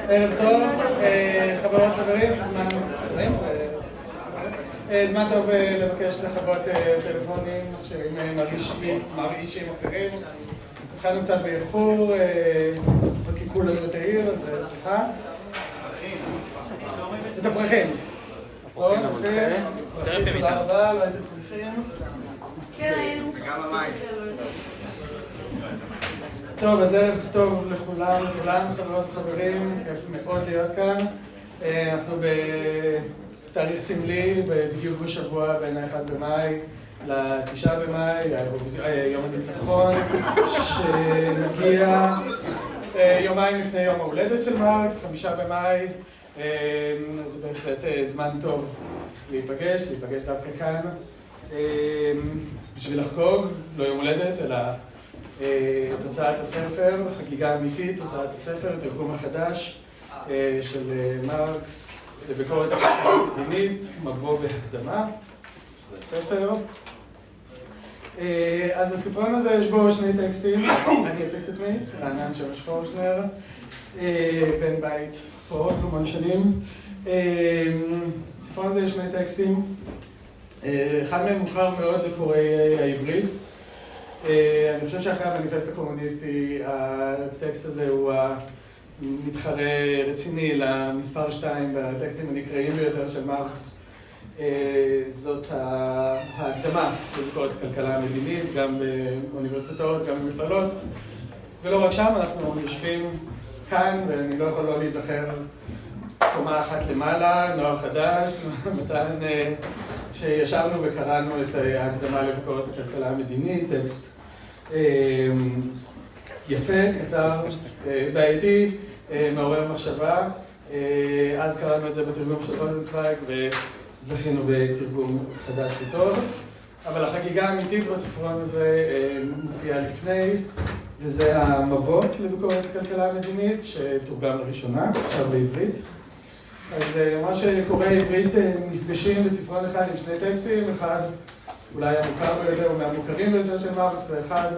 ערב טוב, חברות חברים, זמן טוב לבקש לחברות טלפונים שהם מרגישים אחרים. התחלנו קצת באיחור, חיכו לנו את העיר, אז סליחה. את הפרחים. בואו נעשה, תודה רבה, לא הייתם צריכים. כן, היינו. טוב, אז ערב טוב לכולם, חברות וחברים, כיף מאוד להיות כאן. אנחנו בתאריך סמלי, בדיוק בשבוע בין ה-1 במאי ל-9 במאי, יום הניצחון, שמגיע יומיים לפני יום ההולדת של מרקס, 5 במאי. זה בהחלט זמן טוב להיפגש דווקא כאן, בשביל לחגוג, לא יום הולדת, אלא תוצאת הספר, חגיגה אמיתית, תוצאת הספר, תרגום החדש של מרקס לביקורת המדינית, מבוא והקדמה, שזה הספר. אז הספרון הזה יש בו שני טקסטים, אני אציג את עצמי, רענן שמש פורשנר, בן בית פה, כמובן שנים. הספרון הזה יש שני טקסטים, אחד מהם מוכר מאוד לקוראי העברית. אני חושב שאחרי המניפסט הקומוניסטי, הטקסט הזה הוא המתחרה רציני למספר 2 בטקסטים הנקראיים ביותר של מרקס. זאת ההקדמה לביקורת הכלכלה המדינית, גם באוניברסיטאות, גם במכללות. ולא רק שם, אנחנו יושבים כאן, ואני לא יכול לא להיזכר קומה אחת למעלה, נוער חדש, מתן שישבנו וקראנו את ההקדמה לביקורת הכלכלה המדינית, טקסט יפה, קצר, בעייתי, מעורר מחשבה. אז קראנו את זה בתרגום של רוזנצוויג וזכינו בתרגום חדש וטוב. אבל החגיגה האמיתית בספרון הזה מופיעה לפני, וזה המבוא לביקורת הכלכלה המדינית שתורגם לראשונה, עכשיו בעברית. אז מה שקוראי עברית נפגשים בספרון אחד עם שני טקסטים, אחד אולי המוכר ביותר או מהמוכרים ביותר של מרקס, ואחד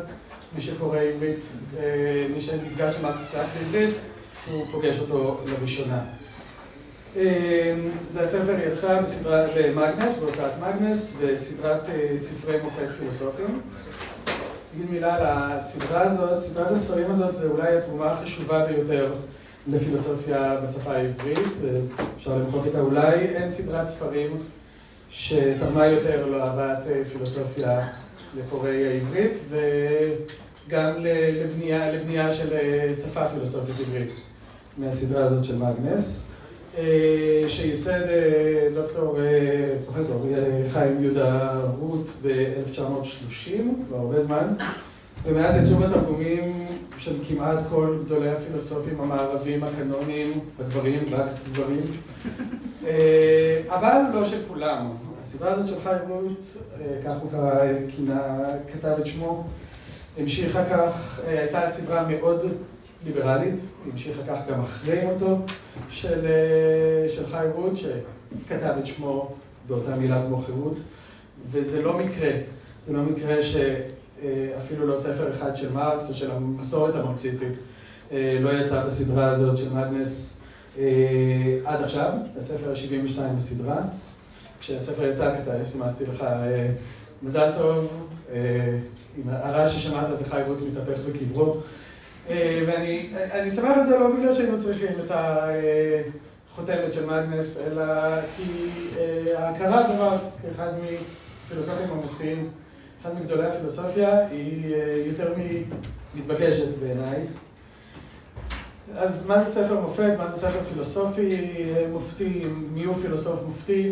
מי שקורא עברית, מי שנפגש עם מרקס רק בעברית, הוא פוגש אותו לראשונה. זה הספר יצא בסדרת מגנס, בהוצאת מגנס, בסדרת ספרי מופת פילוסופיים. נגיד מילה על הסדרה הזאת, סדרת הספרים הזאת זה אולי התרומה החשובה ביותר לפילוסופיה בשפה העברית, אפשר למחוק את אולי, אין סדרת ספרים שתרמה יותר לאהבת פילוסופיה לקוראי העברית וגם לבנייה של שפה פילוסופית עברית מהסדרה הזאת של מגנס, שייסד פרופסור חיים יהודה רות ב-1930, כבר הרבה זמן, ומאז יצאו בתרגומים של כמעט כל גדולי הפילוסופים המערבים הקנוניים, הגברים, רק גברים, אבל לא של כולם. הסדרה הזאת של חיים רות, כך הוא כתב את שמו, המשיכה כך, הייתה סדרה מאוד ליברלית, המשיכה כך גם אחרי מותו של חיים רות, שכתב את שמו באותה מילה כמו חירות, וזה לא מקרה, זה לא מקרה שאפילו לא ספר אחד של מרקס או של המסורת המרקסיסטית לא יצא בסדרה הזאת של מגנס עד עכשיו, הספר ה-72 בסדרה. כשהספר יצא, סימסתי לך מזל טוב, הרעש ששמעת זה חיים רות מתהפך בקברו. ואני שמח על זה לא בגלל שהיינו צריכים את החותמת של מגנס, אלא כי ההכרה במרקס כאחד מפילוסופים המופתיים, אחד מגדולי הפילוסופיה, היא יותר מתבקשת בעיניי. אז מה זה ספר מופת? מה זה ספר פילוסופי מופתי? מי הוא פילוסוף מופתי?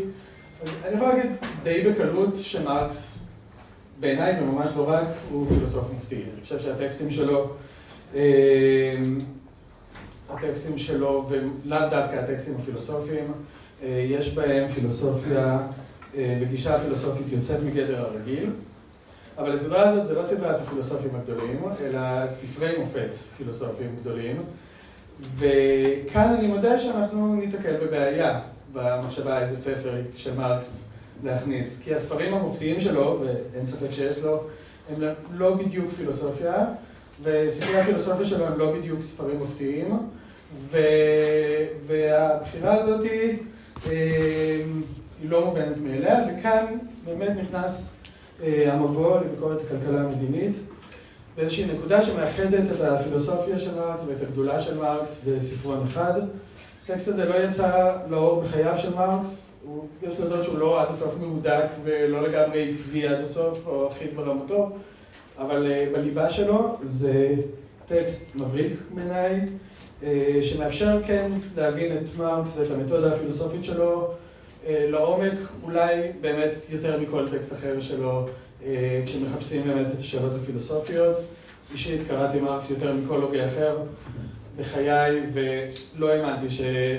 אז אני יכול להגיד די בקלות שמרקס בעיניי וממש לא רק הוא פילוסוף מופתי. אני חושב שהטקסטים שלו ולאו דווקא הטקסטים הפילוסופיים, יש בהם פילוסופיה וגישה פילוסופית יוצאת מגדר הרגיל. אבל הסדרה הזאת זה לא סדרת הפילוסופים הגדולים, אלא ספרי מופת פילוסופיים גדולים. וכאן אני מודה שאנחנו ניתקל בבעיה במחשבה איזה ספר של מרקס להכניס. כי הספרים המופתיים שלו, ואין ספק שיש לו, הם לא בדיוק פילוסופיה, וספרי הפילוסופיה שלו הם לא בדיוק ספרים מופתיים, והבחירה הזאת היא לא מובנת מאליה, וכאן באמת נכנס המבוא לביקורת הכלכלה המדינית, באיזושהי נקודה שמאחדת את הפילוסופיה של מרקס ואת הגדולה של מרקס בספרון אחד. הטקסט הזה לא יצא לאור בחייו של מרקס, יש להודות שהוא לא עד הסוף מהודק ולא לגמרי עקבי עד הסוף או אחיד ברמתו, אבל בליבה שלו זה טקסט מבריק בעיניי, שמאפשר כן להבין את מרקס ואת המתודה הפילוסופית שלו לעומק, אולי באמת יותר מכל טקסט אחר שלו, כשמחפשים באמת את השאלות הפילוסופיות. אישית קראתי מרקס יותר מכל הוגה אחר בחיי, ולא האמנתי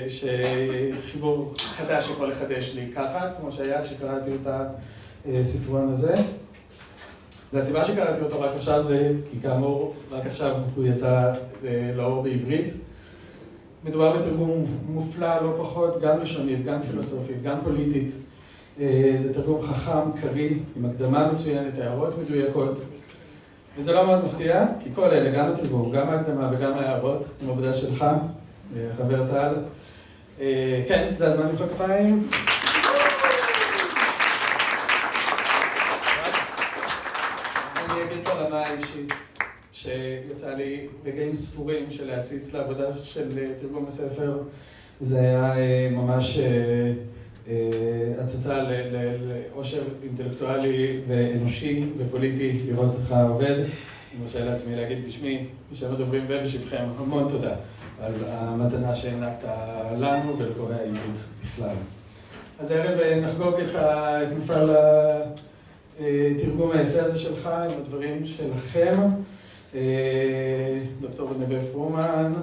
שחיבור חדש יכול לחדש לי ככה, כמו שהיה כשקראתי את הספרון הזה. והסיבה שקראתי אותו רק עכשיו זה, כי כאמור, רק עכשיו הוא יצא לאור בעברית. מדובר בתרגום מופלא, לא פחות, גם לשונית, גם פילוסופית, גם פוליטית. זה תרגום חכם, קריא, עם הקדמה מצוינת, הערות מדויקות. וזה לא מאוד מפתיע, כי כל אלה, גם התרגום, גם ההקדמה וגם ההערות, עם עבודה שלך, חבר טל. כן, זה הזמן למחוא כפיים. אני אגיד ברמה האישית, שיצא לי רגעים ספורים של להציץ לעבודה של תרגום הספר. זה היה ממש הצצה לאושר אינטלקטואלי ואנושי ופוליטי לראות אותך עובד. אני מרשה לעצמי להגיד בשמי, בשם הדוברים ובשמכם, המון תודה על המתנה שהענקת לנו ולקוראי העברית בכלל. אז הערב נחגוג את מפעל התרגום היפה הזה שלך עם הדברים שלכם. דוקטור נווה פרומן,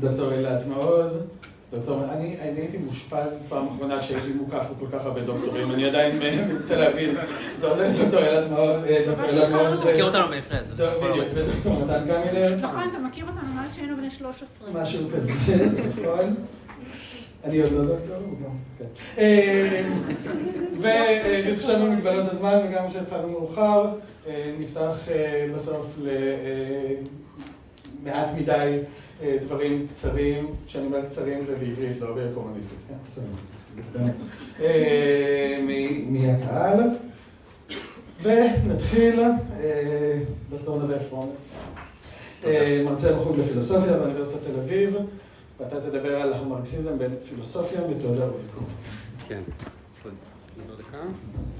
דוקטור אלעד מעוז, אני הייתי מאושפז פעם אחרונה כשהייתי מוקף בכל כך הרבה דוקטורים, אני עדיין מנסה להבין, דוקטור אלעד מעוז, אתה מכיר אותנו מלפני זה, ודוקטור מתן גמילר. נכון, אתה מכיר אותנו מאז שהיינו בני 13. משהו כזה, זה נכון. אני עוד לא דוקטור, כן. ובחשבנו מגבלות הזמן וגם כשהתחלנו מאוחר, נפתח בסוף למעט מדי דברים קצרים, כשאני אומר קצרים זה בעברית, לא בקומוניסטית, כן? קצרים. מהקהל. ונתחיל, דוקטור נווה פרומן, מרצה בחוג לפילוסופיה באוניברסיטת תל אביב, ואתה תדבר על המרקסיזם בין פילוסופיה, מתודה וביקורת. כן. עוד דקה.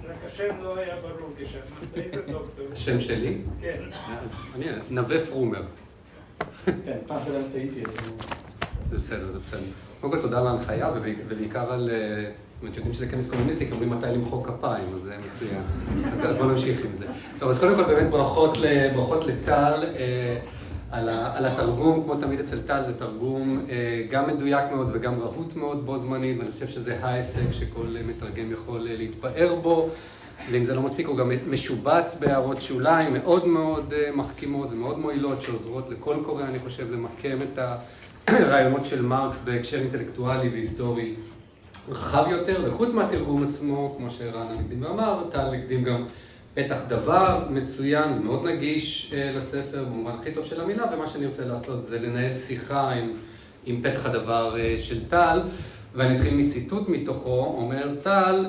רק השם לא היה ברור כשאמרת איזה דוקטור. השם שלי? כן. אז אני נווה פרומר. כן, פעם קודם טעיתי. זה בסדר, זה בסדר. קודם כל תודה על ההנחיה, ובעיקר על... אתם יודעים שזה כנס קומוניסטי, כי אומרים מתי למחוא כפיים, אז זה מצוין. אז בואו נמשיך עם זה. טוב, אז קודם כל באמת ברכות לטל. על התרגום, כמו תמיד אצל טל, זה תרגום גם מדויק מאוד וגם רהוט מאוד בו זמנית, ואני חושב שזה ההישג שכל מתרגם יכול להתפאר בו, ואם זה לא מספיק הוא גם משובץ בהערות שוליים מאוד מאוד מחכימות ומאוד מועילות, שעוזרות לכל קורא, אני חושב, למקם את הרעיונות של מרקס בהקשר אינטלקטואלי והיסטורי רחב יותר, וחוץ מהתרגום עצמו, כמו שרענן הקדים ואמר, טל הקדים גם פתח דבר מצוין, מאוד נגיש לספר, במובן הכי טוב של המילה, ומה שאני רוצה לעשות זה לנהל שיחה עם פתח הדבר של טל, ואני אתחיל מציטוט מתוכו, אומר טל,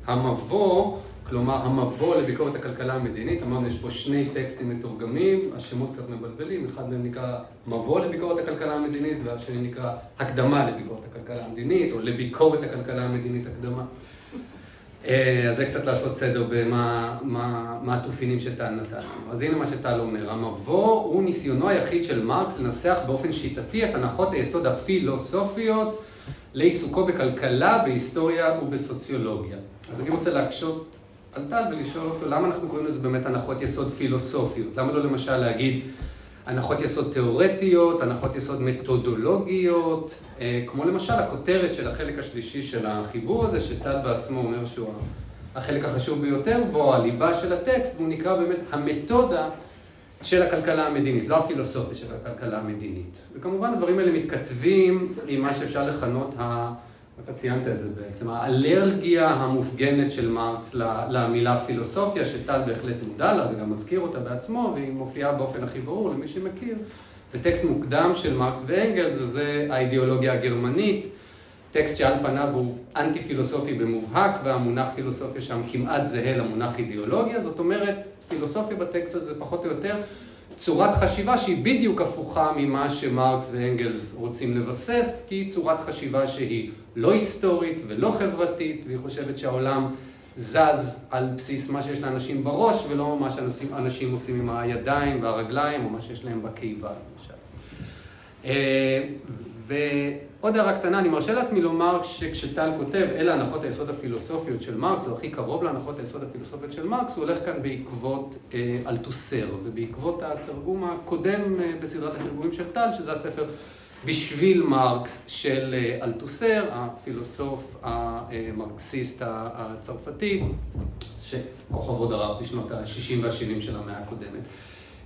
המבוא, כלומר המבוא לביקורת הכלכלה המדינית, אמרנו יש פה שני טקסטים מתורגמים, השמות קצת מבלבלים, אחד מהם נקרא מבוא לביקורת הכלכלה המדינית, והשני נקרא הקדמה לביקורת הכלכלה המדינית, או לביקורת הכלכלה המדינית הקדמה. אז זה קצת לעשות סדר במה התופינים שטל נתן לנו. אז הנה מה שטל אומר, המבוא הוא ניסיונו היחיד של מרקס לנסח באופן שיטתי את הנחות היסוד הפילוסופיות לעיסוקו בכלכלה, בהיסטוריה ובסוציולוגיה. אז אני רוצה להקשות על טל ולשאול אותו למה אנחנו קוראים לזה באמת הנחות יסוד פילוסופיות. למה לא למשל להגיד הנחות יסוד תיאורטיות, הנחות יסוד מתודולוגיות, כמו למשל הכותרת של החלק השלישי של החיבור הזה, שטל בעצמו אומר שהוא החלק החשוב ביותר בו, הליבה של הטקסט, והוא נקרא באמת המתודה של הכלכלה המדינית, לא הפילוסופיה של הכלכלה המדינית. וכמובן הדברים האלה מתכתבים עם מה שאפשר לכנות אתה ציינת את זה בעצם, האלרגיה המופגנת של מרקס למילה פילוסופיה, שטל בהחלט מודע לה וגם מזכיר אותה בעצמו, והיא מופיעה באופן הכי ברור למי שמכיר, בטקסט מוקדם של מרקס ואנגלס, וזה האידיאולוגיה הגרמנית, טקסט שעל פניו הוא אנטי-פילוסופי במובהק, והמונח פילוסופיה שם כמעט זהה למונח אידיאולוגיה, זאת אומרת, פילוסופיה בטקסט הזה פחות או יותר צורת חשיבה שהיא בדיוק הפוכה ממה שמרקס ואנגלס רוצים לבסס, כי היא צורת חשיבה שהיא לא היסטורית ולא חברתית, והיא חושבת שהעולם זז על בסיס מה שיש לאנשים בראש, ולא מה שאנשים עושים עם הידיים והרגליים, או מה שיש להם בקיבה, למשל. ועוד הערה קטנה, אני מרשה לעצמי לומר שכשטל כותב, אלה הנחות היסוד הפילוסופיות של מרקס, או הכי קרוב להנחות היסוד הפילוסופיות של מרקס, הוא הולך כאן בעקבות אלתוסר, ובעקבות התרגום הקודם בסדרת התרגומים של טל, שזה הספר בשביל מרקס של אלתוסר, הפילוסוף המרקסיסט הצרפתי, שכוכבו דרך בשנות ה-60 וה-70 של המאה הקודמת.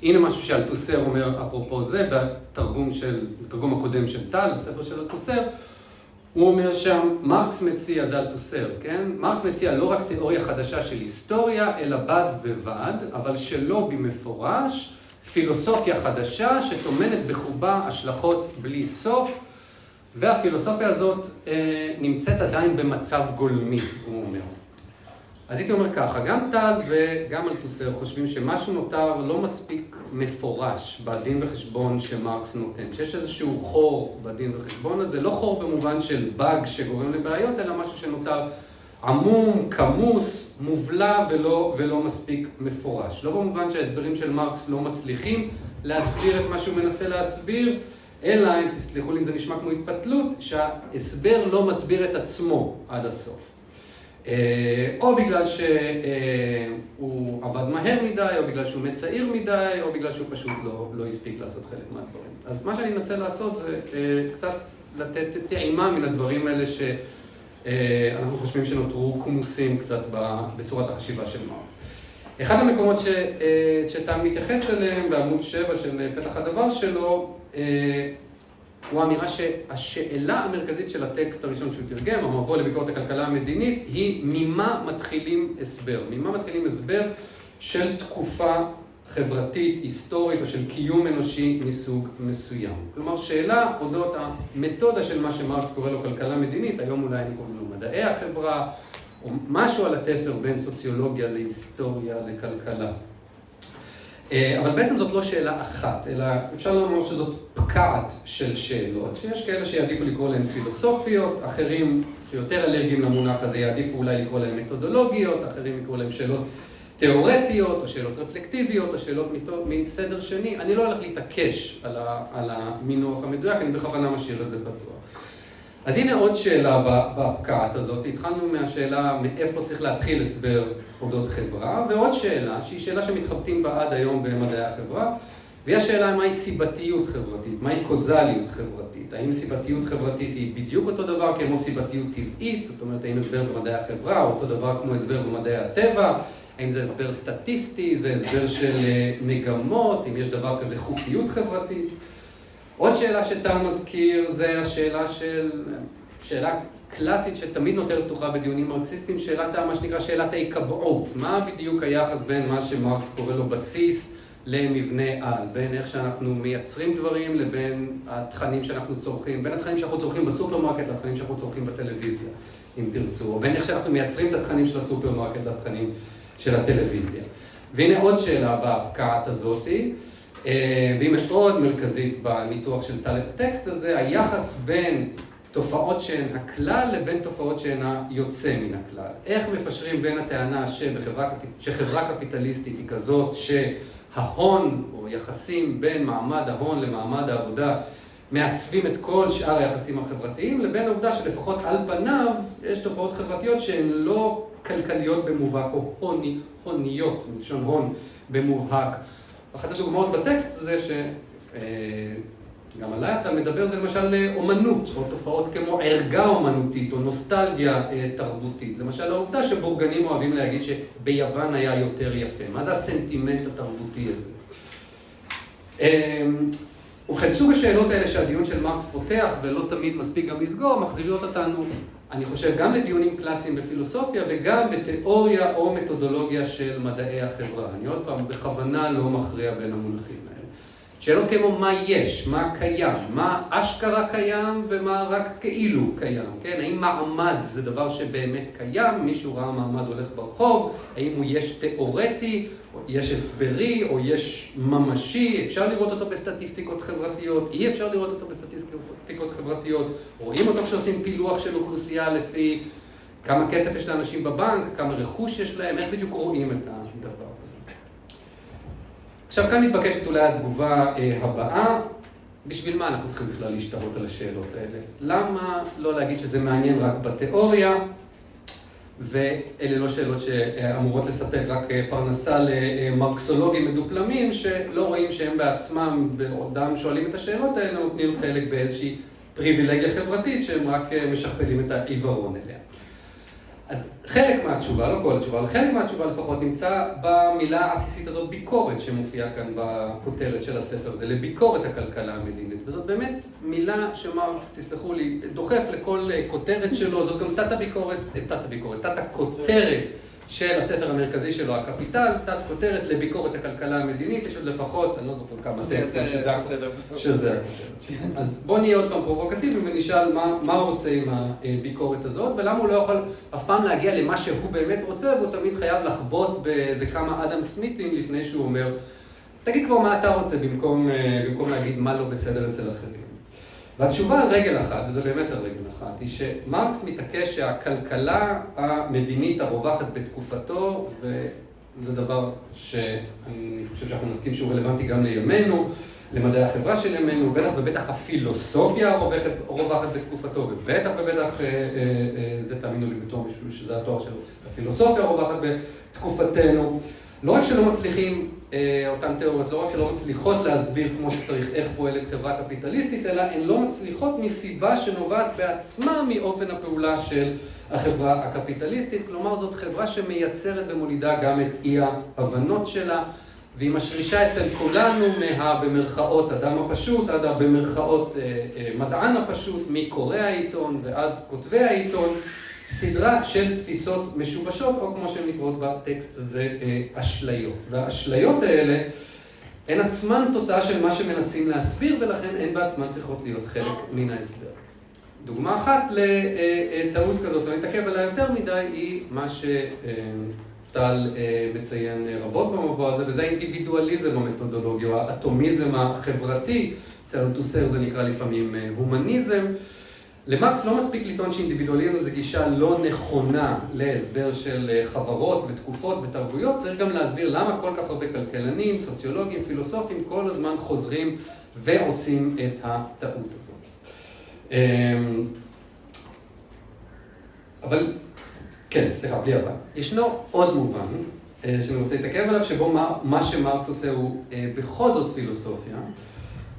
הנה משהו שאלתוסר אומר, אפרופו זה, בתרגום הקודם של טל, בספר של אלתוסר, הוא אומר שם, מרקס מציע, זה אלתוסר, כן? מרקס מציע לא רק תיאוריה חדשה של היסטוריה, אלא בד ובד, אבל שלא במפורש, פילוסופיה חדשה שטומנת בחובה השלכות בלי סוף, והפילוסופיה הזאת נמצאת עדיין במצב גולמי, הוא אומר. אז הייתי אומר ככה, גם טל וגם אלתוסר חושבים שמשהו נותר לא מספיק מפורש בדין וחשבון שמרקס נותן, שיש איזשהו חור בדין וחשבון הזה, לא חור במובן של באג שגורם לבעיות, אלא משהו שנותר עמום, כמוס, מובלע ולא מספיק מפורש. לא במובן שההסברים של מרקס לא מצליחים להסביר את מה שהוא מנסה להסביר, אלא, אם תסליחו לי אם זה נשמע כמו התפתלות, שההסבר לא מסביר את עצמו עד הסוף. או בגלל שהוא עבד מהר מדי, או בגלל שהוא מצעיר מדי, או בגלל שהוא פשוט לא הספיק לעשות חלק מהדברים. אז מה שאני מנסה לעשות זה קצת לתת טעימה מן הדברים האלה שאנחנו חושבים שנותרו כמוסים קצת בצורת החשיבה של מרקס. אחד המקומות שטל מתייחס אליהם בעמוד 7 של פתח הדבר שלו, הוא האמירה שהשאלה המרכזית של הטקסט הראשון שהוא תרגם, המבוא לביקורת הכלכלה המדינית, היא ממה מתחילים הסבר. ממה מתחילים הסבר של תקופה חברתית, היסטורית, או של קיום אנושי מסוג מסוים. כלומר, שאלה אודות המתודה של מה שמרקס קורא לו כלכלה מדינית, היום אולי אני קורא לו מדעי החברה, או משהו על התפר בין סוציולוגיה להיסטוריה לכלכלה. אבל בעצם זאת לא שאלה אחת, אלא אפשר לומר שזאת פקעת של שאלות, שיש כאלה שיעדיפו לקרוא להן פילוסופיות, אחרים שיותר אלרגיים למונח הזה יעדיפו אולי לקרוא להן מתודולוגיות, אחרים יקראו להן שאלות תיאורטיות, או שאלות רפלקטיביות, או שאלות מסדר שני. אני לא הולך להתעקש על המינוח המדויק, אני בכוונה משאיר את זה פתוח. אז הנה עוד שאלה בפקעת הזאת, התחלנו מהשאלה מאיפה צריך להתחיל הסבר אודות חברה, ועוד שאלה, שהיא שאלה שמתחבטים בה עד היום במדעי החברה, והיא השאלה מהי סיבתיות חברתית, מהי קוזליות חברתית, האם סיבתיות חברתית היא בדיוק אותו דבר כמו סיבתיות טבעית, זאת אומרת האם הסבר במדעי החברה, או אותו דבר כמו הסבר במדעי הטבע, האם זה הסבר סטטיסטי, זה הסבר של מגמות, אם יש דבר כזה חוקיות חברתית. עוד שאלה שטל מזכיר זה השאלה שאלה קלאסית שתמיד נותרת פתוחה בדיונים מרקסיסטיים, מה שנקרא שאלת ההיקבעות. מה בדיוק היחס בין מה שמרקס קורא לו בסיס למבנה על, בין איך שאנחנו מייצרים דברים לבין התכנים שאנחנו צורכים, בין התכנים שאנחנו צורכים בסופרמרקט לתכנים שאנחנו צורכים בטלוויזיה, אם תרצו, או בין איך שאנחנו מייצרים את התכנים של הסופרמרקט לתכנים של הטלוויזיה. והנה עוד שאלה בפקעת הזאתי, והיא מאוד מרכזית בניתוח של טל את הטקסט הזה, היחס בין תופעות שהן הכלל לבין תופעות שהן היוצא מן הכלל. איך מפשרים בין הטענה שחברה קפיטליסטית היא כזאת שההון או יחסים בין מעמד ההון למעמד העבודה מעצבים את כל שאר היחסים החברתיים, לבין העובדה שלפחות על פניו יש תופעות חברתיות שהן לא כלכליות במובהק או הוניות, מלשון הון במובהק. אחת הדוגמאות בטקסט זה שגם עליי אתה מדבר זה למשל אומנות, או תופעות כמו ערגה אומנותית או נוסטלגיה תרבותית. למשל העובדה שבורגנים אוהבים להגיד שביוון היה יותר יפה. מה זה הסנטימנט התרבותי הזה? ובכן, סוג השאלות האלה שהדיון של מרקס פותח ולא תמיד מספיק גם לסגור, מחזירות אותנו אני חושב גם לדיונים קלאסיים בפילוסופיה וגם בתיאוריה או מתודולוגיה של מדעי החברה. אני עוד פעם בכוונה לא מכריע בין המונחים האלה. שאלות כמו מה יש, מה קיים, מה אשכרה קיים ומה רק כאילו קיים, כן? האם מעמד זה דבר שבאמת קיים, מישהו ראה מעמד הולך ברחוב, האם הוא יש תיאורטי, או יש הסברי, או יש ממשי, אפשר לראות אותו בסטטיסטיקות חברתיות, אי אפשר לראות אותו בסטטיסטיקות חברתיות, רואים אותו כשעושים פילוח של אוכלוסייה לפי כמה כסף יש לאנשים בבנק, כמה רכוש יש להם, איך בדיוק רואים את הדבר הזה. עכשיו כאן מתבקשת אולי התגובה הבאה, בשביל מה אנחנו צריכים בכלל להשתרות על השאלות האלה? למה לא להגיד שזה מעניין רק בתיאוריה, ואלה לא שאלות שאמורות לספק רק פרנסה למרקסולוגים מדופלמים, שלא רואים שהם בעצמם, בעודם שואלים את השאלות האלה, נותנים חלק באיזושהי פריבילגיה חברתית, שהם רק משכפלים את העיוורון אליה. אז חלק מהתשובה, לא כל התשובה, אבל חלק מהתשובה לפחות נמצא במילה העסיסית הזאת ביקורת שמופיעה כאן בכותרת של הספר הזה, לביקורת הכלכלה המדינית. וזאת באמת מילה שמרקס, תסלחו לי, דוחף לכל כותרת שלו, זאת גם תת-הכותרת של הספר המרכזי שלו, הקפיטל, תת-כותרת לביקורת הכלכלה המדינית, יש עוד לפחות, אני לא זוכר כמה טקסטים שזה הכותרת. אז בואו נהיה עוד פעם פרובוקטיביים ונשאל מה הוא רוצה עם הביקורת הזאת, ולמה הוא לא יכול אף פעם להגיע למה שהוא באמת רוצה, והוא תמיד חייב לחבוט באיזה כמה אדם סמיתים לפני שהוא אומר, תגיד כבר מה אתה רוצה במקום להגיד מה לא בסדר אצל אחרים. והתשובה על רגל אחת, וזה באמת על רגל אחת, היא שמרקס מתעקש שהכלכלה המדינית הרווחת בתקופתו, וזה דבר שאני חושב שאנחנו נסכים שהוא רלוונטי גם לימינו, למדעי החברה של ימינו, בטח ובטח הפילוסופיה הרווחת בתקופתו, ובטח ובטח, זה תאמינו לי בתור מישהו שזה התואר שלו, הפילוסופיה הרווחת בתקופתנו. לא רק שלא מצליחים, אותן תיאוריות, לא רק שלא מצליחות להסביר כמו שצריך איך פועלת חברה קפיטליסטית, אלא הן לא מצליחות מסיבה שנובעת בעצמה מאופן הפעולה של החברה הקפיטליסטית. כלומר, זאת חברה שמייצרת ומולידה גם את אי ההבנות שלה, והיא משרישה אצל כולנו במרכאות אדם הפשוט, עד במרכאות מדען הפשוט, מקורא העיתון ועד כותבי העיתון, סדרה של תפיסות משובשות, או כמו שהן נקראות בטקסט הזה, אשליות. והאשליות האלה הן עצמן תוצאה של מה שמנסים להסביר, ולכן הן בעצמן צריכות להיות חלק מן ההסבר. דוגמה אחת לטעות כזאת, אני אתעכב עליה יותר מדי, היא מה שטל מציין רבות במבוא הזה, וזה האינדיבידואליזם המתודולוגי, או האטומיזם החברתי, אצל אלתוסר זה נקרא לפעמים הומניזם. למרקס לא מספיק לטעון שאינדיבידואליזם זה גישה לא נכונה להסבר של חברות ותקופות ותרבויות, צריך גם להסביר למה כל כך הרבה כלכלנים, סוציולוגים, פילוסופים, כל הזמן חוזרים ועושים את הטעות הזאת. אבל, כן, סליחה, בלי אבל. ישנו עוד מובן שאני רוצה להתעכב עליו, שבו מה שמרקס עושה הוא בכל זאת פילוסופיה,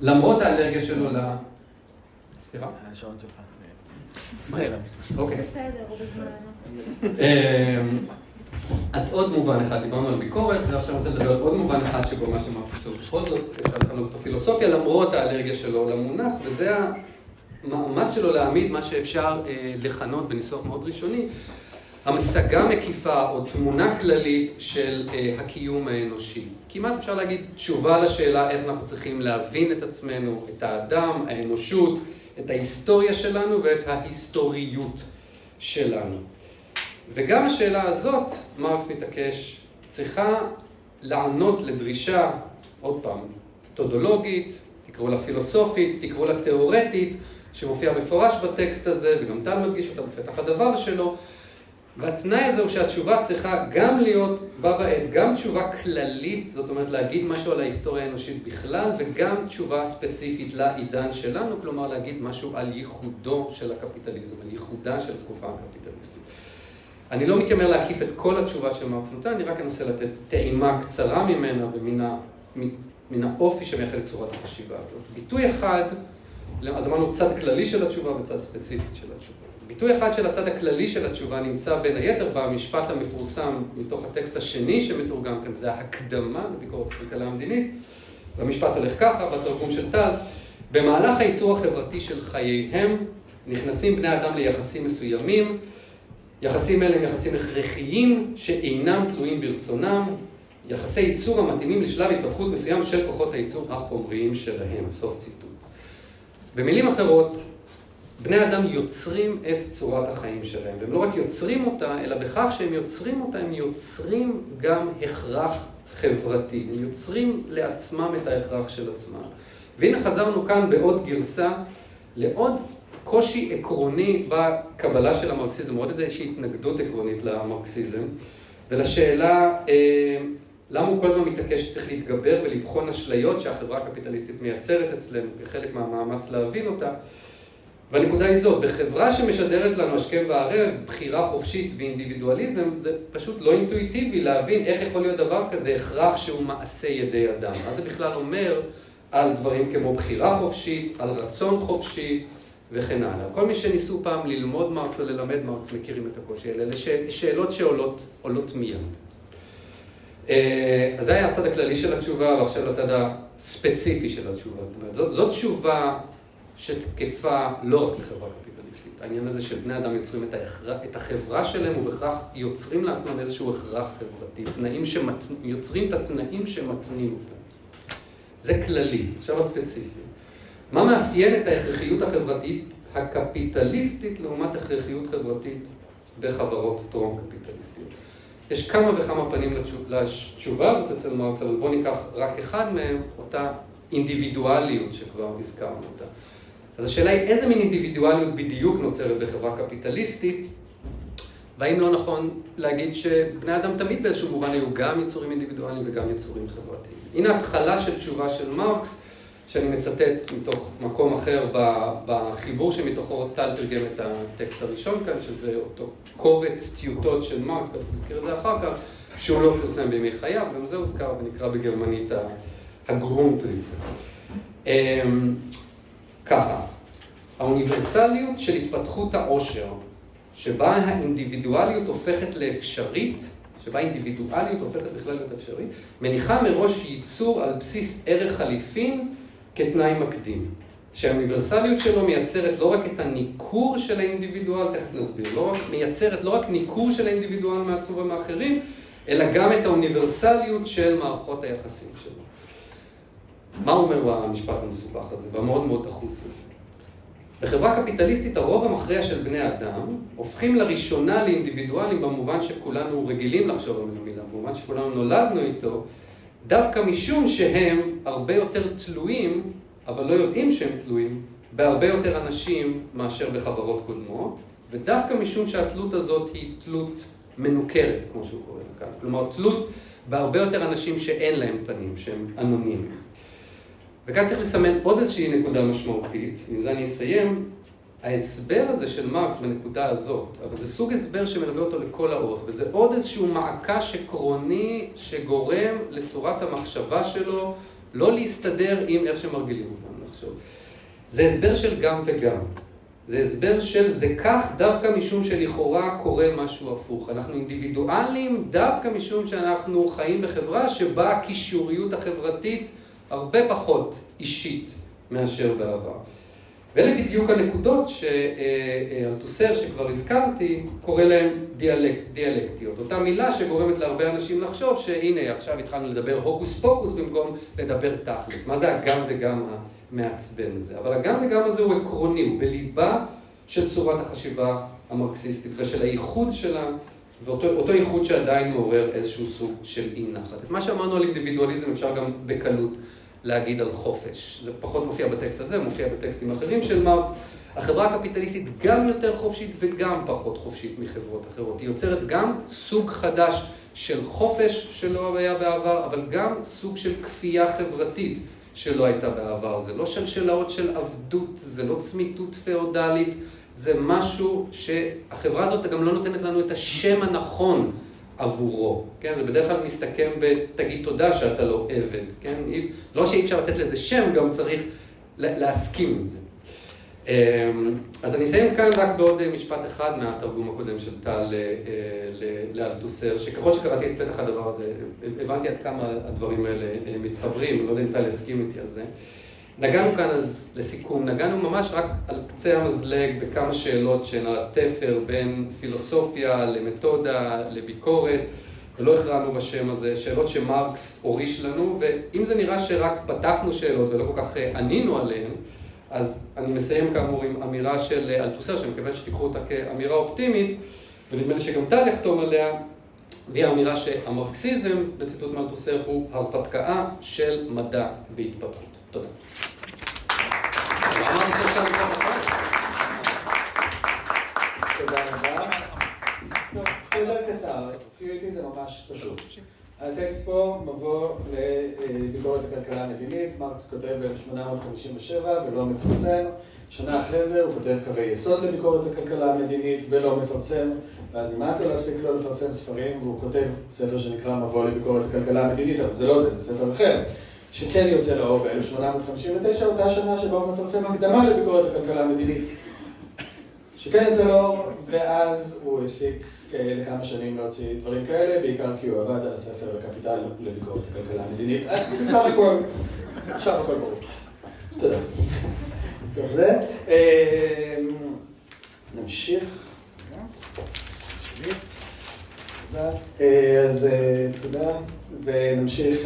למרות האלרגיה שלו סליחה? השעון שלך. אוקיי. בסדר, הוא בזמן. אז עוד מובן אחד, דיברנו על ביקורת, ועכשיו אני רוצה לדבר על עוד מובן אחד שבו מה שמרקס עושה בכל זאת, אפשר לכנות אותו פילוסופיה, למרות האלרגיה שלו למונח, וזה המאמץ שלו להעמיד מה שאפשר לכנות בניסוח מאוד ראשוני, המשגה מקיפה או תמונה כללית של הקיום האנושי. כמעט אפשר להגיד תשובה לשאלה איך אנחנו צריכים להבין את עצמנו, את האדם, האנושות, את ההיסטוריה שלנו ואת ההיסטוריות שלנו. וגם השאלה הזאת, מרקס מתעקש, צריכה לענות לדרישה, עוד פעם, מתודולוגית, תקראו לה פילוסופית, תקראו לה תיאורטית, שמופיע בפורש בטקסט הזה, וגם טל מדגיש אותה בפתח הדבר שלו, והתנאי הזה הוא שהתשובה צריכה גם להיות בה בעת, גם תשובה כללית, זאת אומרת להגיד משהו על ההיסטוריה האנושית בכלל, וגם תשובה ספציפית לעידן שלנו, כלומר להגיד משהו על ייחודו של הקפיטליזם, על ייחודה של התקופה הקפיטליסטית. אני לא מתיימר להקיף את כל התשובה של מרקס נותן, אני רק אנסה לתת טעימה קצרה ממנה ומן האופי שמייחד את צורת החשיבה הזאת. ביטוי אחד, אז אמרנו צד כללי של התשובה וצד ספציפית של התשובה. אז ביטוי אחד של הצד הכללי של התשובה נמצא בין היתר במשפט המפורסם מתוך הטקסט השני שמתורגם כאן, זה ההקדמה לביקורת הכלכלה המדינית. והמשפט הולך ככה, בתרגום של טל, במהלך הייצור החברתי של חייהם, נכנסים בני אדם ליחסים מסוימים, יחסים אלה הם יחסים הכרחיים שאינם תלויים ברצונם, יחסי ייצור המתאימים לשלב התפתחות מסוים של כוחות הייצור החומריים שלהם, סוף ציטוט. במילים אחרות, בני אדם יוצרים את צורת החיים שלהם, והם לא רק יוצרים אותה, אלא בכך שהם יוצרים אותה, הם יוצרים גם הכרח חברתי, הם יוצרים לעצמם את ההכרח של עצמם. והנה חזרנו כאן בעוד גרסה, לעוד קושי עקרוני בקבלה של המרקסיזם, עוד איזושהי התנגדות עקרונית למרקסיזם, ולשאלה למה הוא כל הזמן מתעקש שצריך להתגבר ולבחון אשליות שהחברה הקפיטליסטית מייצרת אצלנו, כחלק מהמאמץ להבין אותה. והנקודה היא זאת, בחברה שמשדרת לנו השכם והערב, בחירה חופשית ואינדיבידואליזם, זה פשוט לא אינטואיטיבי להבין איך יכול להיות דבר כזה, הכרח שהוא מעשה ידי אדם. אז זה בכלל אומר על דברים כמו בחירה חופשית, על רצון חופשי וכן הלאה. כל מי שניסו פעם ללמוד מרקס או ללמד מרקס מכירים את הקושי האלה. אלה שאלות שעולות מיד. אז זה היה הצד הכללי של התשובה, ועכשיו הצד הספציפי של התשובה. זאת אומרת, זאת תשובה שתקפה לא רק לחברה קפיטליסטית. העניין הזה של בני אדם יוצרים את החברה שלהם, ובכך יוצרים לעצמם איזשהו הכרח חברתי. יוצרים את התנאים שמתנים אותם. זה כללי. עכשיו הספציפי. מה מאפיין את ההכרחיות החברתית הקפיטליסטית לעומת הכרחיות חברתית בחברות טרום קפיטליסטיות? יש כמה וכמה פנים לתשובה הזאת אצל מרקס, אבל בואו ניקח רק אחד מהם, אותה אינדיבידואליות שכבר הזכרנו אותה. אז השאלה היא איזה מין אינדיבידואליות בדיוק נוצרת בחברה קפיטליסטית, והאם לא נכון להגיד שבני אדם תמיד באיזשהו מובן היו גם יצורים אינדיבידואליים וגם יצורים חברתיים. הנה התחלה של תשובה של מרקס, שאני מצטט מתוך מקום אחר בחיבור שמתוכו טל תרגם את הטקסט הראשון כאן, שזה אותו קובץ טיוטות של מרקס, תזכיר את זה אחר כך, שהוא לא פרסם בימי חייו, גם זה הוזכר ונקרא בגרמנית הגרונטריס. ככה, האוניברסליות של התפתחות העושר, שבה האינדיבידואליות הופכת לאפשרית, שבה האינדיבידואליות הופכת בכלל להיות אפשרית, מניחה מראש ייצור על בסיס ערך חליפין כתנאי מקדים. שהאוניברסליות שלו מייצרת לא רק את הניכור של האינדיבידואל, תכף נסביר, מייצרת לא רק ניכור של האינדיבידואל מעצמו ומאחרים, אלא גם את האוניברסליות של מערכות היחסים שלו. מה אומר במשפט המסובך הזה, והמאוד מאוד דחוס הזה? בחברה קפיטליסטית הרוב המכריע של בני אדם הופכים לראשונה לאינדיבידואלים במובן שכולנו רגילים לחשוב על המילה, במובן שכולנו נולדנו איתו, דווקא משום שהם הרבה יותר תלויים, אבל לא יודעים שהם תלויים, בהרבה יותר אנשים מאשר בחברות קודמות, ודווקא משום שהתלות הזאת היא תלות מנוכרת, כמו שהוא קורא לכאן. כלומר, תלות בהרבה יותר אנשים שאין להם פנים, שהם אנונימיים. וכאן צריך לסמן עוד איזושהי נקודה משמעותית, עם זה אני אסיים, ההסבר הזה של מרקס בנקודה הזאת, אבל זה סוג הסבר שמלווה אותו לכל האורך, וזה עוד איזשהו מעקש עקרוני שגורם לצורת המחשבה שלו לא להסתדר עם איך שמרגילים אותם לחשוב. זה הסבר של גם וגם. זה הסבר של זה כך דווקא משום שלכאורה קורה משהו הפוך. אנחנו אינדיבידואלים דווקא משום שאנחנו חיים בחברה שבה הקישוריות החברתית הרבה פחות אישית מאשר בעבר. ואלה בדיוק הנקודות שאלתוסר שכבר הזכרתי קורא להם דיאלקטיות. אותה מילה שגורמת להרבה אנשים לחשוב שהנה עכשיו התחלנו לדבר הוקוס פוקוס במקום לדבר תכלס. מה זה הגם וגם המעצבן הזה? אבל הגם וגם הזה הוא עקרוני, הוא בליבה של צורת החשיבה המרקסיסטית ושל הייחוד שלה, ואותו ייחוד שעדיין מעורר איזשהו סוג של אי נחת. את מה שאמרנו על אינדיבידואליזם אפשר גם בקלות להגיד על חופש. זה פחות מופיע בטקסט הזה, מופיע בטקסטים אחרים של מרקס. החברה הקפיטליסטית גם יותר חופשית וגם פחות חופשית מחברות אחרות. היא יוצרת גם סוג חדש של חופש שלא היה בעבר, אבל גם סוג של כפייה חברתית שלא הייתה בעבר. זה לא שלשלאות של עבדות, זה לא צמיתות פאודלית, זה משהו שהחברה הזאת גם לא נותנת לנו את השם הנכון עבורו, כן? זה בדרך כלל מסתכם בתגיד תודה שאתה לא עבד, כן? לא שאי אפשר לתת לזה שם, גם צריך להסכים עם זה. אז אני אסיים כאן רק בעוד משפט אחד מהתרגום הקודם של טל לאלתוסר, שככל שקראתי את פתח הדבר הזה, הבנתי עד כמה הדברים האלה מתחברים, לא יודע אם טל יסכים איתי על זה. נגענו כאן אז לסיכום, נגענו ממש רק על קצה המזלג בכמה שאלות שהן על התפר בין פילוסופיה למתודה, לביקורת, ולא הכרענו בשם הזה, שאלות שמרקס הוריש לנו, ואם זה נראה שרק פתחנו שאלות ולא כל כך ענינו עליהן, אז אני מסיים כאמור עם אמירה של אלתוסר, שאני מקווה שתיקחו אותה כאמירה אופטימית, ונדמה לי שגם טל יחתום עליה, והיא האמירה שהמרקסיזם, בציטוט מאלתוסר, הוא הרפתקה של מדע בהתפתחות. תודה. תודה רבה. סדר קצר, פיוטי זה ממש פשוט. הטקסט פה מבוא לביקורת הכלכלה המדינית, מרקס כותב ב-1857 ולא מפרסם. שנה אחרי זה הוא כותב קווי יסוד לביקורת הכלכלה המדינית ולא מפרסם, ואז נמאס לו להפסיק לא לפרסם ספרים, והוא כותב ספר שנקרא מבוא לביקורת הכלכלה המדינית, אבל זה לא זה, זה ספר אחר, שכן יוצא לאור ב-1859, אותה שנה שבה הוא מפרסם הקדמה לביקורת הכלכלה המדינית, שכן יוצא לאור, ואז הוא הפסיק לכמה שנים להוציא דברים כאלה, בעיקר כי הוא עבד על הספר הקפיטל לביקורת הכלכלה המדינית. בסך הכל, עכשיו הכל ברור. תודה. טוב, זה. נמשיך. אז תודה, ונמשיך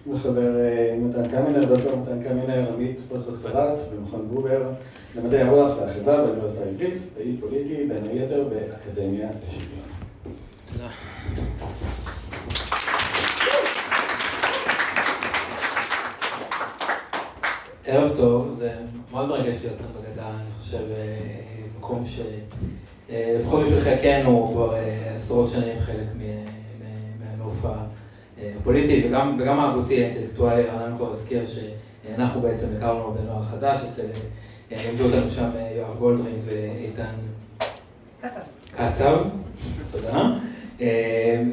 עם החבר מתן קמינר, דוקטור מתן קמינר, עמית פוסט-דוקטורט במכון בובר למדעי הרוח והחברה באוניברסיטה העברית, פעיל פוליטי, בין היתר באקדמיה לשוויון. תודה. ערב טוב, זה מאוד מרגש להיות כאן בגדה, אני חושב, מקום שלפחות בשביל חלקנו כבר עשרות שנים חלק מהנוף הפוליטי וגם ההגותי, האינטלקטואלי. רענן כבר הזכיר שאנחנו בעצם הכרנו בנוער חדש, לימדו אותנו שם יואב גולדרינג ואיתן קצב, תודה.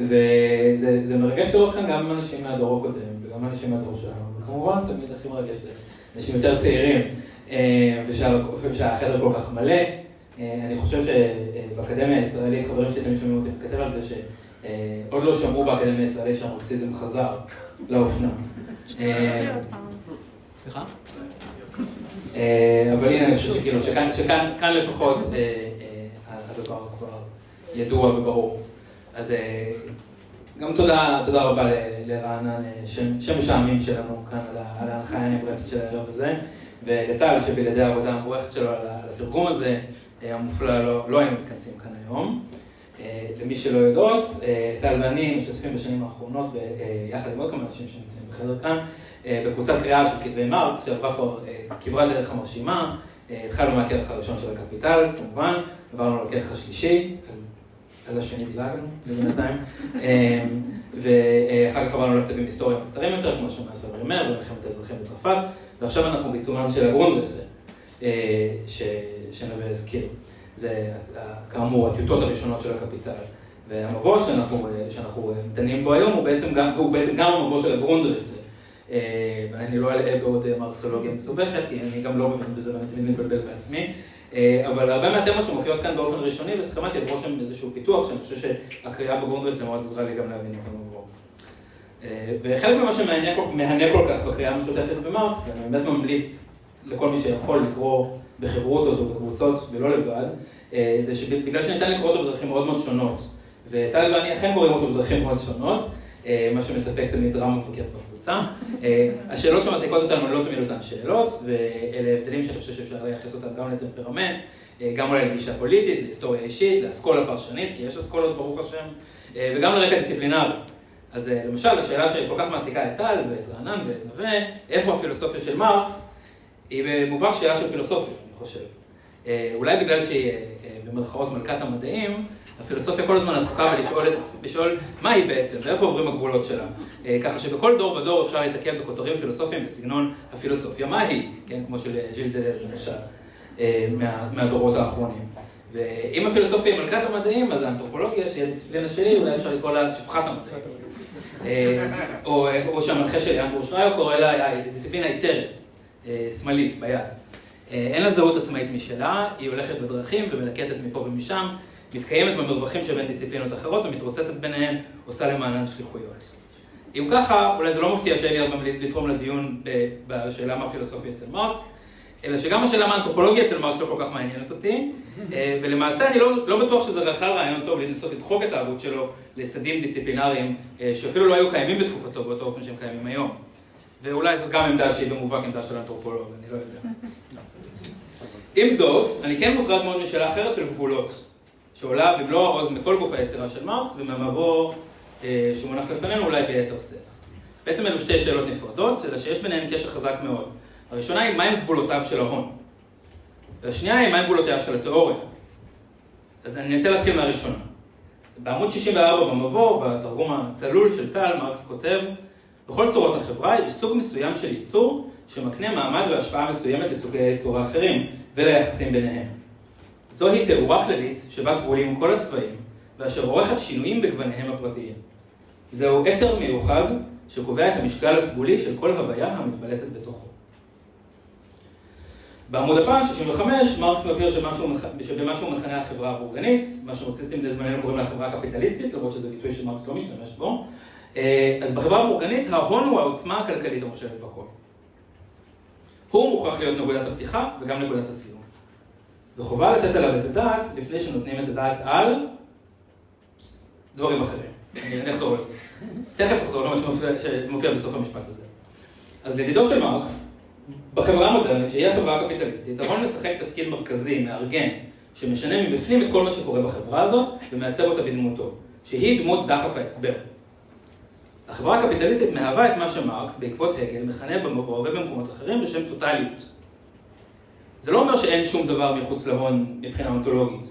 וזה מרגש לראות כאן גם אנשים מהדור הקודם וגם אנשים מהדור שלנו, וכמובן תמיד הכי מרגש זה אנשים יותר צעירים, ושהחדר כל כך מלא. אני חושב שבאקדמיה הישראלית, חברים שלי תמיד שומעים אותי מכתב על זה, שעוד לא שמעו באקדמיה הישראלית שהמרקסיזם חזר לאופנה. סליחה? אבל הנה, אני חושב שכאילו, שכאן לפחות הדבר כבר ידוע וברור. אז גם תודה רבה לרענן, שם משעמים שלנו כאן על ההנחיה הנמרצת של הערב הזה, ולטל שבלעדי העבודה המבורכת שלו על התרגום הזה, המופלא, לא היינו מתכנסים כאן היום. למי שלא יודעות, טל ואני משתתפים בשנים האחרונות, יחד עם עוד כמה אנשים שנמצאים בחדר כאן, בקבוצת קריאה של כתבי מרקס, שעברה כבר כברת דרך המרשימה. התחלנו מהכרך הראשון של הקפיטל, כמובן, עברנו לכרך השלישי, על השני דילגנו, בינתיים, ואחר כך עברנו לכתבים היסטוריים קצרים יותר, כמו שמעשה ברימר, ומלחמת האזרחים בצרפת, ועכשיו אנחנו בעיצומם של הגרונדרסה, שנווה הזכיר. זה כאמור הטיוטות הראשונות של הקפיטל, והמבוא שאנחנו דנים בו היום הוא בעצם גם המבוא של הגרונדרסה. ואני לא אלאה בעוד מרקסולוגיה מסובכת, כי אני גם לא מבין בזה ואני תמיד מתבלבל בעצמי. אבל הרבה מהתמות שמופיעות כאן באופן ראשוני, וסכמתי לדרוש שם איזשהו פיתוח, שאני חושב שהקריאה בגרונדרסה מאוד עזרה לי גם להבין את המבוא. וחלק ממה שמהנה כל כך בקריאה המשותפת במרקס, ואני באמת ממליץ לכל מי שיכול לקרוא בחברותות או בקבוצות ולא לבד, זה שבגלל שניתן לקרוא אותו בדרכים מאוד מאוד שונות, וטל ואני אכן קוראים אותו בדרכים מאוד שונות, מה שמספק תמיד דרמה וכיף בקבוצה. השאלות שמעסיקות אותנו לא תמיד אותן שאלות, ואלה הבדלים שאני חושב שאפשר לייחס אותם גם לטמפרמנט, גם אולי לגישה פוליטית, להיסטוריה אישית, לאסכולה פרשנית, כי יש אסכולות ברוך השם, וגם לרקע דיסציפלינרי. אז למשל, השאלה שכל כך מעסיקה את טל ואת רענן ואת נווה, איפה הפילוסופיה של מרקס, היא במובן שאלה של פילוסופיה, אני חושב. אולי בגלל שהיא במרכאות מלכת המדעים, הפילוסופיה כל הזמן עסוקה ולשאול מה היא בעצם, ואיפה עוברים הגבולות שלה. ככה שבכל דור ודור אפשר להתקל בכותרים פילוסופיים בסגנון הפילוסופיה, מה היא? כן, כמו של ז'יל דלז למשל, מהדורות האחרונים. ואם הפילוסופיה היא מלכת המדעים, אז האנתרופולוגיה, שהיא הדיסציפלינה שלי, אולי אפשר לקרוא לה שפחת המדעים. או שהמנחה שלי, אנדרו שריו, קורא לה דיסציפלינה איתרת, שמאלית, ביד. אין לה זהות עצמאית משלה, היא הולכת בדרכים ומלקטת מפה ומשם, מתקיימת במרווחים שבין דיסציפלינות אחרות ומתרוצצת ביניהן, עושה למענן שליחויות. אם ככה, אולי זה לא מפתיע שאין לי הרבה לתרום לדיון בשאלה מה פילוסופיה אצל מרקס, אלא שגם השאלה מה אנתרופולוגיה אצל מרקס לא כל כך מעניינת אותי, ולמעשה אני לא בטוח שזה בכלל רעיון טוב לנסות לדחוק את ההגות שלו לסדים דיסציפלינריים שאפילו לא היו קיימים בתקופתו באותו אופן שהם קיימים היום. ואולי זו גם עמדה שהיא במובהק עמדה של אנתרופולוג, אני לא יודע. עם זאת, אני כן מוטרד מאוד משאלה אחרת של גבולות, שעולה במלוא העוז מכל גוף היצירה של מרקס ומהמבוא שמונח לפנינו אולי ביתר שאת. בעצם אלו שתי שאלות נפרדות, אלא שיש ביניהן קשר חזק מאוד. הראשונה היא מהם גבולותיו של ההון, והשנייה היא מהם גבולותיה של התיאוריה. אז אני אנסה להתחיל מהראשונה. בעמוד 64 במבוא, בתרגום הצלול של טל, מרקס כותב, בכל צורות החברה יש סוג מסוים של ייצור שמקנה מעמד והשפעה מסוימת לסוגי הייצור האחרים וליחסים ביניהם. זוהי תיאורה כללית שבה טבולים כל הצבעים ואשר עורכת שינויים בגווניהם הפרטיים. זהו אתר מיוחד שקובע את המשקל הסגולי של כל הוויה המתבלטת בתוכו. בעמוד הבא, 65, מרקס מבהיר שבמה שהוא מכנה החברה הבורגנית, מה שמרקסיסטים לזמננו קוראים לה חברה קפיטליסטית, למרות שזה ביטוי שמרקס לא משתמש בו, אז בחברה הבורגנית ההון הוא העוצמה הכלכלית המושלת בכל. הוא מוכרח להיות נקודת הפתיחה וגם נקודת הסיום. וחובה לתת עליו את הדעת לפני שנותנים את הדעת על דברים אחרים. אני אחזור לזה. תכף אחזור למה שמופיע בסוף המשפט הזה. אז לדידו של מרקס, בחברה המודרנית, שהיא החברה הקפיטליסטית, ההון משחק תפקיד מרכזי, מארגן, שמשנה מבפנים את כל מה שקורה בחברה הזאת ומעצב אותה בדמותו, שהיא דמות דחף ההצבר. החברה הקפיטליסטית מהווה את מה שמרקס, בעקבות הגל, מכנה במבוא ובמקומות אחרים בשם טוטליות. זה לא אומר שאין שום דבר מחוץ להון מבחינה אונתולוגית.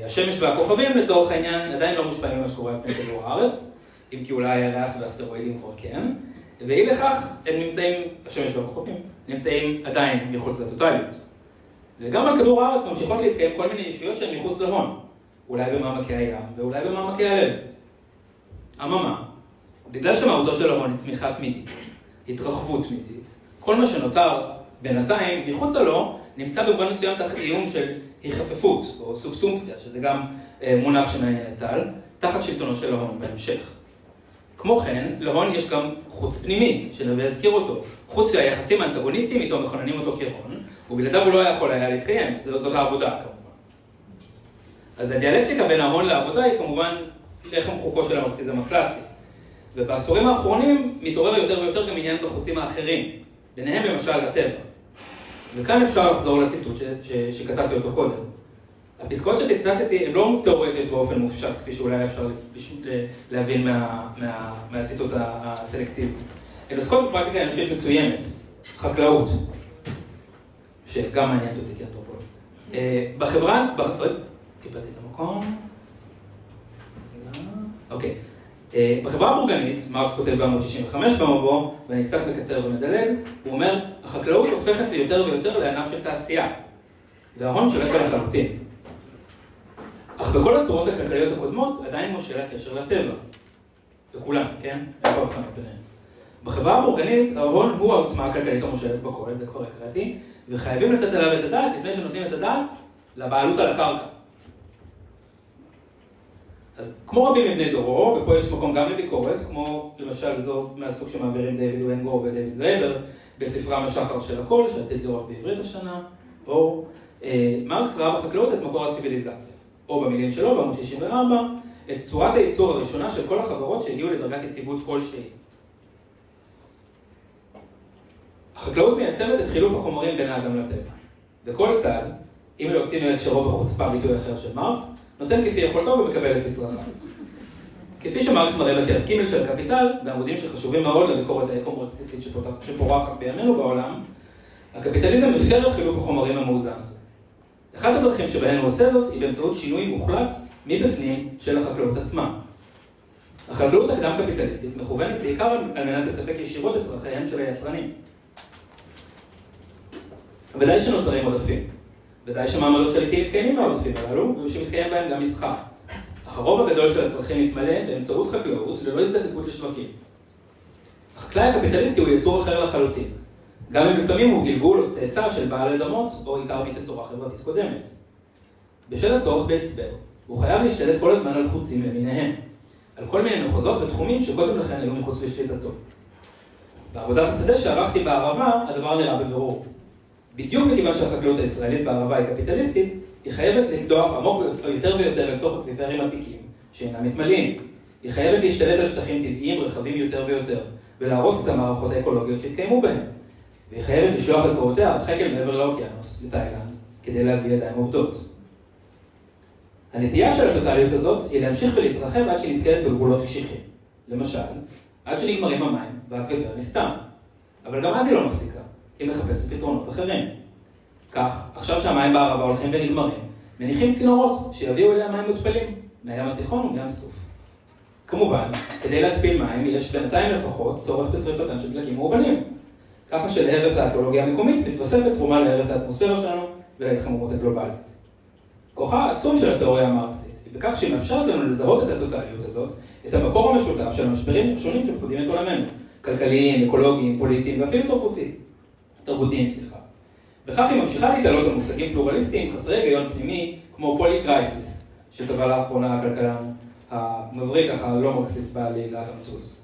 השמש והכוכבים, לצורך העניין, עדיין לא מושפעים ממה שקורה על פני כדור הארץ, אם כי אולי הירח והאסטרואידים כבר כן, ואי לכך, הם נמצאים, השמש והכוכבים, נמצאים עדיין מחוץ לטוטליות. וגם על כדור הארץ ממשיכות להתקיים כל מיני ישויות שהן מחוץ להון, אולי במעמקי הים ואולי במעמקי הלב. אממה, בגלל שמהותו של ההון היא צמיחה תמידית, התרחבות תמידית, כל מה שנותר בינתיים מחוץ לו נמצא במובן מסוים תחת איום של היחפפות או סובסומפציה, שזה גם מונח שמעניין את טל, תחת שלטונו של ההון בהמשך. כמו כן, להון יש גם חוץ פנימי, שנווה הזכיר אותו. חוץ שהיחסים האנטגוניסטיים איתו מכוננים אותו כהון, ובלעדיו הוא לא יכול היה להתקיים, זאת העבודה כמובן. אז הדיאלקטיקה בין ההון לעבודה היא כמובן לחם חוקו של המרקסיזם הקלאסי. ובעשורים האחרונים מתעורר יותר ויותר גם עניין בחוצים האחרים, ביניהם למשל הטבע. וכאן אפשר לחזור לציטוט שכתבתי אותו קודם. הפסקאות שציטטתי הן לא תיאורטיות באופן מופשט, כפי שאולי אפשר להבין מהציטוט הסלקטיבי. הן עוסקות בפרקטיקה אנושית מסוימת, חקלאות, שגם מעניינת אותי כאנתרופולוג. בחברה, קיבלתי את המקום. אוקיי. בחברה הבורגנית, מרקס כותב בעמוד 65 במבוא, ואני קצת מקצר ומדלג, הוא אומר, החקלאות הופכת יותר ויותר לענף של תעשייה, וההון שולט בה לחלוטין. אך בכל הצורות הכלכליות הקודמות עדיין מושל הקשר לטבע. בכולם, כן? אין פה הבחנה ביניהם. בחברה הבורגנית, ההון הוא העוצמה הכלכלית המושלת בכל, את זה כבר הקראתי, וחייבים לתת עליו את הדעת לפני שנותנים את הדעת לבעלות על הקרקע. אז כמו רבים מבני דורו, ופה יש מקום גם לביקורת, כמו למשל זו מהסוג שמעבירים דיוויד ווינגור ודייוויד גרייבר, בספרם השחר של הכל, שעתיד לראות בעברית השנה, או מרקס ראה בחקלאות את מקור הציביליזציה, או במילים שלו, בעמוד 64, את צורת הייצור הראשונה של כל החברות שהגיעו לדרגת יציבות כלשהי. החקלאות מייצרת את חילוף החומרים בין האדם לטבע. וכל צד, אם להוציא מהקשרו בחוצפה ביטוי אחר של מרקס, נותן כפי יכולתו ומקבל לפי צרכיו. כפי שמרקס מראה בכרך ג' של הקפיטל, בעמודים שחשובים מאוד לביקורת האקו-מרקסיסטית שפורחת בימינו בעולם, הקפיטליזם מפר את חילוף החומרים המאוזן הזה. אחת הדרכים שבהן הוא עושה זאת היא באמצעות שינוי מוחלט מבפנים של החקלאות עצמה. החקלאות הקדם-קפיטליסטית מכוונת בעיקר על מנת לספק ישירות את צרכיהם של היצרנים. ודאי שנוצרים עודפים. ודאי שמעמדות שליטים מתקיימים מהעודפים הללו, ושמתקיים בהם גם מסחר. אך הרוב הגדול של הצרכים מתמלא באמצעות חקלאות ללא הזדקקות לשווקים. החקלאי הקפיטליסטי הוא יצור אחר לחלוטין. גם אם לפעמים הוא גלגול או צאצא של בעל אדמות או עיקר מתצורה חברתית קודמת. בשל הצורך בהצבר, הוא חייב להשתלט כל הזמן על חוצים למיניהם. על כל מיני מחוזות ותחומים שקודם לכן היו מחוץ לשליטתו. בעבודת השדה שערכתי בערבה, הדבר נראה בבירור. בדיוק מכיוון שהחקלאות הישראלית בערבה היא קפיטליסטית, היא חייבת לקדוח עמוק יותר ויותר לתוך אקוויפרים עתיקים, שאינם מתמלאים. היא חייבת להשתלט על שטחים טבעיים רחבים יותר ויותר, ולהרוס את המערכות האקולוגיות שהתקיימו בהם. והיא חייבת לשלוח את זרועותיה הרחק אל מעבר לאוקיינוס, לתאילנד, כדי להביא ידיים עובדות. הנטייה של הטוטליות הזאת היא להמשיך ולהתרחב עד שהיא נתקלת בגבולות קשיחים. למשל, עד שנגמרים המים והאקוויפר נסתם. אבל גם אז היא לא מפסיקה, היא מחפשת פתרונות אחרים. כך, עכשיו שהמים בערבה הולכים ונגמרים, מניחים צינורות שיביאו אליה מים מותפלים, מהים התיכון ומים סוף. כמובן, כדי להתפיל מים יש בינתיים לפחות צורך בשריפתם של דלקים מאובנים. ככה שלהרס האקולוגיה המקומית מתווספת תרומה להרס האטמוספירה שלנו ולהתחממות הגלובלית. כוחה העצום של התיאוריה המרקסית היא בכך שהיא מאפשרת לנו לזהות את הטוטליות הזאת, את המקור המשותף של המשברים השונים שפקודים את עולמנו, כלכליים, אקולוגיים, פוליטיים ואפילו תרבותיים. בכך היא ממשיכה להתעלות על מושגים פלורליסטיים חסרי היגיון פנימי כמו פולי-קרייסיס, שטבע לאחרונה הכלכלן המבריק ככה לא מרקסיסט בעלי לאט המטוס.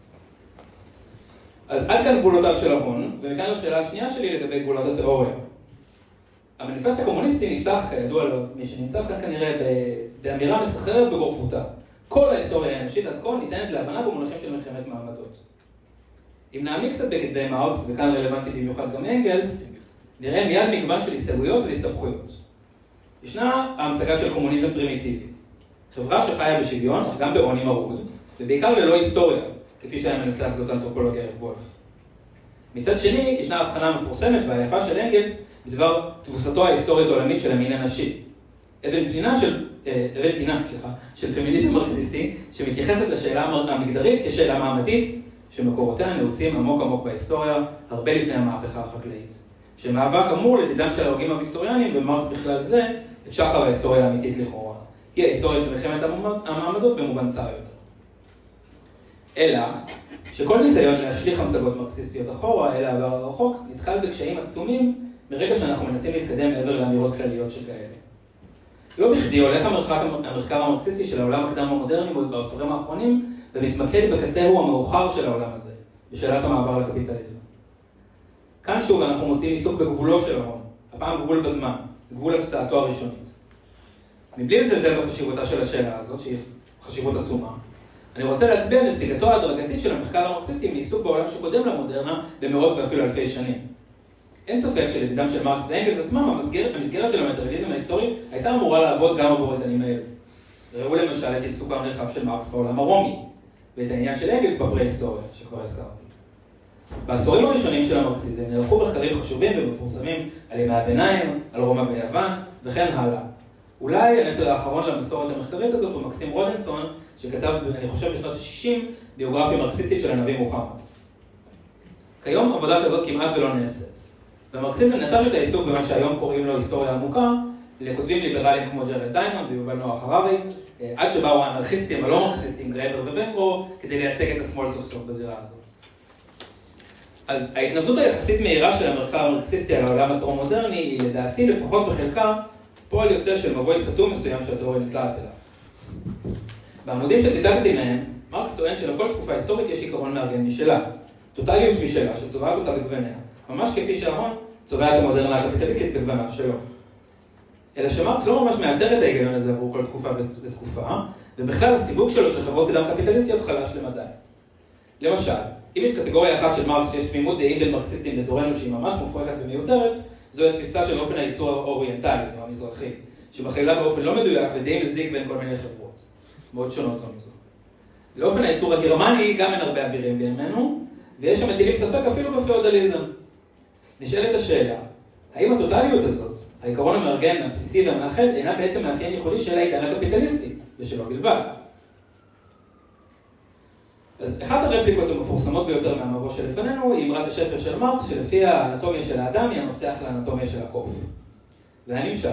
אז עד כאן גבולותיו של ההון, ומכאן לשאלה השנייה שלי לגבי גבולות התיאוריה. המניפסט הקומוניסטי נפתח, כידוע למי שנמצא כאן כנראה, באמירה מסחררת בגורפותה. כל ההיסטוריה האנושית עד כה ניתנת להבנה במונחים של מלחמת מעמדות. אם נעמיק קצת בכתבי מרקס, וכאן רלוונטי במיוחד גם אנגלס, נראה מיד מגוון של הסתייגויות והסתבכויות. ישנה ההמשגה של קומוניזם פרימיטיבי. חברה שחיה בשוויון, אך גם בעוני מרוד, ובעיקר ללא היסטוריה, כפי שהיה מנסח זאת אנתרופולוגיה אריק וולף. מצד שני, ישנה הבחנה המפורסמת והיפה של אנגלס בדבר תבוסתו ההיסטורית העולמית של המין הנשי. אבן פינה של פמיניזם מרקסיסטי, שמתייחסת לשאלה המגדרית כשאלה מעמדית, שמקורותיה נעוצים עמוק עמוק בהיסטוריה, הרבה לפני המהפכה החקלאית. שמהווה כאמור לדידם של ההוגים הוויקטוריאנים, ומרקס בכלל זה, את שחר ההיסטוריה האמיתית לכאורה. היא ההיסטוריה של מלחמת המעמדות במובן צר יותר. אלא, שכל ניסיון להשליך המשגות מרקסיסטיות אחורה, אל העבר הרחוק, נתקל בקשיים עצומים מרגע שאנחנו מנסים להתקדם מעבר לאמירות כלליות שכאלה. לא בכדי הולך המחקר המרקסיסטי של העולם הקדם המודרני בעשורים האחרונים, ומתמקד בקצהו המאוחר של העולם הזה, בשאלת המעבר לקפיטליזם. כאן שוב אנחנו מוצאים עיסוק בגבולו של ההון, הפעם גבול בזמן, גבול הפצעתו הראשונית. מבלי לזלזל בחשיבותה של השאלה הזאת, שהיא חשיבות עצומה, אני רוצה להצביע על נסיגתו ההדרגתית של המחקר המרקסיסטי מעיסוק בעולם שקודם למודרנה במאות ואפילו אלפי שנים. אין ספק שלדידם של מרקס ואנגלס עצמם, המסגרת של המטריאליזם ההיסטורי הייתה אמורה לעבוד גם עבור עידנים האלו. ראו למשל את עיסוק הרחב של מרקס בעולם הרומי, ואת העניין של אנגלס בפרה-היסטוריה, שכבר הזכרתי. בעשורים הראשונים של המרקסיזם נערכו מחקרים חשובים ומפורסמים על ימי הביניים, על רומא ויוון, וכן הלאה. אולי הנצר האחרון למסורת המחקרית הזאת הוא מקסים רובינסון, שכתב, אני חושב, בשנות ה-60, ביוגרפיה מרקסיסטית של הנביא מוחמד. כיום עבודה כזאת כמעט ולא נעשית. והמרקסיזם נטש את העיסוק במה שהיום קוראים לו היסטוריה עמוקה, לכותבים ליברליים כמו ג'רד דיימונד ויובל נוח הררי, עד שבאו האנרכיסטים הלא מרקסיסטים, גרייבר וונגרו, כדי לייצג את השמאל סוף סוף בזירה הזאת. אז ההתנגדות היחסית מהירה של המחקר המרקסיסטי על העולם הטרום-מודרני היא לדעתי, לפחות בחלקה, פועל יוצא של מבוי סתום מסוים שהתיאוריה נקלעת אליו. בעמודים שציטטתי מהם, מרקס טוען שלכל תקופה היסטורית יש עיקרון מארגן משלה, טוטליות משלה שצובעת אותה בגווניה, ממש כפי שההון צובע את המודרנה הקפיטליסטית בגווניו שלו. אלא שמרקס לא ממש מאתר את ההיגיון הזה עבור כל תקופה ותקופה, ובכלל הסיווג שלו של חברות קדם קפיטליסטיות חלש למדי. למשל, אם יש קטגוריה אחת של מרקס שיש תמימות דעים בין מרקסיסטים לדורנו שהיא ממש מופרכת ומיותרת, זו התפיסה של אופן הייצור האוריינטלי או המזרחי, שבכלילה באופן לא מדויק ודי מזיק בין כל מיני חברות, מאוד שונות זו מזו. לאופן הייצור הגרמני גם אין הרבה אבירים בימינו, ויש שם מטילים ספק אפילו בפיאודליזם. נשאלת השאלה, האם הטוטליות הזאת, העיקרון המארגן, הבסיסי והמאחד, אינה בעצם מאפיין ייחודי של העידן הקפיטליסטי, ושלא בלבד? אז אחת הרפליקות המפורסמות ביותר מהמבוא שלפנינו היא אמרת השפר של מרקס, שלפיה האנטומיה של האדם היא המפתח לאנטומיה של הקוף. והנמשל,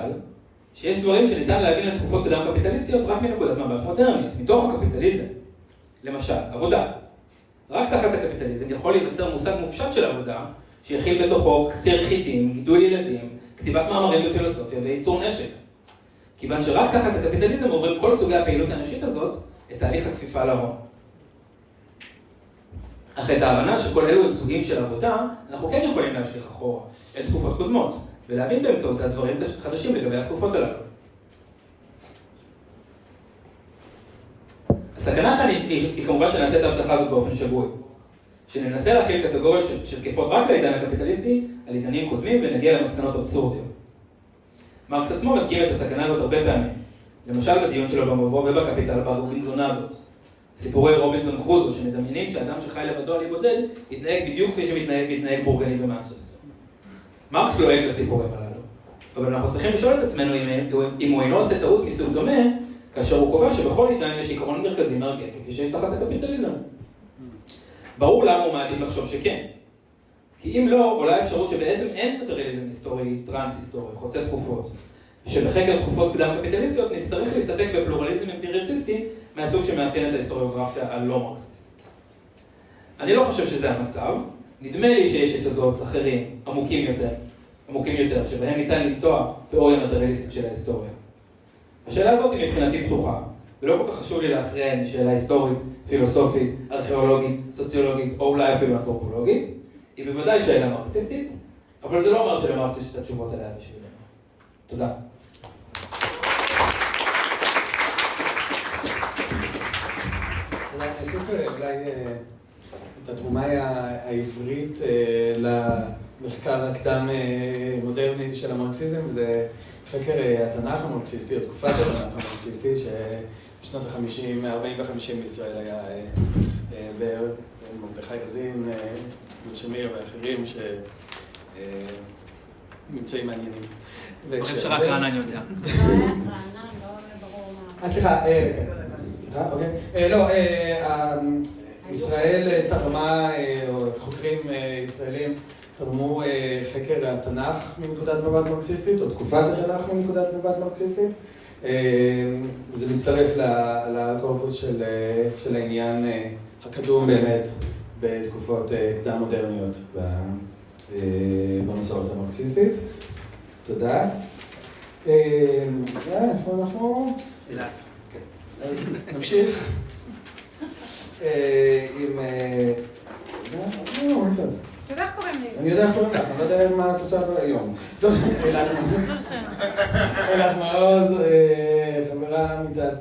שיש דברים שניתן להבין לתקופות קדם קפיטליסטיות רק מנקודת מבט מודרנית, מתוך הקפיטליזם. למשל, עבודה. רק תחת הקפיטליזם יכול להיווצר מושג מופשט של עבודה, שיכיל בתוכו קציר חיטים, גידול ילדים, כתיבת מאמרים בפילוסופיה וייצור נשק. כיוון שרק תחת הקפיטליזם עוברים כל סוגי הפעילות האנושית הזאת, את תהליך הכפיפה להון. אך את ההבנה שכל אלו סוגים של עבודה, אנחנו כן יכולים להשליך אחורה אל תקופות קודמות, ולהבין באמצעות הדברים חדשים לגבי התקופות הללו. הסכנה כאן היא כמובן שנעשה את ההשלכה הזאת באופן שגוי. שננסה להכיל קטגוריות של תקפות רק לעידן הקפיטליסטי על עידנים קודמים ונגיע למסקנות אבסורדיות. מרקס עצמו מדגים את הסכנה הזאת הרבה פעמים. למשל בדיון שלו במבוא ובקפיטל ברובינזונדות. סיפורי רובינזון קרוזו שמדמיינים שאדם שחי לבדו על אי בודד יתנהג בדיוק כפי שמתנהג בורגני במנצ'סטר. מרקס לועג לסיפורים הללו, אבל אנחנו צריכים לשאול את עצמנו אם הוא אינו עושה טעות מסוג דומה, כאשר הוא קובע שבכל עידן יש עיקרון מרכזי מארגן כפי שיש תחת הקפיטליזם. ברור למה הוא מעדיף לחשוב שכן. כי אם לא, עולה האפשרות שבעצם אין מטריאליזם היסטורי, טרנס-היסטורי, חוצה תקופות, ושבחקר תקופות קדם קפיטליסטיות נצטרך להסתפק בפלורליזם אמפיריציסטי מהסוג שמאפיין את ההיסטוריוגרפיה הלא מרקסיסטית. אני לא חושב שזה המצב. נדמה לי שיש יסודות אחרים, עמוקים יותר, שבהם ניתן לנטוע תיאוריה מטריאליסטית של ההיסטוריה. השאלה הזאת היא מבחינתי פתוחה, ולא כל כך חשוב לי להכריע אם היא שאלה היסטורית, פילוסופית, ארכיאולוגית, סוציולוגית, או אולי אפילו אנתרופולוגית. היא בוודאי שאלה מרקסיסטית, אבל זה לא אומר שלמרקס יש את התשובות עליה בשבילנו. תודה. אני אוסיף אולי את התרומה העברית למחקר הקדם מודרני של המרקסיזם, זה חקר התנ"ך המרקסיסטי, או תקופת התנ"ך המרקסיסטי, שבשנות ה-50, 40 ו-50 בישראל היה, ומרדכי רזין, יהודה שמיר ואחרים שנמצאים מעניינים. דברים שרק רענן יודע. זה לא היה רענן, לא ברור מה. סליחה, אוקיי. לא, ישראל תרמה, או חוקרים ישראלים תרמו חקר התנ"ך מנקודת מבט מרקסיסטית, או תקופת התנ"ך מנקודת מבט מרקסיסטית. זה מצטרף לקורפוס של העניין הקדום באמת בתקופות קדם מודרניות במסורת המרקסיסטית. תודה. איפה אנחנו? אילת. אז נמשיך עם... אתה יודע איך קוראים לי? אני יודע איך קוראים לך, אני לא יודע מה את עושה היום. טוב, אילת מעוז, חברה עמיתת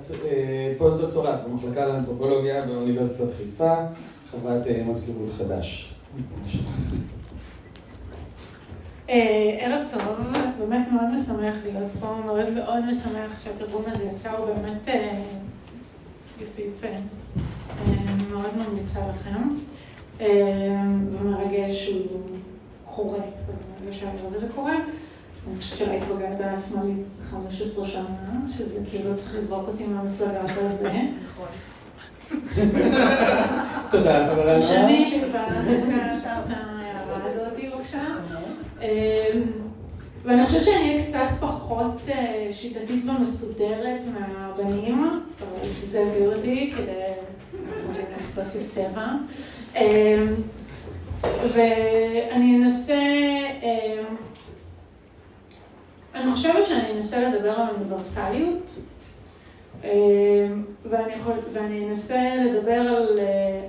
פוסט-דוקטורט במחלקה לאנתרופולוגיה באוניברסיטת חיפה, חברת מזכירות חד"ש. ערב טוב, באמת מאוד משמח להיות פה, מאוד משמח שהתרגום הזה יצא, הוא באמת יפהפה. אני מאוד ממליצה לכם. ומרגש שהוא קורה, ומרגש שהערב הזה קורה. אני חושבת שלהתבגרת השמאלית 15 שנה, שזה כאילו צריך לזרוק אותי מהמפלגה הזה. נכון. תודה, חברה. שאני דווקא עשתה את ההערה הזאת, בבקשה. ואני חושבת שאני אהיה קצת פחות שיטתית ומסודרת מהבנים, אבל שזה הביא אותי כדי להוסיף צבע. ואני אנסה, אני חושבת שאני אנסה לדבר על אוניברסליות, ואני אנסה לדבר על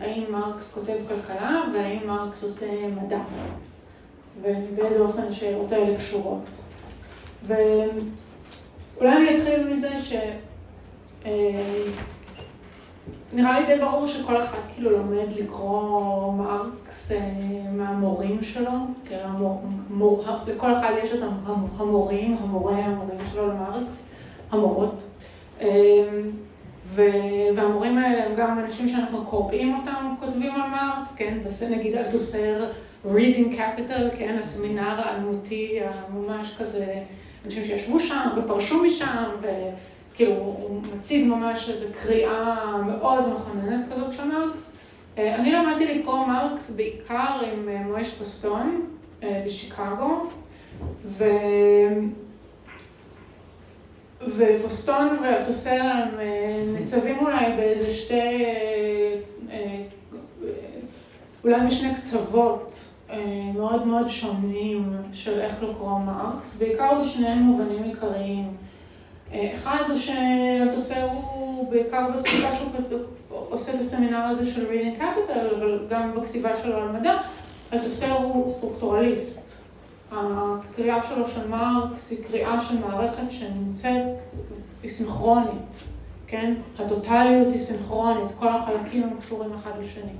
האם מרקס כותב כלכלה והאם מרקס עושה מדע. ובאיזה אופן השאלות האלה קשורות. ואולי אני אתחיל מזה נראה לי די ברור שכל אחד כאילו לומד לקרוא מרקס מהמורים שלו, לכל אחד יש את המורים שלו למרקס, המורות. והמורים האלה הם גם אנשים שאנחנו קוראים אותם, כותבים על מרקס, כן? נגיד אלתוסר, Reading Capital, כן? הסמינר האלמותי הממש כזה, אנשים שישבו שם ופרשו משם, וכאילו הוא מציג ממש קריאה מאוד מכוננת כזאת של מרקס. אני למדתי לקרוא מרקס בעיקר עם מויש פוסטון בשיקגו, ופוסטון ואלתוסר הם ניצבים אולי באיזה אולי משני קצוות מאוד מאוד שונים של איך לקרוא מרקס, בעיקר בשני מובנים עיקריים. אחד הוא שאלתוסר הוא הוא בעיקר בתקופה שהוא עושה את הסמינר הזה של Reading Capital, אבל גם בכתיבה שלו על מדע, אלתוסר הוא סטרוקטורליסט. הקריאה שלו של מרקס היא קריאה של מערכת שנמצאת, היא סינכרונית, כן? הטוטליות היא סינכרונית, כל החלקים הם קשורים אחד לשני.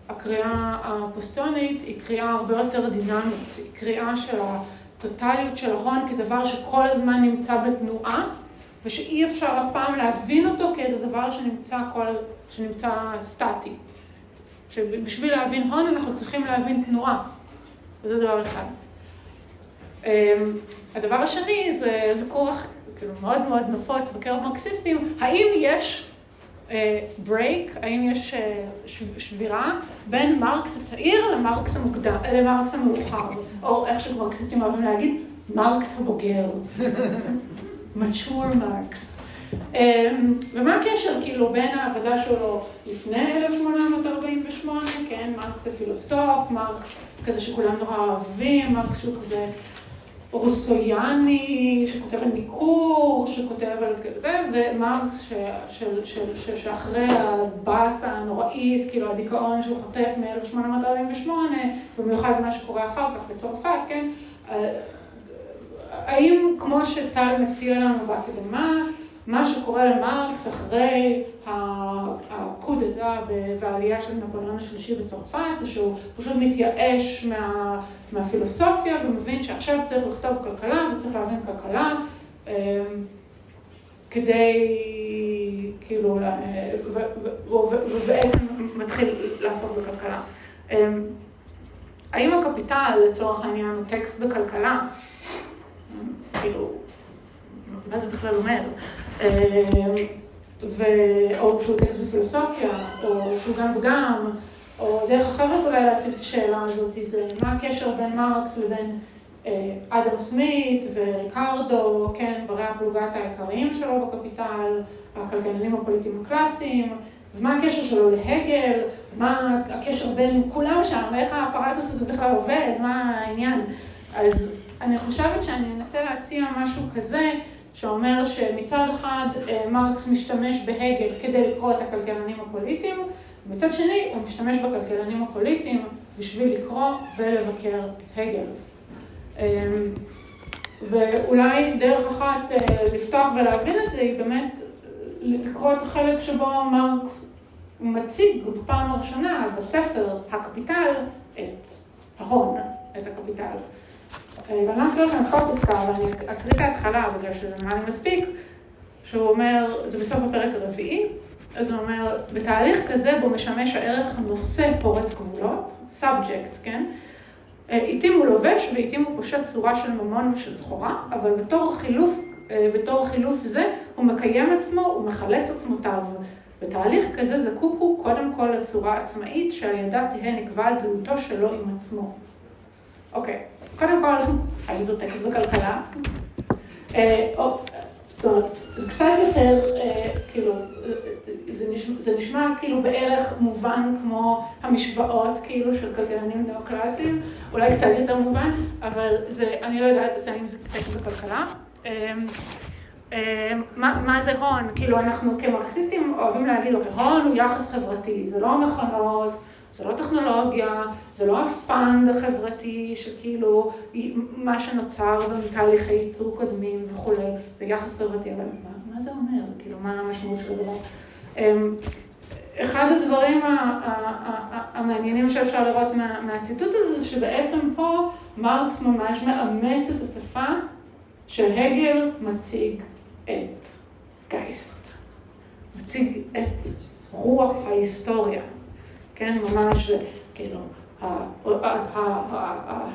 הקריאה הפוסטונית היא קריאה הרבה יותר דינמית, היא קריאה של הטוטליות של ההון כדבר שכל הזמן נמצא בתנועה, ושאי אפשר אף פעם להבין אותו כאיזה דבר שנמצא סטטי. שבשביל להבין הון אנחנו צריכים להבין תנועה, וזה דבר אחד. הדבר השני זה ויכוח כאילו מאוד מאוד נפוץ בקרב מרקסיסטים, האם יש ברייק, האם יש שבירה בין מרקס הצעיר למרקס המאוחר, או איך שמרקסיסטים אוהבים להגיד, מרקס הבוגר, mature מרקס. ומה הקשר כאילו בין העבודה שלו לפני 1848, כן, מרקס זה פילוסוף, מרקס כזה שכולם נורא אוהבים, מרקס שהוא כזה רוסויאני, שכותב על ניכור, שכותב על זה, ומרקס שאחרי הבאסה הנוראית, כאילו הדיכאון שהוא חוטף מ-1848, במיוחד מה שקורה אחר כך בצרפת, כן? האם כמו שטל מציע לנו באקדמיה, מה שקורה למרקס אחרי הקודדה והעלייה של נפוליאון השלישי בצרפת, זה שהוא פשוט מתייאש מהפילוסופיה ומבין שעכשיו צריך לכתוב כלכלה וצריך להבין כלכלה כדי, כאילו, ובעצם מתחיל לעסוק בכלכלה. האם הקפיטל, לצורך העניין, הוא טקסט בכלכלה? כאילו, מה זה בכלל אומר? או שהוא טקסט בפילוסופיה, או שהוא גם וגם, או דרך אחרת אולי להציב את השאלה הזאת, זה מה הקשר בין מרקס לבין אדם סמית וריקרדו, כן, ברי הפלוגת העיקריים שלו בקפיטל, הכלכלנים הפוליטיים הקלאסיים, ומה הקשר שלו להגל, מה הקשר בין כולם שם, איך האפרטוס הזה בכלל עובד, מה העניין. אז אני חושבת שאני אנסה להציע משהו כזה, שאומר שמצד אחד מרקס משתמש בהגל כדי לקרוא את הכלכלנים הפוליטיים, ומצד שני הוא משתמש בכלכלנים הפוליטיים בשביל לקרוא ולבקר את הגל. ואולי דרך אחת לפתוח ולהבין את זה היא באמת לקרוא את החלק שבו מרקס מציג בפעם הראשונה בספר הקפיטל את ההון, את הקפיטל. ואני אקריא לכם כל פסקה, ואני אקריא את ההתחלה בגלל שזה נראה לי מספיק, שהוא אומר, זה בסוף הפרק הרביעי, אז הוא אומר, בתהליך כזה בו משמש הערך נושא פורץ גבולות, subject, כן? איתים הוא לובש ואיתים הוא פושט צורה של ממון ושל סחורה, אבל בתור חילוף זה הוא מקיים עצמו, הוא מחלץ עצמותיו. בתהליך כזה זקוק הוא קודם כל לצורה עצמאית שעל ידה תהיה נקבעת זהותו שלו עם עצמו. אוקיי, קודם כל, אני זו טקסט בכלכלה. זה קצת יותר, כאילו, זה נשמע כאילו בערך מובן כמו המשוואות כאילו של כלכלנים נאו-קלאסיים, אולי קצת יותר מובן, אבל אני לא יודעת אם זה טקסט בכלכלה. מה זה הון? כאילו אנחנו כמרקסיסטים אוהבים להגיד, הון הוא יחס חברתי, זה לא מכונות, זה לא טכנולוגיה, זה לא הפנד החברתי שכאילו מה שנוצר בתהליכי ייצור קודמים וכו', זה יחס חברתי, אבל מה זה אומר? כאילו מה המשמעות של הדבר? אחד הדברים המעניינים שאפשר לראות מהציטוט הזה, שבעצם פה מרקס ממש מאמץ את השפה של הגל מציג את גייסט, מציג את רוח ההיסטוריה. כן, ממש, כאילו,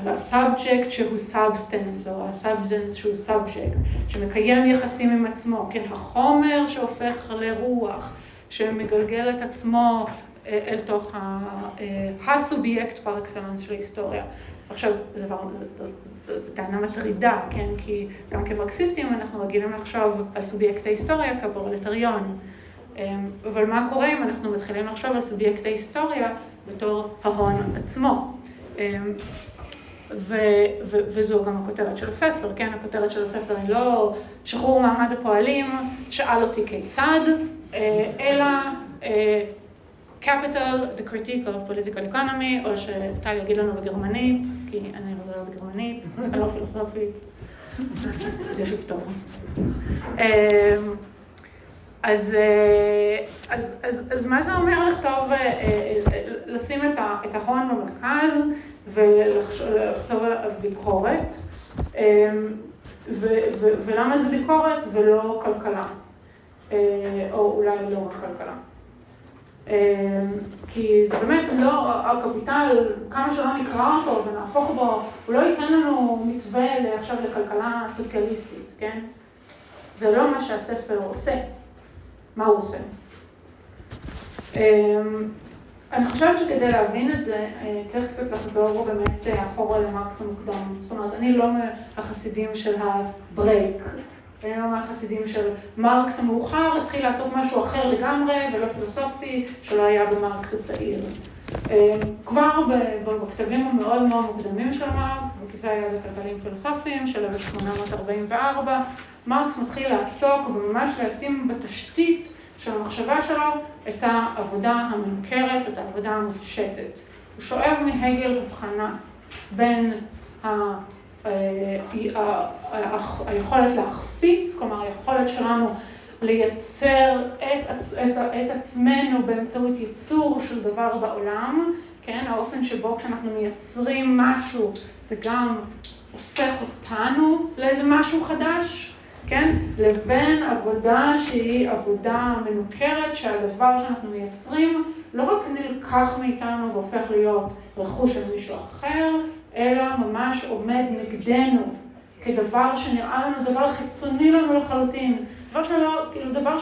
הסאבג'קט שהוא סאבסטנס, או הסאבסטנס שהוא סאבג'קט, שמקיים יחסים עם עצמו, כן, החומר שהופך לרוח, שמגלגל את עצמו אל תוך הסובייקט פר אקסלנס של ההיסטוריה. עכשיו, זו טענה מטרידה, כן, כי גם כמרקסיסטים אנחנו רגילים לחשוב על סובייקט ההיסטוריה כפרולטריון. אבל מה קורה אם אנחנו מתחילים לחשוב על סובייקט ההיסטוריה בתור ההון עצמו? וזו גם הכותרת של הספר, כן? הכותרת של הספר היא לא שחרור מעמד הפועלים, שאל אותי כיצד, אלא Capital, the Critique of Political Economy, או שטל יגיד לנו בגרמנית, כי אני מדברת בגרמנית, אני לא פילוסופית, אז יש לי פתרון. אז מה זה אומר לכתוב, לשים את ההון במרכז ולכתוב עליו ביקורת, ולמה זה ביקורת ולא כלכלה, או אולי לא רק כלכלה. כי זה באמת לא, הקפיטל, כמה שלא נקרא אותו ונהפוך בו, הוא לא ייתן לנו מתווה עכשיו לכלכלה סוציאליסטית, כן? זה לא מה שהספר עושה. מה הוא עושה? אני חושבת שכדי להבין את זה, צריך קצת לחזור באמת אחורה למרקס המוקדם. זאת אומרת, אני לא מהחסידים של הברייק, אני לא מהחסידים של מרקס המאוחר, התחיל לעשות משהו אחר לגמרי ולא פילוסופי, שלא היה במרקס הצעיר. כבר בכתבים המאוד מאוד מוקדמים של מרקס, בכתבי היד הכלכליים פילוסופיים של 1844, מרקס מתחיל לעסוק וממש לשים בתשתית של המחשבה שלו את העבודה המנוכרת, את העבודה המופשטת. הוא שואב מהגל הבחנה בין היכולת להחפיץ, כלומר היכולת שלנו לייצר את עצמנו באמצעות ייצור של דבר בעולם, כן? האופן שבו כשאנחנו מייצרים משהו זה גם הופך אותנו לאיזה משהו חדש, כן? לבין עבודה שהיא עבודה מנוכרת, שהדבר שאנחנו מייצרים לא רק נלקח מאיתנו והופך להיות רכוש של מישהו אחר, אלא ממש עומד נגדנו כדבר שנראה לנו דבר חיצוני לנו לחלוטין. דבר שלא, כאילו דבר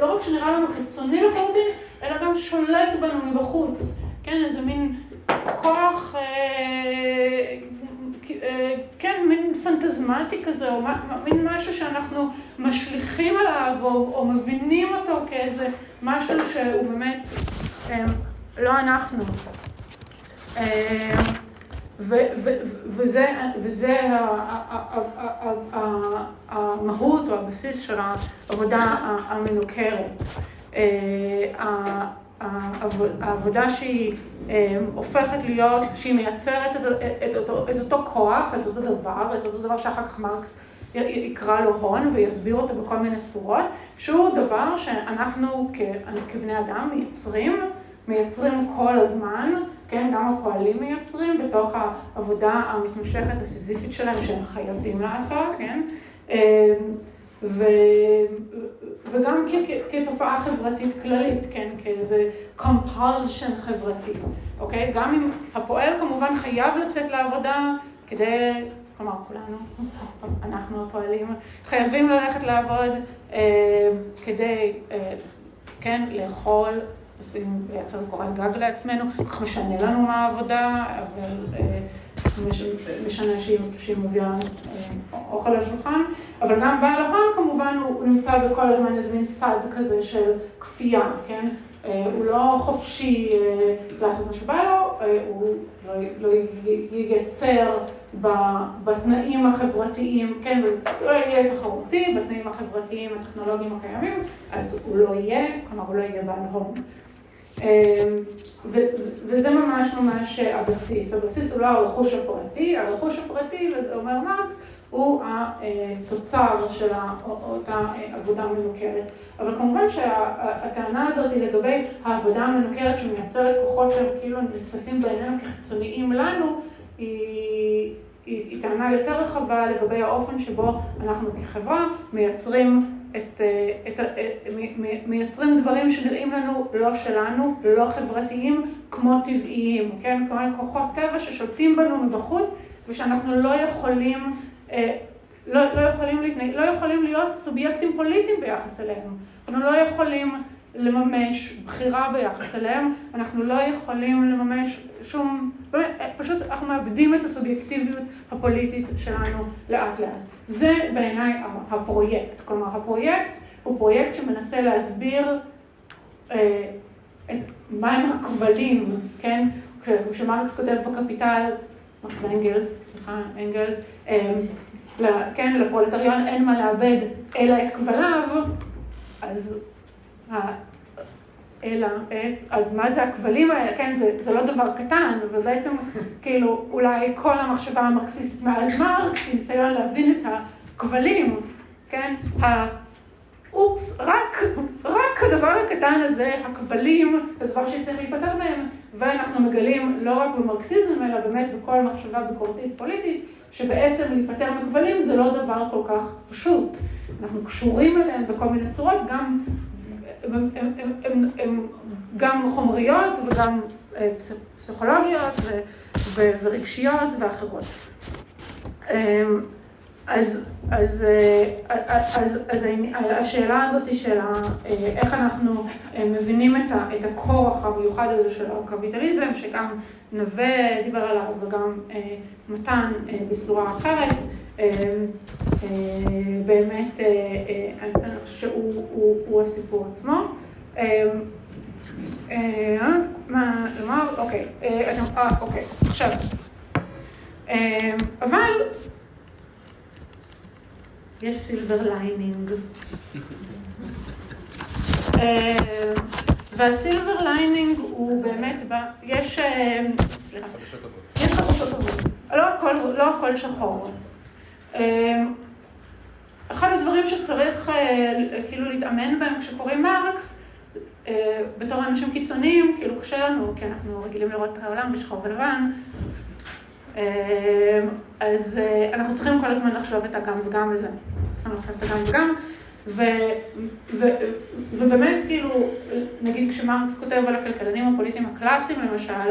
לא רק שנראה לנו חיצוני לחלוטין, אלא גם שולט בנו מבחוץ. כן, איזה מין כוח, כן, מין פנטזמטי כזה, או מין משהו שאנחנו משליכים עליו, או מבינים אותו כאיזה משהו שהוא באמת לא אנחנו. וזה המהות או הבסיס של העבודה המנוכרת. העבודה שהיא הופכת להיות, שהיא מייצרת את אותו כוח, את אותו דבר שאחר כך מרקס יקרא לו הון ויסביר אותו בכל מיני צורות, שהוא דבר שאנחנו כבני אדם מייצרים כל הזמן, כן, גם הפועלים מייצרים בתוך העבודה המתמשכת הסיזיפית שלהם שהם חייבים לעשות, כן, וגם כתופעה חברתית כללית, כן, כאיזה compulsion חברתי, אוקיי? גם אם הפועל כמובן חייב לצאת לעבודה כדי, כלומר כולנו, אנחנו הפועלים, חייבים ללכת לעבוד כדי, כן, לאכול, לייצר קורת גג לעצמנו, כך משנה לנו מהעבודה, אבל משנה שהיא מביאה אוכל לשולחן, אבל גם בעל ההון כמובן הוא נמצא בכל הזמן איזה מין סד כזה של כפייה, כן? הוא לא חופשי לעשות מה שבא לו, הוא לא ייצר בתנאים החברתיים, כן? הוא לא יהיה תחרותי בתנאים החברתיים הטכנולוגיים הקיימים, אז הוא לא יהיה, כלומר הוא לא יהיה בעל הון. וזה ממש הבסיס. הבסיס הוא לא הרכוש הפרטי, הרכוש הפרטי, אומר מרקס, הוא התוצר של אותה עבודה מנוכרת. אבל כמובן שהטענה הזאת היא לגבי העבודה המנוכרת שמייצרת כוחות שהם כאילו נתפסים בעינינו כחיצוניים לנו, היא טענה יותר רחבה לגבי האופן שבו אנחנו כחברה מייצרים דברים שנראים לנו לא שלנו, לא חברתיים, כמו טבעיים, כן? כלומר, כוחות טבע ששולטים בנו מבחוץ, ושאנחנו לא יכולים להיות סובייקטים פוליטיים ביחס אליהם. אנחנו לא יכולים לממש בחירה ביחס אליהם, אנחנו לא יכולים לממש שום, פשוט אנחנו מאבדים את הסובייקטיביות הפוליטית שלנו לאט לאט. זה בעיניי הפרויקט. כלומר, הפרויקט הוא פרויקט שמנסה להסביר מהם הכבלים, כן? כשמרקס כותב בקפיטל, מרקס ואנגלס, כן, לפרולטריון אין מה לאבד אלא את כבליו, אז מה זה הכבלים האלה? כן, זה לא דבר קטן, ובעצם כאילו אולי כל המחשבה המרקסיסטית מאז מרקס, ניסיון להבין את הכבלים, כן, אופס, רק הדבר הקטן הזה, הכבלים, זה דבר שצריך להיפטר מהם, ואנחנו מגלים לא רק במרקסיזם, אלא באמת בכל מחשבה ביקורתית פוליטית, שבעצם להיפטר מכבלים זה לא דבר כל כך פשוט. אנחנו קשורים אליהם בכל מיני צורות, גם חומריות וגם פסיכולוגיות ורגשיות ואחרות. אז השאלה הזאת היא שאלה, איך אנחנו מבינים את הכוח המיוחד הזה של הקפיטליזם, שגם נווה דיבר עליו וגם מתן בצורה אחרת, באמת אני חושב שהוא הסיפור עצמו. מה לומר? אוקיי, עכשיו. אבל יש סילבר ליינינג. והסילבר ליינינג הוא באמת, יש חדשות טובות. לא הכל שחור. אחד הדברים שצריך כאילו להתאמן בהם כשקוראים מרקס, בתור אנשים קיצוניים, כאילו קשה לנו, כי אנחנו רגילים לראות את העולם בשחור ולבן, אז אנחנו צריכים כל הזמן לחשוב את הגם וגם וזה. צריכים לחשוב את הגם וגם, ובאמת כאילו, נגיד כשמרקס כותב על הכלכלנים הפוליטיים הקלאסיים למשל,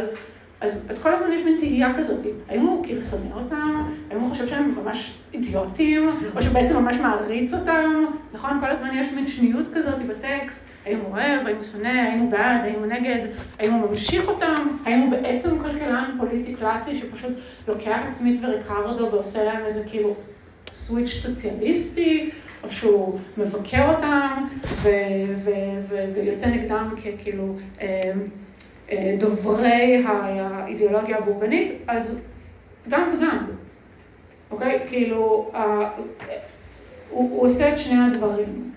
אז כל הזמן יש מין תהייה כזאת. האם הוא כאילו שונא אותם? האם הוא חושב שהם ממש אידיוטים? או שבעצם ממש מעריץ אותם? נכון? כל הזמן יש מין שניות כזאת בטקסט. האם הוא אוהב? האם הוא שונא? האם הוא בעד? האם הוא נגד? האם הוא ממשיך אותם? האם הוא בעצם כלכלן פוליטי קלאסי שפשוט לוקח את סמית וריקרדו ועושה להם איזה כאילו סוויץ' סוציאליסטי? או שהוא מבקר אותם ויוצא נגדם ככאילו דוברי האידיאולוגיה הבורגנית, אז גם וגם, אוקיי? כאילו, הוא עושה את שני הדברים.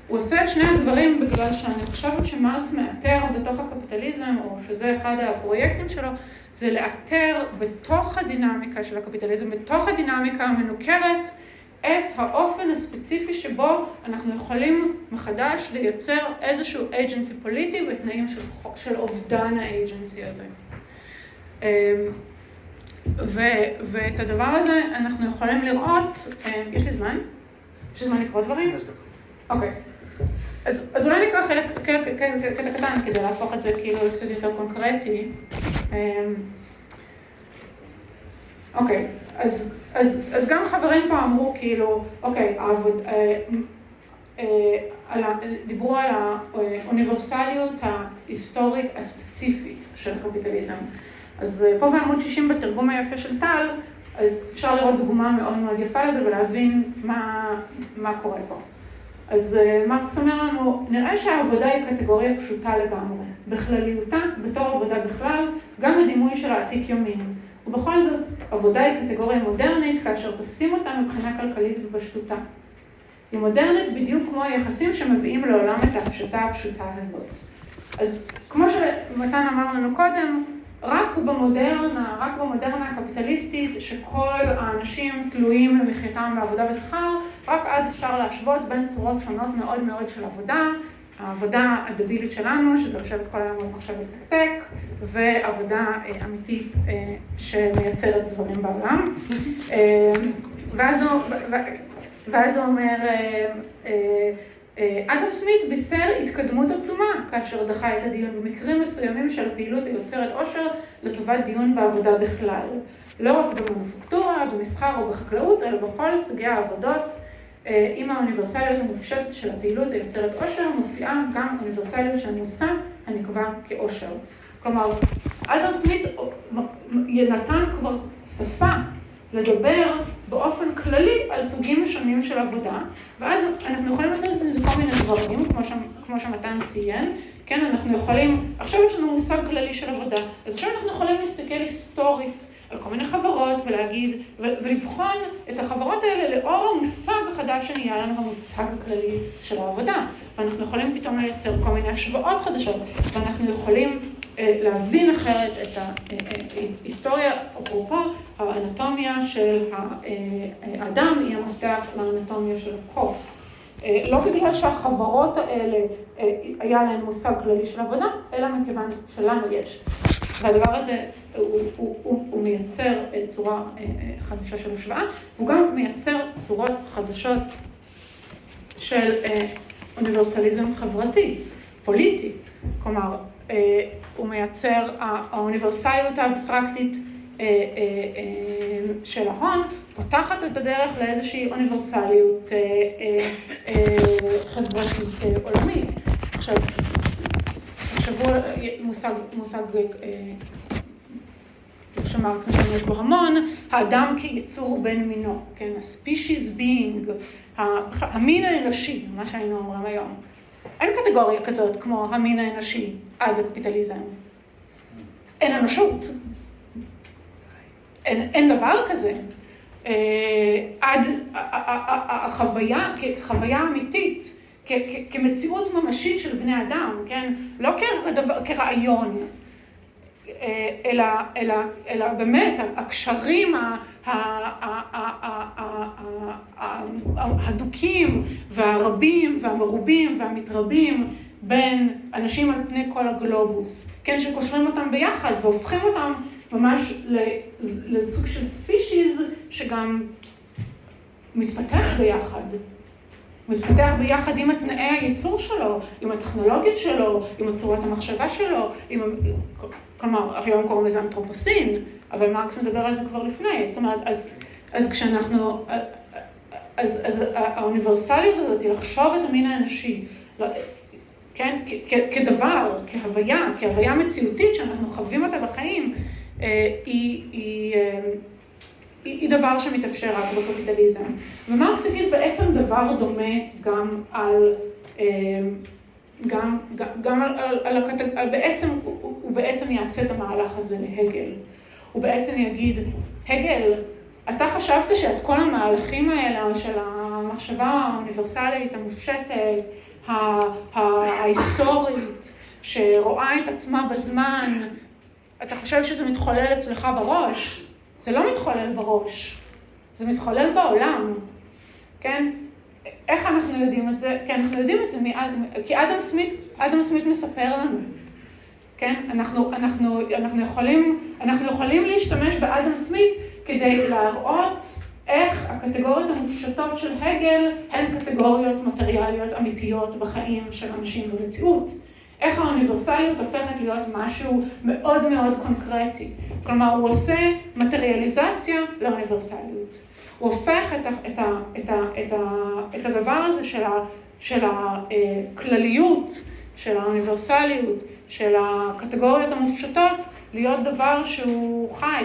הוא עושה את שני הדברים בגלל שאני חושבת שמרקס מאתר בתוך הקפיטליזם, או שזה אחד הפרויקטים שלו, זה לאתר בתוך הדינמיקה של הקפיטליזם, בתוך הדינמיקה המנוכרת, את האופן הספציפי שבו אנחנו יכולים מחדש לייצר איזשהו אייג'נסי פוליטי בתנאים של אובדן האייג'נסי הזה. ואת הדבר הזה אנחנו יכולים לראות, יש לי זמן? יש לי זמן לקרוא דברים? 5 דקות. אוקיי. אז אולי נקרא קטע קטן כדי להפוך את זה כאילו קצת יותר קונקרטי. אוקיי, אז גם חברים פה אמרו כאילו, אוקיי, דיברו על האוניברסליות ההיסטורית הספציפית של הקפיטליזם. אז פה בעמוד 60 בתרגום היפה של טל, אז אפשר לראות דוגמה מאוד מאוד יפה לזה ולהבין מה קורה פה. אז מרקס אומר לנו, נראה שהעבודה היא קטגוריה פשוטה לגמרי. בכלליותה, בתור עבודה בכלל, גם הדימוי של העתיק יומין. ובכל זאת, עבודה היא קטגוריה מודרנית, כאשר תופסים אותה מבחינה כלכלית ובשטותה. היא מודרנית בדיוק כמו היחסים שמביאים לעולם את ההפשטה הפשוטה הזאת. אז כמו שמתן אמר לנו קודם, רק במודרנה הקפיטליסטית, שכל האנשים תלויים למחייתם בעבודה בשכר, רק אז אפשר להשוות בין צורות שונות מאוד מאוד של עבודה, העבודה הדבילית שלנו, שזה לשבת כל היום במחשב לתקתק, ועבודה אמיתית שמייצרת דברים בעולם. ואז הוא אומר, אדם סמית בישר התקדמות עצומה, כאשר דחה את הדיון במקרים מסוימים של פעילות היוצרת עושר לטובת דיון בעבודה בכלל. לא רק במנופקטורה, במסחר או בחקלאות, אלא בכל סוגי העבודות, עם האוניברסליות המופשטת של הפעילות היוצרת עושר, מופיעה גם אוניברסליות של מושא הנקבע כעושר. כלומר, אדם סמית נתן כבר שפה לדבר באופן כללי על סוגים שונים של עבודה, ואז אנחנו יכולים לעשות את זה כל מיני דברים, כמו שמתן ציין, כן, אנחנו יכולים, עכשיו יש לנו מושג כללי של עבודה, אז עכשיו אנחנו יכולים להסתכל היסטורית על כל מיני חברות ולהגיד, ולבחון את החברות האלה לאור המושג החדש שנהיה לנו, המושג הכללי של העבודה. ואנחנו יכולים פתאום לייצר כל מיני השוואות חדשות, ואנחנו יכולים להבין אחרת את ההיסטוריה, אפרופו, האנטומיה של האדם היא המפתח לאנטומיה של הקוף. לא בגלל שהחברות האלה היה להן מושג כללי של עבודה, אלא מכיוון שלנו יש. והדבר הזה הוא מייצר צורה חדשה של השוואה, הוא גם מייצר צורות חדשות של אוניברסליזם חברתי, פוליטי. כלומר, הוא מייצר האוניברסליות האבסטרקטית של ההון, פותחת את הדרך לאיזושהי אוניברסליות חברתית עולמית. עכשיו, מושג שמרקס משתמש בו המון, האדם כיצור בן מינו, כן, ה-species being, המין האנושי, מה שהיינו אומרים היום. אין קטגוריה כזאת כמו המין האנושי עד הקפיטליזם. אין אנושות. אין דבר כזה. עד החוויה אמיתית, כמציאות ממשית של בני אדם, כן? לא כרעיון, אלא באמת הקשרים הדוקים והרבים והמרובים והמתרבים בין אנשים על פני כל הגלובוס, כן? שקושרים אותם ביחד והופכים אותם ממש לסוג של ספישיז שגם מתפתח ביחד. מתפתח ביחד עם התנאי הייצור שלו, עם הטכנולוגיות שלו, עם צורת המחשבה שלו, כלומר, היום קוראים לזה אנתרופוסין, אבל מרקס מדבר על זה כבר לפני. זאת אומרת, אז כשאנחנו, אז האוניברסליות הזאת היא לחשוב את המין האנושי, כן? כדבר, כהוויה מציאותית שאנחנו חווים אותה בחיים, היא דבר שמתאפשר רק בקפיטליזם. ומרקס יגיד בעצם דבר דומה גם על, בעצם, הוא בעצם יעשה את המהלך הזה להגל. הוא בעצם יגיד, הגל, אתה חשבת שאת כל המהלכים האלה של המחשבה האוניברסלית, המופשטת, ההיסטורית, שרואה את עצמה בזמן, אתה חושב שזה מתחולל אצלך בראש? זה לא מתחולל בראש, זה מתחולל בעולם, כן? איך אנחנו יודעים את זה? כי אנחנו יודעים את זה כי אדם סמית מספר לנו, כן? אנחנו יכולים להשתמש באדם סמית כדי להראות איך הקטגוריות המופשטות של הגל הן קטגוריות מטריאליות אמיתיות בחיים של אנשים במציאות. איך האוניברסליות הופכת להיות משהו מאוד מאוד קונקרטי. כלומר, הוא עושה מטריאליזציה לאוניברסליות. הוא הופך את הדבר הזה של הכלליות, של האוניברסליות, של הקטגוריות המופשטות, להיות דבר שהוא חי,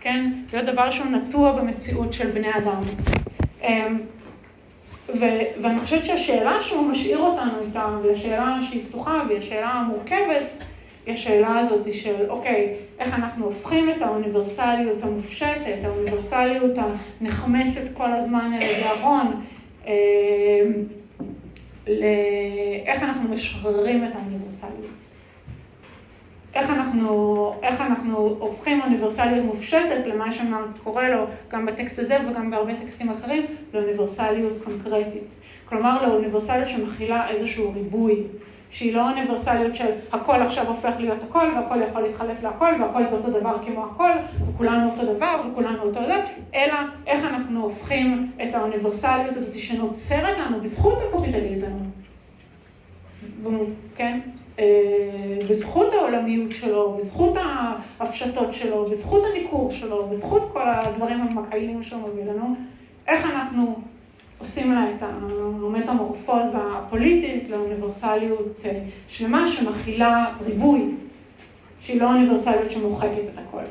כן? להיות דבר שהוא נטוע במציאות של בני אדם. ואני חושבת שהשאלה שהוא משאיר אותנו איתה, והשאלה שהיא פתוחה, והיא השאלה המורכבת, היא השאלה הזאת של, אוקיי, איך אנחנו הופכים את האוניברסליות המופשטת, האוניברסליות הנחמסת כל הזמן על ידי ההון, איך אנחנו משחררים את האוניברסליות. איך אנחנו הופכים אוניברסליות מופשטת למה שמרקס קורא לו, גם בטקסט הזה וגם בהרבה טקסטים אחרים, לאוניברסליות קונקרטית. כלומר, לאוניברסליות שמכילה איזשהו ריבוי, שהיא לא אוניברסליות של הכל עכשיו הופך להיות הכל, והכל יכול להתחלף להכל, והכל זה אותו דבר כמו הכל, וכולנו אותו דבר, וכולנו אותו דבר, אלא איך אנחנו הופכים את האוניברסליות הזאת שנוצרת לנו בזכות הקפיטליזם, כן? בזכות העולמיות שלו, בזכות ההפשטות שלו, בזכות הניכור שלו, בזכות כל הדברים המקיילים שהוא מביא לנו, איך אנחנו עושים לה את המטמורפוזה הפוליטית לאוניברסליות שלמה שמכילה ריבוי, שהיא לא אוניברסליות שמוחקת את הכל.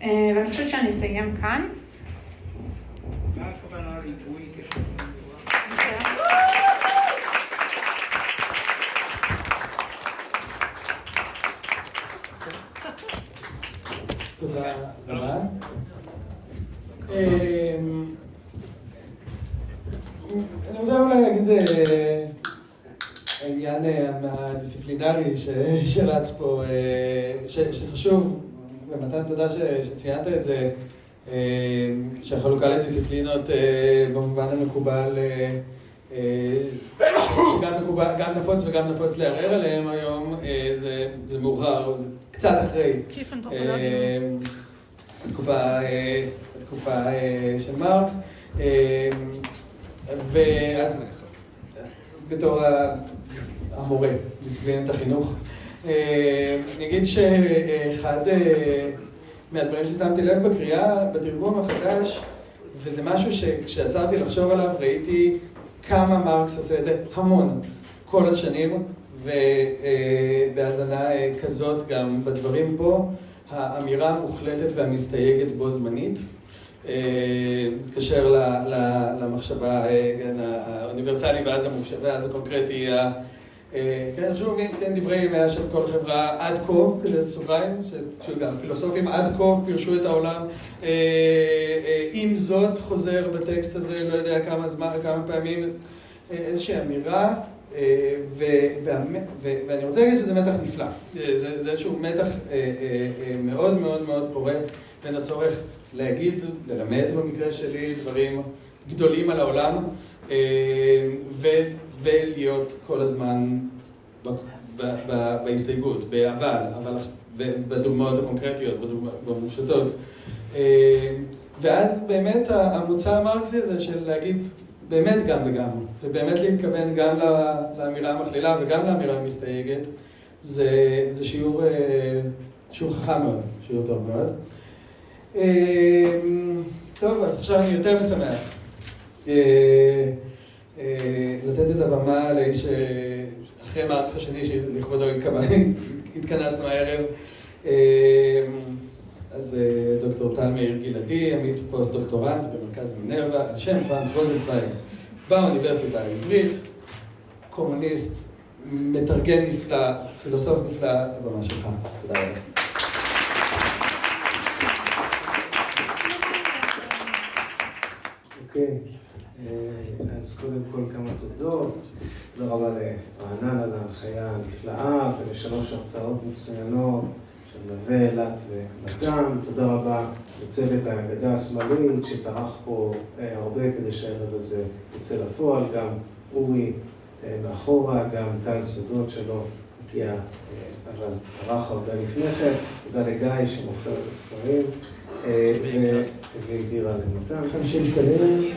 ואני חושבת שאני אסיים כאן. מה הכוונה ריבוי כשם? תודה רבה. אני רוצה אולי להגיד העניין הדיסציפלינרי שרץ פה, שחשוב, ומתן תודה שציינת את זה, שהחלוקה לדיסציפלינות במובן המקובל, שגם נפוץ וגם נפוץ לערער עליהם היום, זה מאוחר, זה קצת אחרי התקופה של מרקס. ואז בתור המורה, דיסציפלינת החינוך, אני אגיד שאחד מהדברים ששמתי לב בקריאה, בתרגום החדש, וזה משהו שכשעצרתי לחשוב עליו, ראיתי כמה מרקס עושה את זה המון, כל השנים, ובהאזנה כזאת גם בדברים פה, האמירה המוחלטת והמסתייגת בו זמנית, מתקשר למחשבה האוניברסלי ואז הקונקרטי, כן, שוב, כן, דברי ימיה של כל חברה עד כה, כזה סוגריים, שגם פילוסופים עד כה פירשו את העולם, עם זאת חוזר בטקסט הזה, לא יודע כמה פעמים, איזושהי אמירה, ואני רוצה להגיד שזה מתח נפלא, זה איזשהו מתח מאוד מאוד מאוד פורה בין הצורך להגיד, ללמד במקרה שלי דברים גדולים על העולם, ולהיות כל הזמן בהסתייגות, אבל בדוגמאות הקונקרטיות, במופשטות. ואז באמת המוצא המרקסי הזה של להגיד באמת גם וגם, ובאמת להתכוון גם לאמירה המכלילה וגם לאמירה המסתייגת, זה שיעור חכם מאוד, שיעור טוב מאוד. טוב, אז עכשיו אני יותר משמח לתת את הבמה לאיש אחרי מרקס השני שלכבודו התכנסנו הערב. אז דוקטור טל מאיר גלעדי, עמית פוסט דוקטורנט במרכז מינרווה, על שם פרנץ רוזנצוויג באוניברסיטה העברית, קומוניסט, מתרגם נפלא, פילוסוף נפלא, הבמה שלך. תודה רבה. אוקיי, אז קודם כל כמה תודות. תודה רבה לרענן על ההנחיה הנפלאה ולשלוש הרצאות מצוינות של נווה, אילת ומתם. תודה רבה לצוות האגדה השמאלית שטרח פה הרבה כדי שהערב הזה יצא לפועל, גם אורי מאחורה, גם טל שדות שלא הגיע, אבל טרח הרבה לפני כן. תודה לגיא שמוכר את הספרים. והגדירה למתם. 50 שקלים.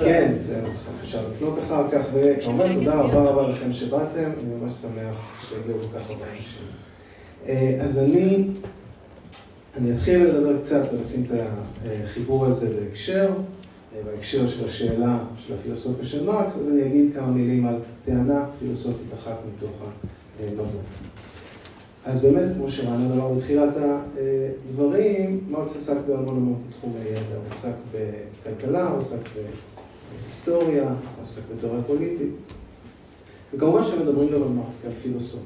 כן, זה אפשר לקנות אחר כך, וכמובן תודה רבה לכם שבאתם, אני ממש שמח שהגיעו כל כך הרבה אנשים. אז אני אתחיל לדבר קצת ולשים את החיבור הזה בהקשר של השאלה של הפילוסופיה של מרקס, אז אני אגיד כמה מילים על טענה פילוסופית אחת מתוך המבוא. אז באמת, כמו שרענן אמר בתחילת הדברים, מרקס עסק בהמון תחומי ידע, הוא עסק בכלכלה, הוא עסק בהיסטוריה, הוא עסק בתיאוריה פוליטית. וכמובן שמדברים גם על מרקס כעל פילוסוף.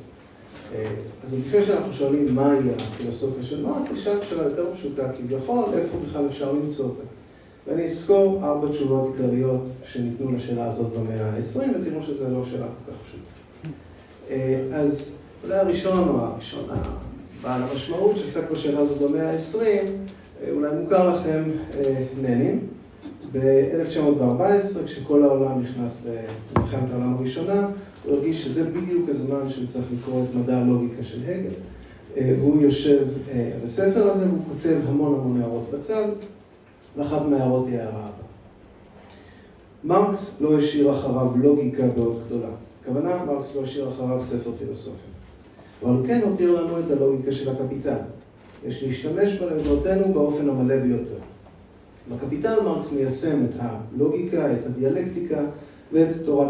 אז לפני שאנחנו שואלים מהי הפילוסופיה של מרקס, נשאל שאלה יותר פשוטה, כביכול, איפה בכלל אפשר למצוא אותה. ואני אזכור 4 תשובות עיקריות שניתנו לשאלה הזאת במאה ה-20, ותראו שזו לא שאלה כל כך פשוטה. אז אולי הראשון או הראשון בעל המשמעות שעסק בשאלה הזאת במאה ה-20, אולי מוכר לכם לנין. ב-1914, כשכל העולם נכנס למלחמת העולם הראשונה, הוא הרגיש שזה בדיוק הזמן שהוא צריך לקרוא את מדע הלוגיקה של הגל. והוא יושב על הספר הזה, והוא כותב המון הערות בצד, ואחת מההערות היא הערה הבאה. מרקס לא השאיר אחריו לוגיקה מאוד גדולה. הכוונה, מרקס לא השאיר אחריו ספר פילוסופיה. אבל הוא כן הותיר לנו את הלוגיקה של הקפיטל. יש להשתמש בה לעזרתנו באופן המלא ביותר. בקפיטל מרקס מיישם את הלוגיקה, את הדיאלקטיקה ואת תורת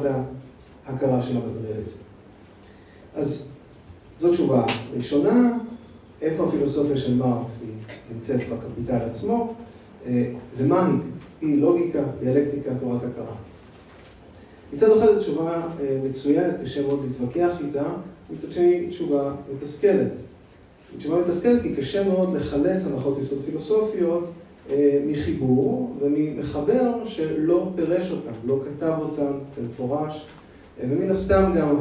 ההכרה של המטריאליזם. אז זאת תשובה ראשונה, איפה הפילוסופיה של מרקס היא נמצאת בקפיטל עצמו, ומה היא לוגיקה, דיאלקטיקה, תורת הכרה. מצד אחד זו תשובה מצוינת, קשה מאוד להתווכח איתה, מצד שני תשובה מתסכלת. היא תשובה מתסכלת כי קשה מאוד לחלץ הנחות יסוד פילוסופיות מחיבור וממחבר שלא פירש אותם, לא כתב אותם במפורש, ומן הסתם גם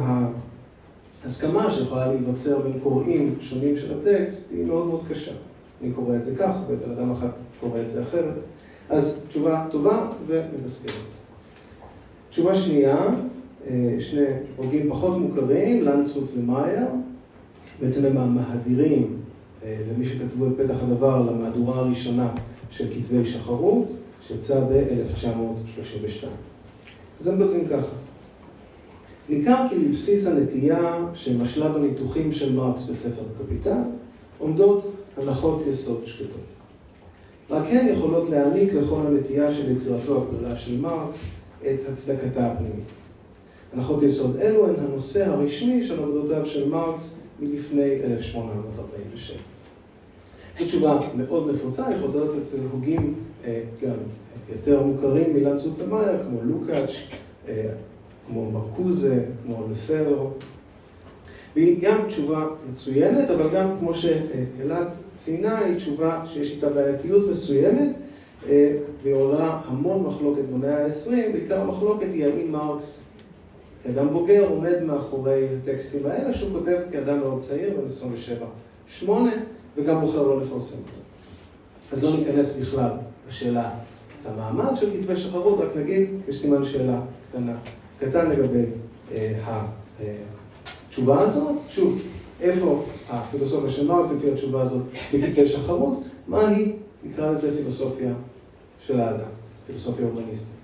ההסכמה שיכולה להיווצר בין קוראים שונים של הטקסט היא מאוד מאוד קשה. אני קורא את זה כך, ובן אדם אחת קורא את זה אחרת. אז תשובה טובה ומתסכלת. תשובה שנייה, שני הוגים פחות מוכרים, לנדסרוט ומאייר, בעצם הם המהדירים למי שכתבו את פתח הדבר למהדורה הראשונה של כתבי שחרות, שיצא ב-1932. אז הם כותבים ככה. ניכר כי לבסיס הנטייה שמשלה בניתוחים של מרקס בספר הקפיטל, עומדות הנחות יסוד שקטות. רק הן יכולות להעניק לכל הנטייה של יצירתו הגדולה של מרקס את הצדקתה הפנימית. הנחות יסוד אלו הן הנושא הרשמי של עבודותיו של מרקס מלפני 1847. זו תשובה מאוד נפוצה, היא חוזרת אצל הוגים גם יותר מוכרים מלנדסרוט ומאייר, כמו לוקאץ', כמו מרקוזה, כמו לפרו. והיא גם תשובה מצוינת, אבל גם כמו שאלעד ציינה, היא תשובה שיש איתה בעייתיות מסוימת, והיא עולה המון מחלוקת במאה ה-20, בעיקר המחלוקת היא האם מרקס, כאדם בוגר, עומד מאחורי הטקסטים האלה, שהוא כותב כאדם מאוד צעיר, בן 27-8, וגם בוחר לא לפרסם אותו. אז לא ניכנס בכלל לשאלה המעמד של כתבי שחרות, רק נגיד, יש סימן שאלה קטן לגבי התשובה הזאת. שוב, איפה הפילוסופיה של מרקס לפי התשובה הזאת בכתבי שחרות? מה היא? נקרא לזה פילוסופיה של האדם, פילוסופיה הומניסטית.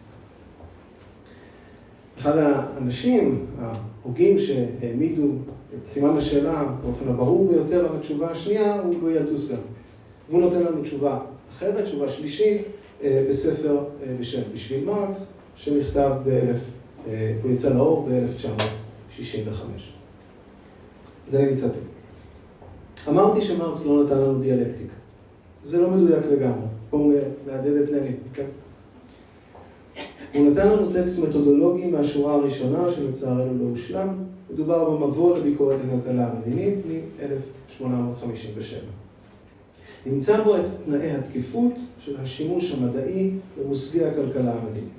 אחד האנשים, ההוגים שהעמידו את סימן השאלה באופן הברור ביותר על התשובה השנייה, הוא לואי אלתוסר. והוא נותן לנו תשובה אחרת, תשובה שלישית, בספר בשם בשביל מרקס, שנכתב הוא יצא לאור ב-1965. זה נמצאתי. אמרתי שמרקס לא נתן לנו דיאלקטיקה. זה לא מדויק לגמרי. פה הוא מעדד את לנין, כן? הוא נתן לנו טקסט מתודולוגי מהשורה הראשונה שלצערנו לא הושלם. מדובר במבוא לביקורת הכלכלה המדינית מ-1857. נמצא בו את תנאי התקיפות של השימוש המדעי במושגי הכלכלה המדינית.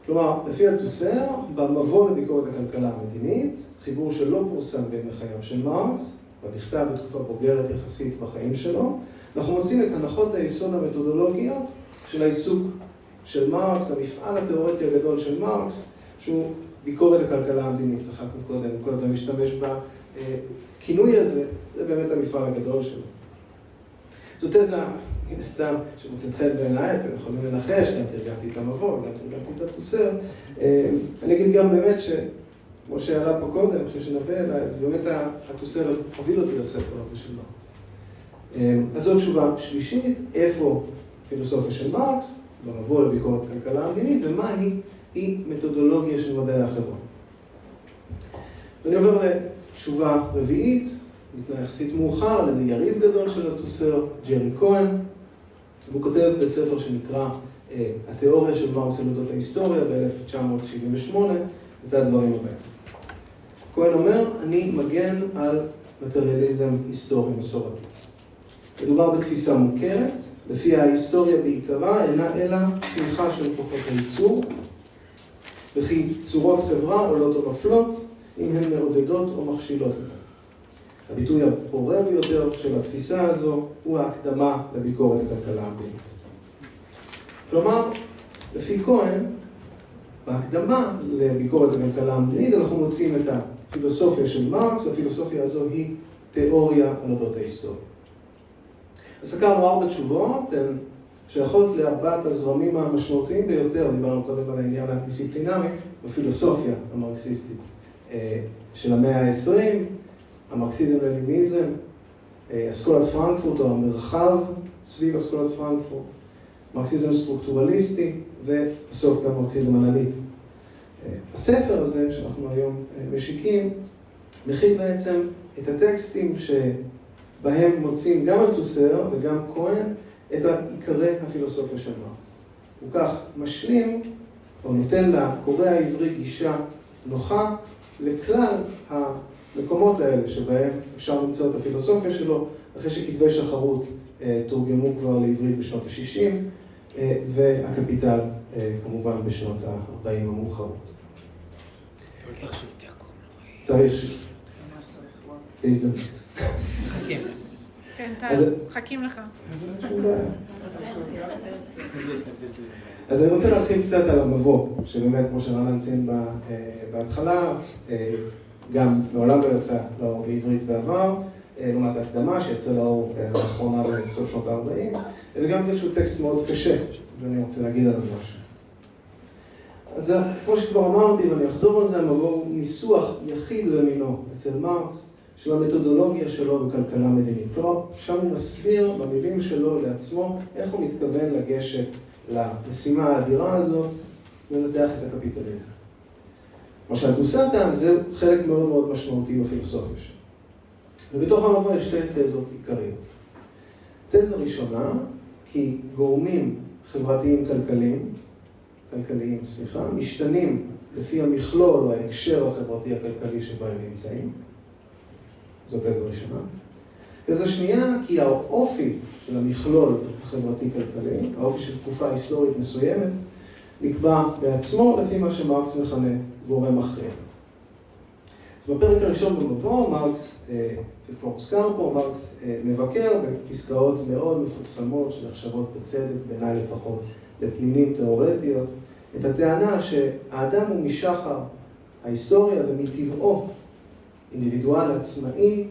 כלומר, לפי אלתוסר, במבוא לביקורת הכלכלה המדינית, חיבור שלא פורסם בימי חייו של מרקס, ונכתב בתקופה בוגרת יחסית בחיים שלו, אנחנו מוצאים את הנחות היסוד המתודולוגיות של העיסוק של מרקס, המפעל התיאורטי הגדול של מרקס, שהוא ביקורת הכלכלה המדינית, צחקנו קודם, כל הזמן משתמש בכינוי הזה, זה באמת המפעל הגדול שלו. זו תזה, סתם, שמוצאת חן בעיניי, אתם יכולים לנחש, גם תרגמתי את המבוא, גם תרגמתי את אלתוסר. אני אגיד גם באמת כמו שעלה פה קודם, אני חושב שנבוא אליי, אז באמת אלתוסר הוביל אותי לספר הזה של מרקס. אז זו תשובה שלישית, איפה פילוסופיה של מרקס, במבוא לביקורת הכלכלה המדינית, ומה היא מתודולוגיה של מדעי החברה. ואני עובר לתשובה רביעית, ניתנה יחסית מאוחר, על ידי יריב גדול של אלתוסר, ג'רי כהן, והוא כותב בספר שנקרא התיאוריה של מרקס על אודות ההיסטוריה ב-1978, את הדברים הבאים. כהן אומר, אני מגן על מטריאליזם היסטורי מסורתי. מדובר בתפיסה מוכרת, לפי ההיסטוריה בעיקרה אינה אלא צמיחה של כוחות הייצור, וכי צורות חברה עולות או נופלות, אם הן מעודדות או מכשילות. הביטוי הפורה ביותר של התפיסה הזו הוא ההקדמה לביקורת הכלכלה המדינית. כלומר, לפי כהן, בהקדמה לביקורת הכלכלה המדינית אנחנו מוצאים את הפילוסופיה של מרקס, הפילוסופיה הזו היא תיאוריה על אודות ההיסטוריה. אז סקרנו 4 תשובות, הן שייכות לארבעת הזרמים המשמעותיים ביותר, דיברנו קודם על העניין הדיסציפלינרי, בפילוסופיה המרקסיסטית של המאה ה-20, המרקסיזם-לניניזם, אסכולת פרנקפורט או המרחב סביב אסכולת פרנקפורט, מרקסיזם סטרוקטורליסטי ובסוף גם מרקסיזם אנליטי. הספר הזה שאנחנו היום משיקים מכיל בעצם את הטקסטים שבהם מוצאים גם אלתוסר וגם כהן את עיקרי הפילוסופיה של מרקס. הוא כך משלים או נותן לקורא העברי גישה נוחה לכלל המקומות האלה שבהם אפשר למצוא את הפילוסופיה שלו, אחרי שכתבי שחרות תורגמו כבר לעברית בשנות ה-60, והקפיטל כמובן בשנות ה-40 המאוחרות. אבל צריך שזה תחכום. צריך. להזדמנות. מחכים. כן, חכים לך. אז אני רוצה להתחיל קצת על המבוא, שבאמת, כמו שרענן ציין בהתחלה, גם מעולם לא יצא לאור בעברית בעבר, לעומת ההקדמה שיצא לאור לאחרונה בסוף שנות ה-40, וגם איזשהו טקסט מאוד קשה, אז אני רוצה להגיד עליו משהו. אז כמו שכבר אמרתי, ואני אחזור על זה, המבוא הוא ניסוח יחיד במינו אצל מרקס, של המתודולוגיה שלו בכלכלה מדינית. כלומר, שם הוא מסביר במילים שלו לעצמו איך הוא מתכוון לגשת למשימה האדירה הזאת ולנתח את הקפיטליזם. מה שהדוסטן זה חלק מאוד מאוד משמעותי בפילוסופיה שלו. ובתוך המבוא יש שתי תזות עיקריות. תזה ראשונה, כי גורמים חברתיים כלכליים, משתנים לפי המכלול או ההקשר החברתי הכלכלי שבו הם נמצאים. זו תזה ראשונה. תזה שנייה, כי האופי של המכלול החברתי-כלכלי, האופי של תקופה היסטורית מסוימת, נקבע בעצמו לפי מה שמרקס מכנה גורם מכריע. אז בפרק הראשון במבוא, מרקס, וכבר הוזכר פה, מרקס מבקר בפסקאות מאוד מפורסמות שנחשבות בצדק, בעיניי לפחות, לפנינים תיאורטיות, את הטענה שהאדם הוא משחר ההיסטוריה ומטבעו אינדיבידואל עצמאי,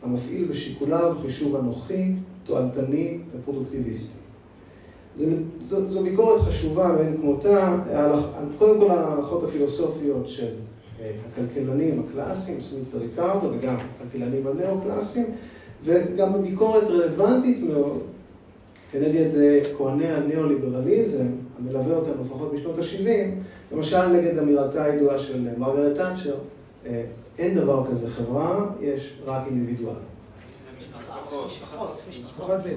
המפעיל בשיקוליו חישוב אנוכי, תועלתני ופרודוקטיביסטי. זו ביקורת חשובה ואין כמותה, קודם כל על ההלכות הפילוסופיות של הכלכלנים הקלאסיים, סמית וריקרדו, וגם הכלכלנים הנאו-קלאסיים, וגם בביקורת רלוונטית מאוד כנגד כהני הנאו-ליברליזם, המלווה אותנו לפחות בשנות ה-70, למשל נגד אמירתה הידועה של מרגרט תאצ'ר, אין דבר כזה חברה, יש רק אינדיבידואל. משפחות זה...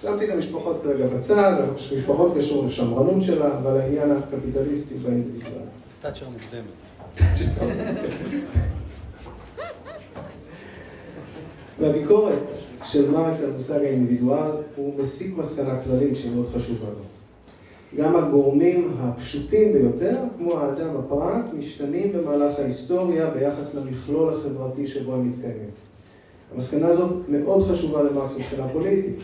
שמתי את המשפחות כרגע בצד, המשפחות קשור לשמרנות שלה, אבל העניין הקפיטליסטי באינדיבידואל. תאצ'ר מוקדמת. והביקורת של מרקס על מושג האינדיבידואל הוא מסיק מסקנה כללית שהיא מאוד חשובה לו. גם הגורמים הפשוטים ביותר, כמו האדם הפרט, משתנים במהלך ההיסטוריה ביחס למכלול החברתי שבו הם מתקיימים. המסקנה הזאת מאוד חשובה למרקס מבחינה פוליטית.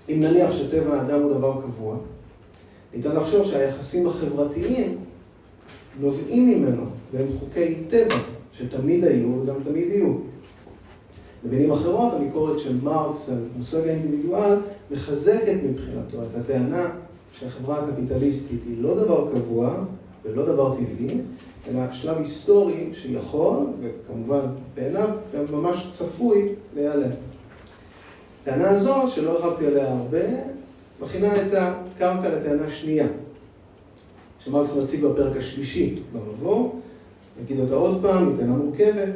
אם נניח שטבע האדם הוא דבר קבוע, ניתן לחשוב שהיחסים החברתיים נובעים ממנו, והם חוקי טבע שתמיד היו וגם תמיד יהיו. במילים אחרות, הביקורת של מרקס על מושג האינדיבידואל מחזקת מבחינתו את הטענה שהחברה הקפיטליסטית היא לא דבר קבוע ולא דבר טבעי, אלא שלב היסטורי שיכול, וכמובן בעיניו, גם ממש צפוי להיעלם. הטענה הזו, שלא הרחבתי עליה הרבה, מכינה את הקרקע לטענה שנייה, שמרקס מציג בפרק השלישי במבוא, נגיד אותה עוד פעם, היא טענה מורכבת,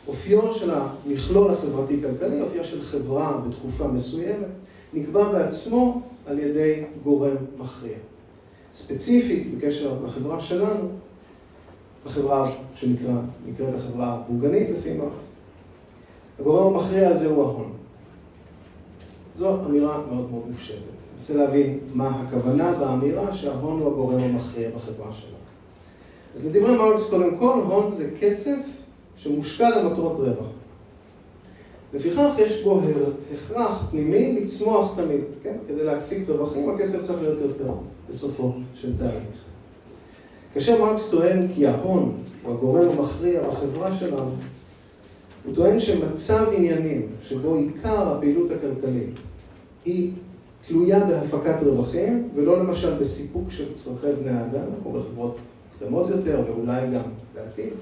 אופיו של המכלול החברתי-כלכלי, אופייה של חברה בתקופה מסוימת, נקבע בעצמו על ידי גורם מכריע. ספציפית, בקשר לחברה שלנו, החברה שנקראת החברה הבורגנית לפי מרקס, הגורם המכריע הזה הוא ההון. זו אמירה מאוד מאוד מופשטת. ננסה להבין מה הכוונה באמירה שההון הוא הגורם המכריע בחברה שלנו. אז לדברי מרקס, קודם כל, הון זה כסף שמושקע למטרות רווח. לפיכך יש בו הכרח פנימי לצמוח תמיד, כן? כדי להפיק רווחים, הכסף צריך להיות יותר בסופו של תהליך. כאשר מרקס טוען כי ההון הוא הגורם המכריע בחברה שלנו, הוא טוען שמצב עניינים שבו עיקר הפעילות הכלכלית היא תלויה בהפקת רווחים, ולא למשל בסיפוק של צורכי בני האדם, או בחברות קטנות יותר, ואולי גם בעתיד.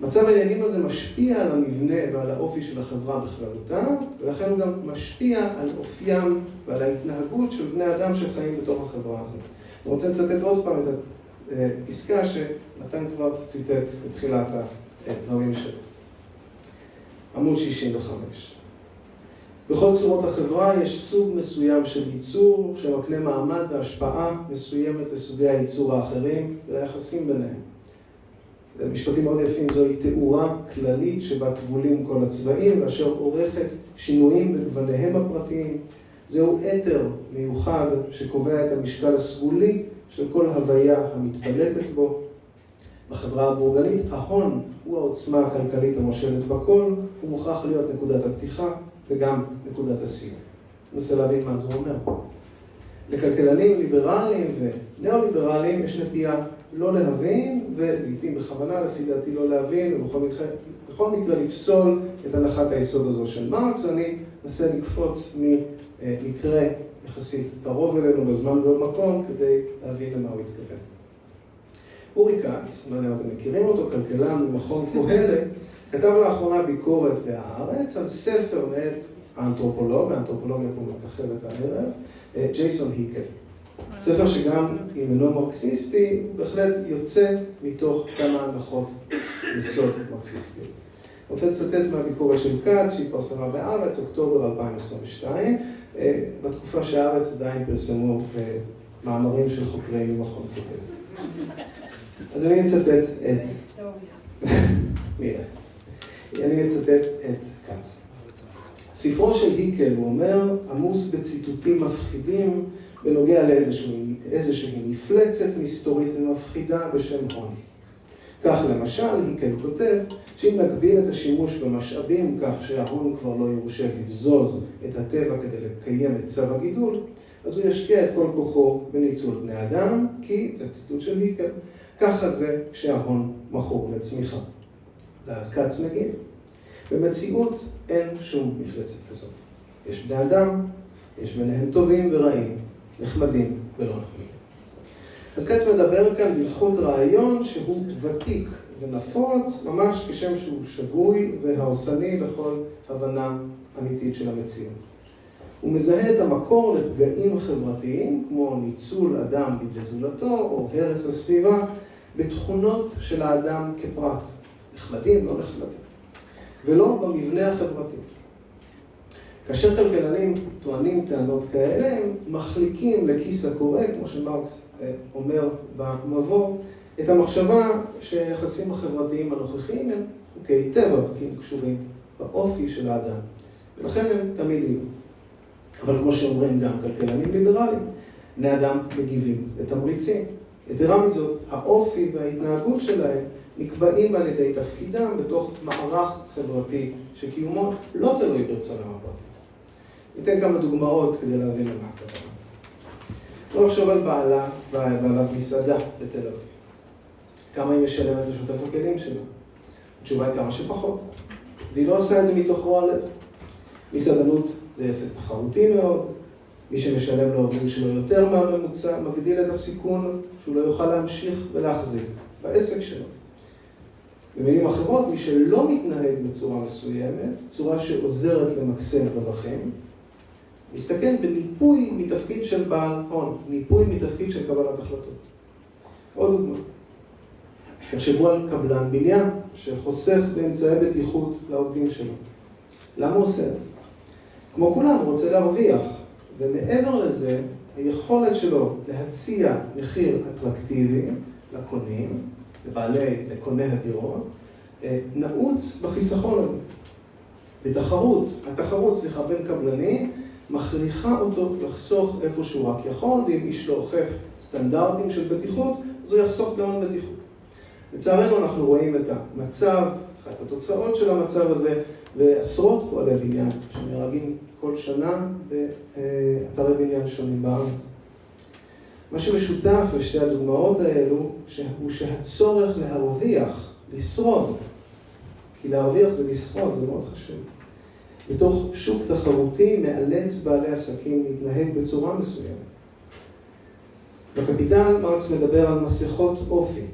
מצב העניינים הזה משפיע על המבנה ועל האופי של החברה בכללותה, ולכן הוא גם משפיע על אופיים ועל ההתנהגות של בני אדם שחיים בתוך החברה הזאת. אני רוצה לצטט עוד פעם את הפסקה שנתן כבר ציטט בתחילת הדברים שלו. עמוד 65. בכל צורות החברה יש סוג מסוים של ייצור שמקנה מעמד והשפעה מסוימת לסוגי הייצור האחרים וליחסים ביניהם. משפטים מאוד יפים, זוהי תאורה כללית שבה טבולים כל הצבעים, ואשר עורכת שינויים בגווניהם הפרטיים. זהו אתר מיוחד שקובע את המשקל הסגולי של כל הוויה המתבלטת בו. בחברה הבורגנית, ההון הוא העוצמה הכלכלית המושלת בכל, הוא מוכרח להיות נקודת הפתיחה וגם נקודת הסיום. ננסה להבין מה זה אומר. לכלכלנים ליברליים ונאו-ליברליים יש נטייה לא להבין, ולעיתים בכוונה לפי דעתי לא להבין, ובכל מקרה לפסול את הנחת היסוד הזו של מרקס. אני אנסה לקפוץ ממקרה יחסית קרוב אלינו בזמן ובמקום כדי להבין למה הוא התכוון. אורי כץ, מה אתם מכירים אותו, כלכלן ממכון קהלת, כתב לאחרונה ביקורת בהארץ על ספר מאת האנתרופולוג, האנתרופולוגיה פה מככבת הערב, ג'ייסון היקל. ספר שגם אם אינו מרקסיסטי, בהחלט יוצא מתוך כמה הנחות יסוד מרקסיסטיות. אני רוצה לצטט מהביקורת של כץ, שהיא פרסמה בארץ, אוקטובר 2022, בתקופה שהארץ עדיין פרסמו מאמרים של חוקרי ממכון קהלת. אז אני מצטט את... מירה. אני מצטט את כץ. ספרו של היקל, הוא אומר, עמוס בציטוטים מפחידים בנוגע לאיזושהי מפלצת מסתורית ומפחידה בשם הון. כך למשל, היקל כותב שאם נגביל את השימוש במשאבים כך שההון כבר לא יורשה לבזוז את הטבע כדי לקיים את צו הגידול, אז הוא ישקיע את כל כוחו בניצול בני אדם, כי, זה ציטוט של היקל, ככה זה כשההון מכור לצמיחה. ואז כץ מגיב. במציאות אין שום מפלצת כזאת. יש בני אדם, יש ביניהם טובים ורעים, נחמדים ולא נחמדים. אז כץ מדבר כאן בזכות רעיון שהוא ותיק ונפוץ, ממש כשם שהוא שגוי והרסני בכל הבנה אמיתית של המציאות. הוא מזהה את המקור לפגעים חברתיים, כמו ניצול אדם בידי זולתו או הרס הסביבה, בתכונות של האדם כפרט, נחמדים, לא נחמדים, ולא במבנה החברתי. כאשר כלכלנים טוענים טענות כאלה, הם מחליקים לכיס הקורא, כמו שמרקס אומר במבוא, את המחשבה שהיחסים החברתיים הנוכחיים הם חוקי טבע, כי הם קשורים באופי של האדם, ולכן הם תמיד יהיו. אבל כמו שאומרים גם כלכלנים ליברליים, בני אדם מגיבים לתמריצים. יתרה מזאת, האופי וההתנהגות שלהם נקבעים על ידי תפקידם בתוך מערך חברתי שקיומו לא תלוי ברצונם הפרטי. ניתן כמה דוגמאות כדי להבין למה הכוונה. בואו נחשוב על בעלת מסעדה בתל אביב. כמה היא משלמת לשותף הכלים שלה? התשובה היא כמה שפחות. והיא לא עושה את זה מתוך רוע לב. מסעדנות זה עסק תחרותי מאוד. מי שמשלם לעובדים שלו יותר מהממוצע, מגדיל את הסיכון שהוא לא יוכל להמשיך ולהחזיק בעסק שלו. במילים אחרות, מי שלא מתנהג בצורה מסוימת, צורה שעוזרת למקסם רווחים, מסתכן בניפוי מתפקיד של בעל הון, ניפוי מתפקיד של קבלת החלטות. עוד דוגמה. תחשבו על קבלן בניין שחוסך באמצעי בטיחות לעובדים שלו. למה הוא עושה את זה? כמו כולם, הוא רוצה להרוויח. ומעבר לזה, היכולת שלו להציע מחיר אטרקטיבי לקונים, לקוני הדירות, נעוץ בחיסכון הזה. התחרות בין קבלנים, מכריחה אותו לחסוך איפה שהוא רק יכול, ואם איש לא אוכף סטנדרטים של בטיחות, אז הוא יחסוך גם בטיחות. לצערנו אנחנו רואים את המצב, את התוצאות של המצב הזה, ועשרות פועלי בניין שנהרגים כל שנה באתרי בניין שונים בארץ. מה שמשותף לשתי הדוגמאות האלו, הוא שהצורך להרוויח, לשרוד, כי להרוויח זה לשרוד, זה מאוד חשוב. בתוך שוק תחרותי מאלץ בעלי עסקים להתנהג בצורה מסוימת. בקפיטל מרקס מדבר על מסכות אופי,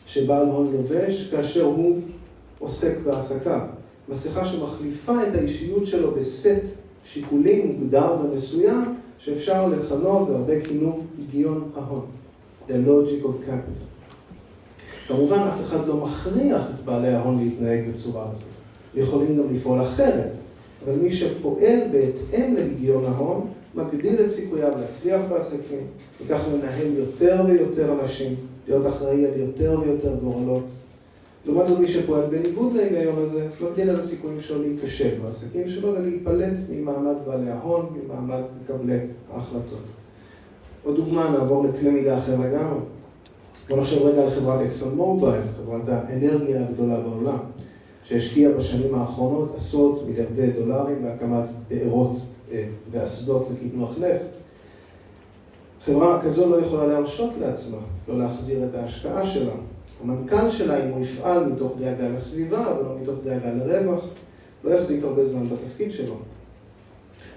שבעל הון לובש כאשר הוא עוסק בעסקיו. מסכה שמחליפה את האישיות שלו בסט שיקולים מוגדר ומסוים, שאפשר לכנות, והרבה כינו הגיון ההון, the logic of capital. כמובן, אף אחד לא מכריח את בעלי ההון להתנהג בצורה הזאת. יכולים גם לפעול אחרת, אבל מי שפועל בהתאם להגיון ההון, מגדיל את סיכוייו להצליח בעסקים, וכך לנהל יותר ויותר אנשים, להיות אחראי על יותר ויותר גורלות לעומת זאת, מי שפועל בניגוד להיגיון הזה, מגדיל על הסיכויים שלו להיכשל בעסקים שלו ולהיפלט ממעמד בעלי ההון, ממעמד מקבלי ההחלטות. עוד דוגמה, נעבור לקנה מידה אחר לגמרי. בוא נחשוב רגע על חברת אקסון מובייל, חברת האנרגיה הגדולה בעולם, שהשקיעה בשנים האחרונות עשרות מיליארדי דולרים בהקמת בארות ואסדות לקטנוח נפט. חברה כזו לא יכולה להרשות לעצמה, לא להחזיר את ההשקעה שלה. המנכ"ל שלה, אם הוא יפעל מתוך דאגה לסביבה ולא מתוך דאגה לרווח, לא יחזיק הרבה זמן בתפקיד שלו.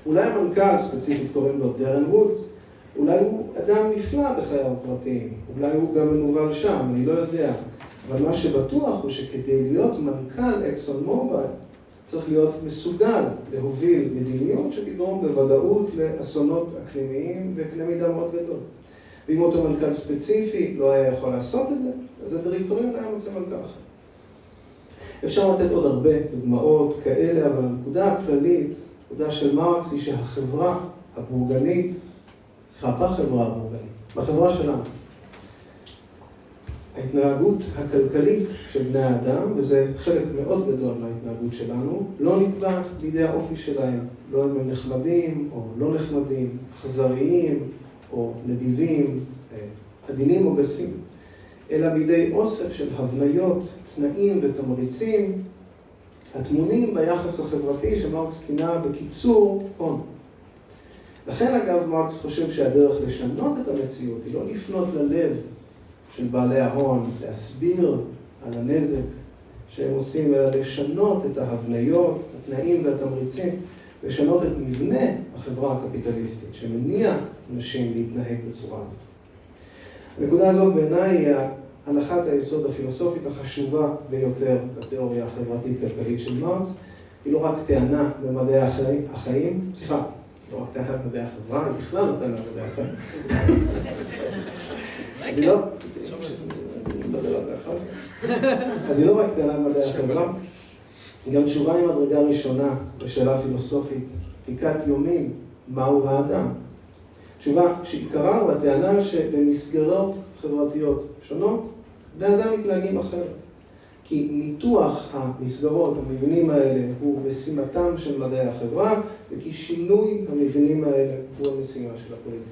אולי המנכ"ל, ספציפית קוראים לו דרן וודס, אולי הוא אדם נפלא בחייו הפרטיים, אולי הוא גם מנוול שם, אני לא יודע. אבל מה שבטוח הוא שכדי להיות מנכ"ל אקסון מובייל, צריך להיות מסוגל להוביל מדיניות שתגרום בוודאות לאסונות אקלימיים בקנה מידה מאוד גדול. ואם אותו מנכ"ל ספציפי לא היה יכול לעשות את זה, אז הדירקטוריון היה מוצא מנכ"ל אחר. אפשר לתת עוד הרבה דוגמאות כאלה, אבל הנקודה הכללית, הנקודה של מרקס היא שהחברה הבורגנית, בחברה הבורגנית, בחברה שלנו, ההתנהגות הכלכלית של בני האדם, וזה חלק מאוד גדול מההתנהגות שלנו, לא נקבע בידי האופי שלהם, לא הם נחמדים או לא נחמדים, חזריים או נדיבים, עדינים או גסים, אלא בידי אוסף של הבניות, תנאים ותמריצים, הטמונים ביחס החברתי שמרקס כינה בקיצור הון. לכן אגב מרקס חושב שהדרך לשנות את המציאות היא לא לפנות ללב של בעלי ההון, להסביר על הנזק שהם עושים, אלא לשנות את ההבניות, התנאים והתמריצים, לשנות את מבנה החברה הקפיטליסטית, שמניע אנשים להתנהג בצורה הזאת. הנקודה הזאת בעיניי היא הנחת היסוד הפילוסופית החשובה ביותר לתיאוריה החברתית-כלכלית של מרקס. היא לא רק טענה במדעי החיים, לא רק טענה במדעי החברה, היא בכלל לא טענה במדעי החיים. אז היא לא... נדבר על זה אחר כך. אז היא לא רק טענה במדעי החברה, היא גם תשובה ממדרגה ראשונה בשאלה פילוסופית, בדיקת יומים, מהו האדם? תשובה שעיקרה הוא הטענה שבמסגרות חברתיות שונות, בני אדם מתנהגים אחרת. כי ניתוח המסגרות, המבנים האלה, הוא משימתם של מדעי החברה, וכי שינוי המבנים האלה הוא המשימה של הפוליטיקה.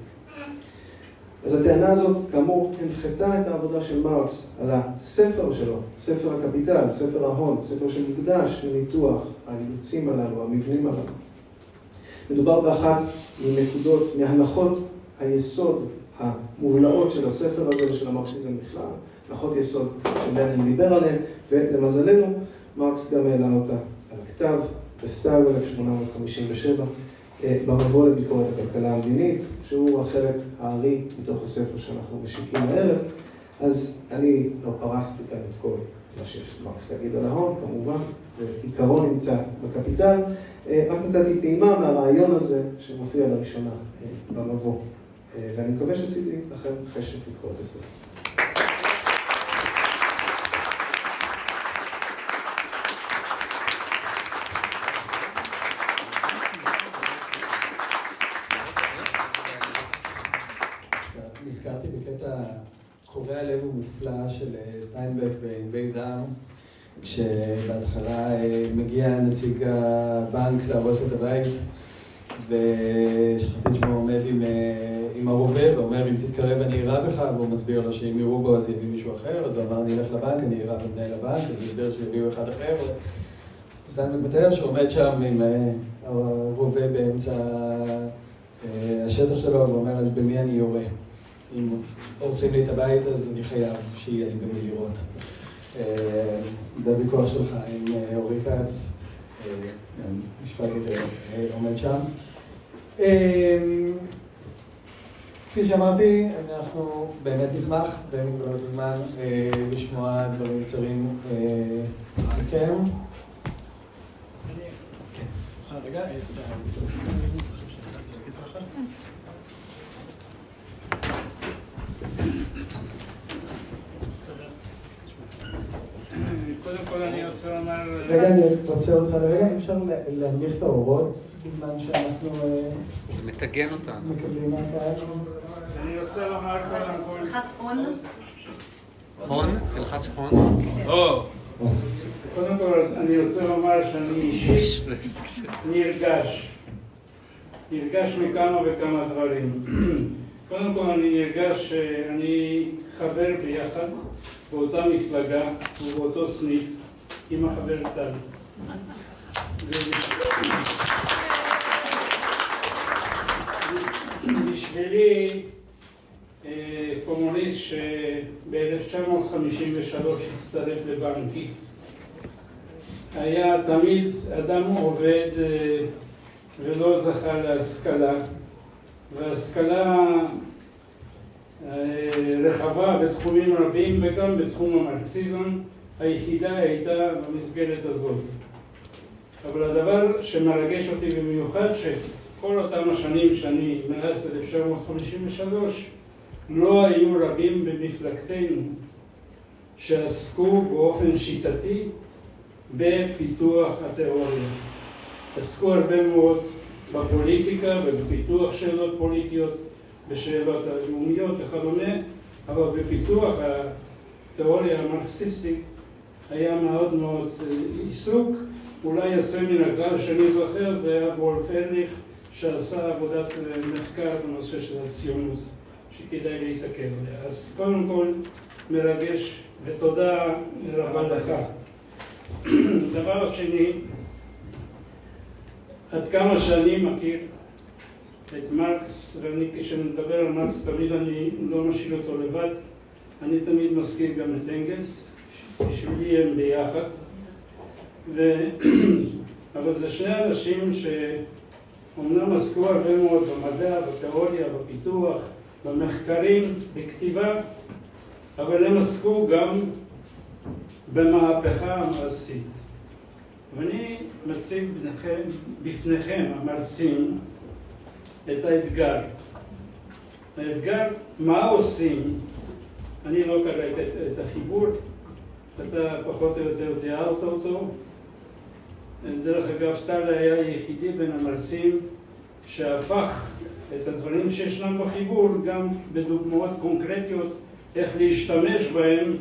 אז הטענה הזאת, כאמור, הנחתה את העבודה של מרקס על הספר שלו, ספר הקפיטל, ספר ההון, ספר שמוקדש לניתוח האילוצים הללו, המבנים הללו. מדובר באחת מנקודות, מהנחות היסוד המובלעות של הספר הזה ושל המרקסיזם בכלל, הנחות יסוד שלנין דיבר עליהן, ולמזלנו, מרקס גם העלה אותה על הכתב, בסתיו 1857, במבוא לביקורת הכלכלה המדינית, שהוא החלק הארי מתוך הספר שאנחנו משיקים הערב, אז אני לא פרסתי כאן את כל מה שיש מרקס להגיד על ההון, כמובן, זה עיקרון נמצא בקפיטל, רק נתתי טעימה מהרעיון הזה שמופיע לראשונה במבוא, ואני מקווה שעשיתי לכם חשק לקרוא את הספר. נזכרתי בקטע קורע לב ומופלא של סטיינבק בענבי זעם, כשבהתחלה מגיע נציג הבנק להרוס את הבית, ושכחתי שמו עומד עם הרובה ואומר, אם תתקרב אני אירה בך, והוא מסביר לו שאם יראו בו אז יביא מישהו אחר, אז הוא אמר, אני אלך לבנק, אני אירה במנהל הבנק, אז הוא הסביר שיביאו אחד אחר, סטיינבק מתאר שעומד שם עם הרובה באמצע השטח שלו, ואומר, אז במי אני יורה? אם הורסים לי את הבית, אז אני חייב שיהיה לי במי לראות. זה הוויכוח שלך עם אורי כץ, המשפט הזה עומד שם. כפי שאמרתי, אנחנו באמת נשמח במגבלות הזמן לשמוע דברים קצרים מכם. כן, סליחה רגע, קודם כל אני רוצה לומר... רגע, אני רוצה אותך לרגע, אפשר להנמיך את האורות בזמן שאנחנו מתגן אותנו. מקבלים מהקהל? אני רוצה לומר קודם כל... תלחץ הון. הון? תלחץ הון? או! קודם כל, אני רוצה לומר שאני אישית נרגש מכמה וכמה דברים. קודם כל, אני נרגש שאני חבר ביחד באותה מפלגה ובאותו סניף עם החבר טל. בשבילי קומוניסט שב-1953 הצטרף לבנקי היה תמיד אדם עובד ולא זכה להשכלה, והשכלה רחבה בתחומים רבים וגם בתחום המרקסיזם היחידה הייתה במסגרת הזאת. אבל הדבר שמרגש אותי במיוחד שכל אותם השנים שאני מאז 1953 לא היו רבים במפלגתנו שעסקו באופן שיטתי בפיתוח התיאוריה. עסקו הרבה מאוד בפוליטיקה ובפיתוח שאלות פוליטיות, בשאלות הלאומיות וכדומה, אבל בפיתוח התיאוריה המרקסיסטית היה מאוד מאוד עיסוק. אולי יוצא מן הכלל שאני זוכר זה היה וולף ארליך שעשה עבודת מחקר בנושא של הציונות שכדאי להתעכב עליה. אז קודם כל מרגש ותודה רבה לך. דבר השני, עד כמה שאני מכיר את מרקס, ואני כשאני מדבר על מרקס תמיד אני לא משאיר אותו לבד, אני תמיד מזכיר גם את אנגלס, בשבילי הם ביחד. אבל זה שני אנשים שאומנם עסקו הרבה מאוד במדע, בתיאוריה, בפיתוח, במחקרים, בכתיבה, אבל הם עסקו גם במהפכה המעשית. ואני מציג בפניכם, המרצים, את האתגר. האתגר, מה עושים? אני לא קראתי את החיבור, אתה פחות או יותר תיארת אותו. דרך אגב, טל היה היחידי בין המרצים שהפך את הדברים שישנם בחיבור גם בדוגמאות קונקרטיות איך להשתמש בהם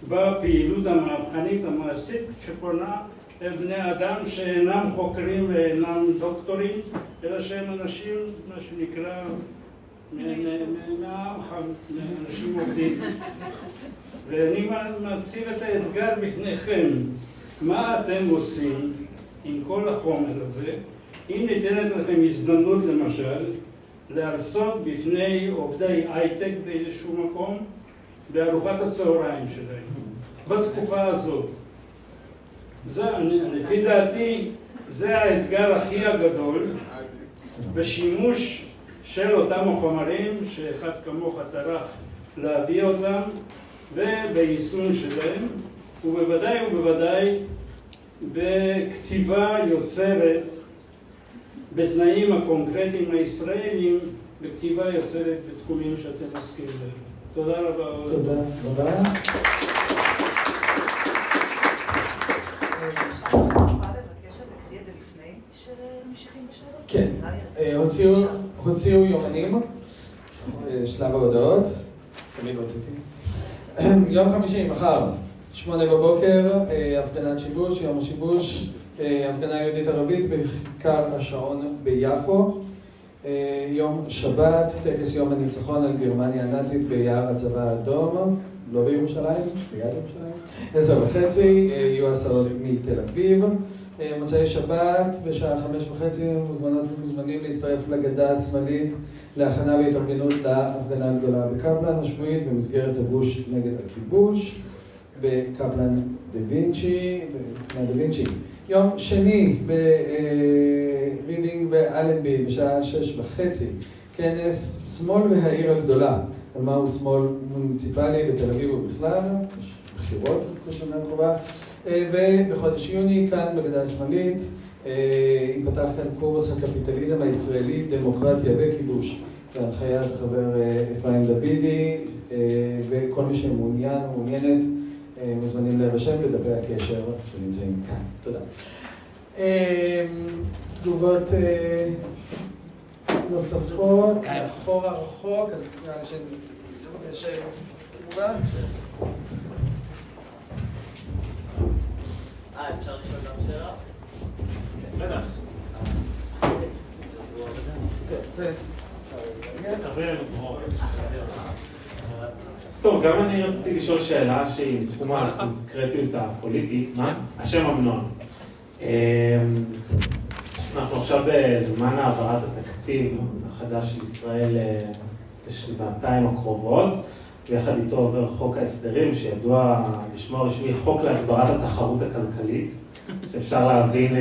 בפעילות המהפכנית המעשית שפונה אל בני אדם שאינם חוקרים ואינם דוקטורים, אלא שהם אנשים, מה שנקרא, מהעמך, אנשים עובדים. ואני מציב את האתגר בפניכם, מה אתם עושים עם כל החומר הזה, אם ניתנת לכם הזדמנות למשל, להרצות בפני עובדי הייטק באיזשהו מקום, בארוחת הצהריים שלהם, בתקופה הזאת. לפי דעתי, זה האתגר הכי הגדול בשימוש של אותם החומרים שאחד כמוך טרח להביא אותם וביישום שלהם, ובוודאי בכתיבה יוצרת בתנאים הקונקרטיים הישראלים, בכתיבה יוצרת בתחומים שאתם עוסקים בהם. תודה רבה. תודה רבה. כן, הוציאו יומנים, שלב ההודעות, תמיד רציתי. יום חמישי, מחר, 8 בבוקר, הפגנת שיבוש, יום השיבוש, הפגנה יהודית ערבית בכיכר השעון ביפו. יום שבת, טקס יום הניצחון על גרמניה הנאצית ביער הצבא האדום, לא בירושלים, ביד ירושלים. 10:30, יהיו הסעות מתל אביב. מוצאי שבת, בשעה 5:30, מוזמנות ומוזמנים להצטרף לגדה השמאלית להכנה והתארגנות להפגנה הגדולה בקפלן השבועית במסגרת הגוש נגד הכיבוש בקפלן דה וינצ'י. יום שני ברידינג באלנבי בשעה 6:30, כנס שמאל והעיר הגדולה. על מהו שמאל מוניציפלי בתל אביב ובכלל, יש בחירות בשנה הקרובה. ובחודש יוני כאן בגדה השמאלית ייפתח כאן קורס הקפיטליזם הישראלי, דמוקרטיה וכיבוש, בהנחיית חבר אפרים דוידי, וכל מי שמעוניין או מעוניינת מוזמנים להירשם בדפי הקשר שנמצאים כאן. תודה. תגובות נוספות, אחורה רחוק, אז נראה לי שיש תגובה. אפשר לשאול גם שאלה? בטח. טוב, גם אני רציתי לשאול שאלה שהיא בתחום הקונקרטיות הפוליטית. מה? השם אמנון. אנחנו עכשיו בזמן העברת התקציב החדש של ישראל בשנתיים הקרובות, ויחד איתו עובר חוק ההסדרים שידוע בשמו הרשמי חוק להגברת התחרות הכלכלית, שאפשר להבין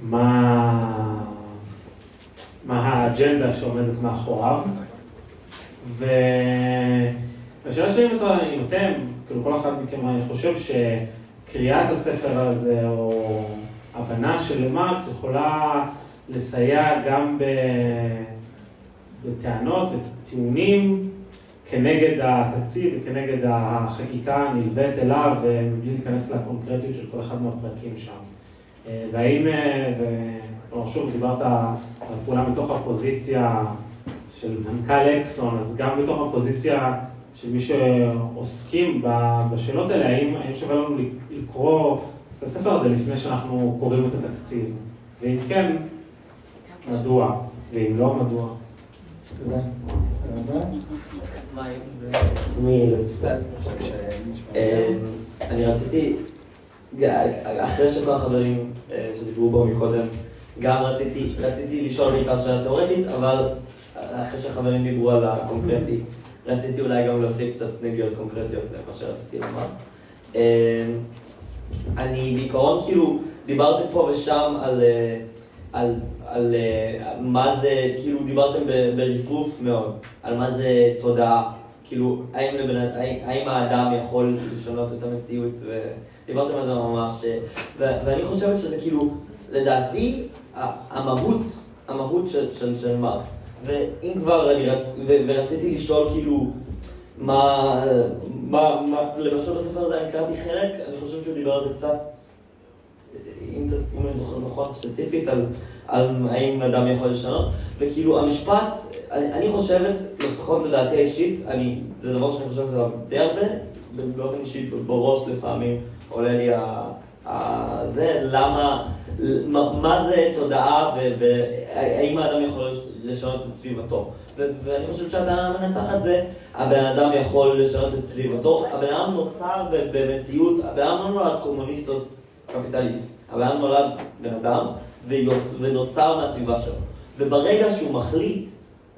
מה האג'נדה שעומדת מאחוריו. והשאלה שלי אם אתם, כאילו כל אחד מכם, אני חושב שקריאת הספר הזה או הבנה של מרקס יכולה לסייע גם בטענות וטיעונים כנגד התקציב וכנגד החקיקה הנלווית אליו, מבלי להיכנס לקונקרטיות של כל אחד מהפרקים שם. והאם, שוב דיברת על פעולה מתוך הפוזיציה של מנכ"ל אקסון, אז גם בתוך הפוזיציה של מי שעוסקים בשאלות האלה, האם שווה לנו לקרוא את הספר הזה לפני שאנחנו קוראים את התקציב? ואם כן, מדוע? ואם לא, מדוע? תודה. עצמי לצפת. אני רציתי, אחרי שכל החברים שדיברו בו מקודם, גם רציתי לשאול בעיקר שאלה תיאורטית, אבל אחרי שהחברים דיברו על הקונקרטי, רציתי אולי גם להוסיף קצת נגיעות קונקרטיות למה שרציתי לומר. אני בעיקרון כאילו דיברתם פה ושם על מה זה, כאילו דיברתם ברפרוף מאוד, על מה זה תודעה, כאילו האם האדם יכול לשנות את המציאות, ודיברתם על זה ממש, ואני חושבת שזה כאילו, לדעתי, המהות של מרקס. ואם כבר ורציתי לשאול כאילו למשל בספר הזה אני קראתי חלק, אני חושב שהוא דיבר על זה קצת, אם אני זוכר נכון ספציפית, על האם אדם יכול לשנות, וכאילו המשפט, אני חושבת, לפחות לדעתי האישית, זה דבר שאני חושבת עליו די הרבה, באופן אישי בראש לפעמים עולה לי זה, מה זה תודעה והאם האדם יכול לשנות את סביבתו. ואני חושב שהבן מנצחת זה, הבן אדם יכול לשנות את סביבתו, הבן אדם נוצר במציאות, הבן אדם לא נולד קומוניסט או קפיטליסט, הבן אדם נולד בן אדם ונוצר מהסביבה שלו. וברגע שהוא מחליט,